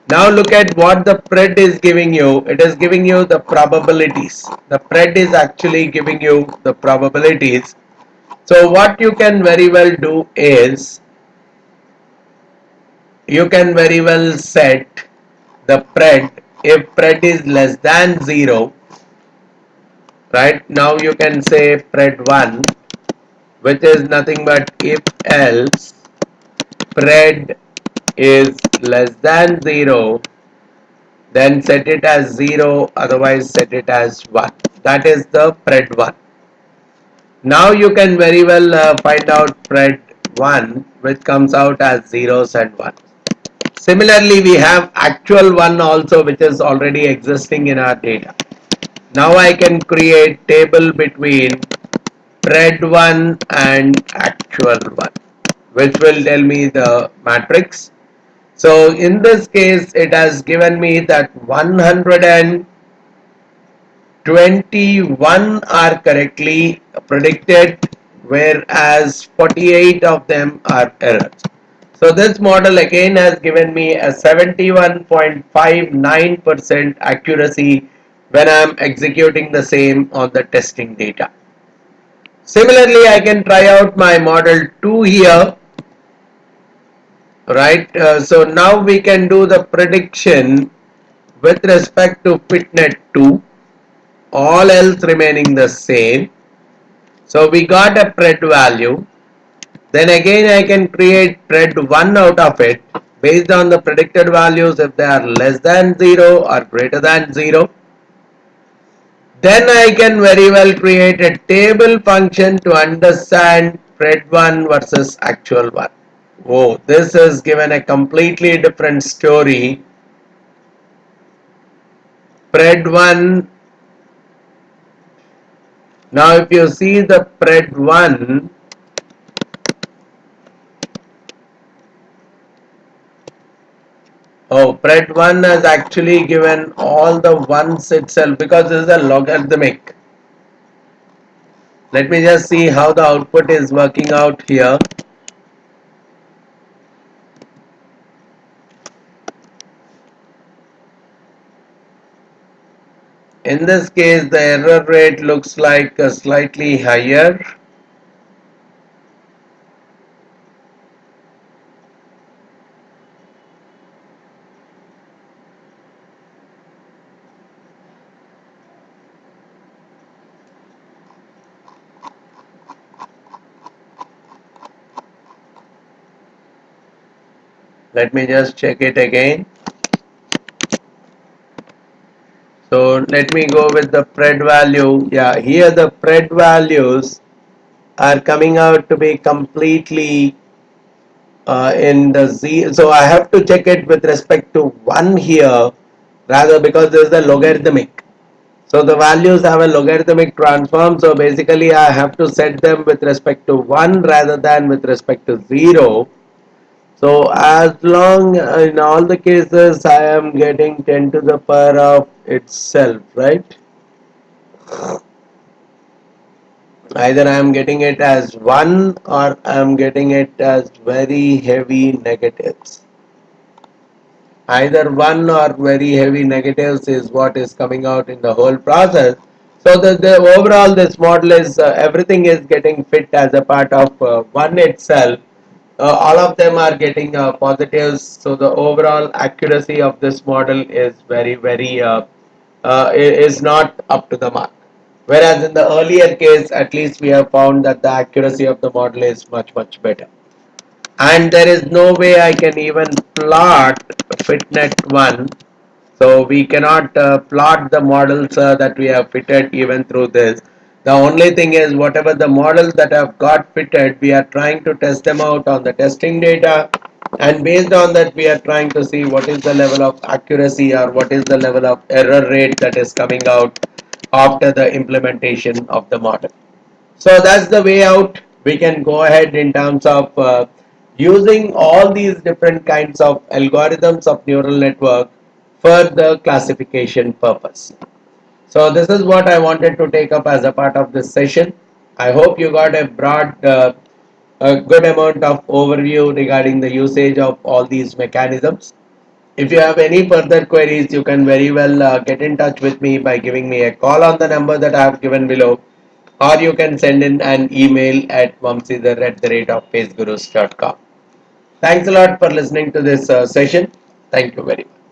Speaker 1: Now look at what the pred is giving you. It is giving you the probabilities. The pred is actually giving you the probabilities. So what you can very well do is you can very well set the pred. If pred is less than 0, right, now you can say pred1, which is nothing but if else pred is less than 0, then set it as 0, otherwise set it as 1. That is the pred1. Now you can very well find out pred1, which comes out as zeros and 1. Similarly, we have actual 1 also, which is already existing in our data. Now I can create table between pred1 and actual 1, which will tell me the matrix. So in this case, it has given me that 121 are correctly predicted, whereas 48 of them are errors. So this model again has given me a 71.59% accuracy when I am executing the same on the testing data. Similarly, I can try out my model 2 here, right? So now we can do the prediction with respect to fitnet 2, all else remaining the same. So we got a pred value. Then again I can create pred1 out of it based on the predicted values if they are less than 0 or greater than 0. Then I can very well create a table function to understand pred1 versus actual 1. Oh, this is given a completely different story. Pred1, now if you see the pred1, Oh, pred 1 has actually given all the ones itself because this is a logarithmic. Let me just see how the output is working out here. In this case, the error rate looks like slightly higher. Let me just check it again. So let me go with the pred value. Yeah, here the pred values are coming out to be completely in the z. So I have to check it with respect to 1 here rather because this is a logarithmic. So the values have a logarithmic transform. So basically I have to set them with respect to 1 rather than with respect to 0. So as long in all the cases I am getting 10 to the power of itself, right? Either I am getting it as 1 or I am getting it as very heavy negatives. Either 1 or very heavy negatives is what is coming out in the whole process. So the overall this model is everything is getting fit as a part of 1 itself. All of them are getting positives, so the overall accuracy of this model is is not up to the mark. Whereas in the earlier case, at least we have found that the accuracy of the model is much better. And there is no way I can even plot fitnet1. So we cannot plot the models that we have fitted even through this. The only thing is whatever the models that have got fitted, we are trying to test them out on the testing data, and based on that we are trying to see what is the level of accuracy or what is the level of error rate that is coming out after the implementation of the model. So that's the way out. We can go ahead in terms of using all these different kinds of algorithms of neural network for the classification purpose. So this is what I wanted to take up as a part of this session. I hope you got a good amount of overview regarding the usage of all these mechanisms. If you have any further queries, you can very well get in touch with me by giving me a call on the number that I have given below, or you can send in an email at vamsidhar@pacegurus.com. Thanks a lot for listening to this session. Thank you very much.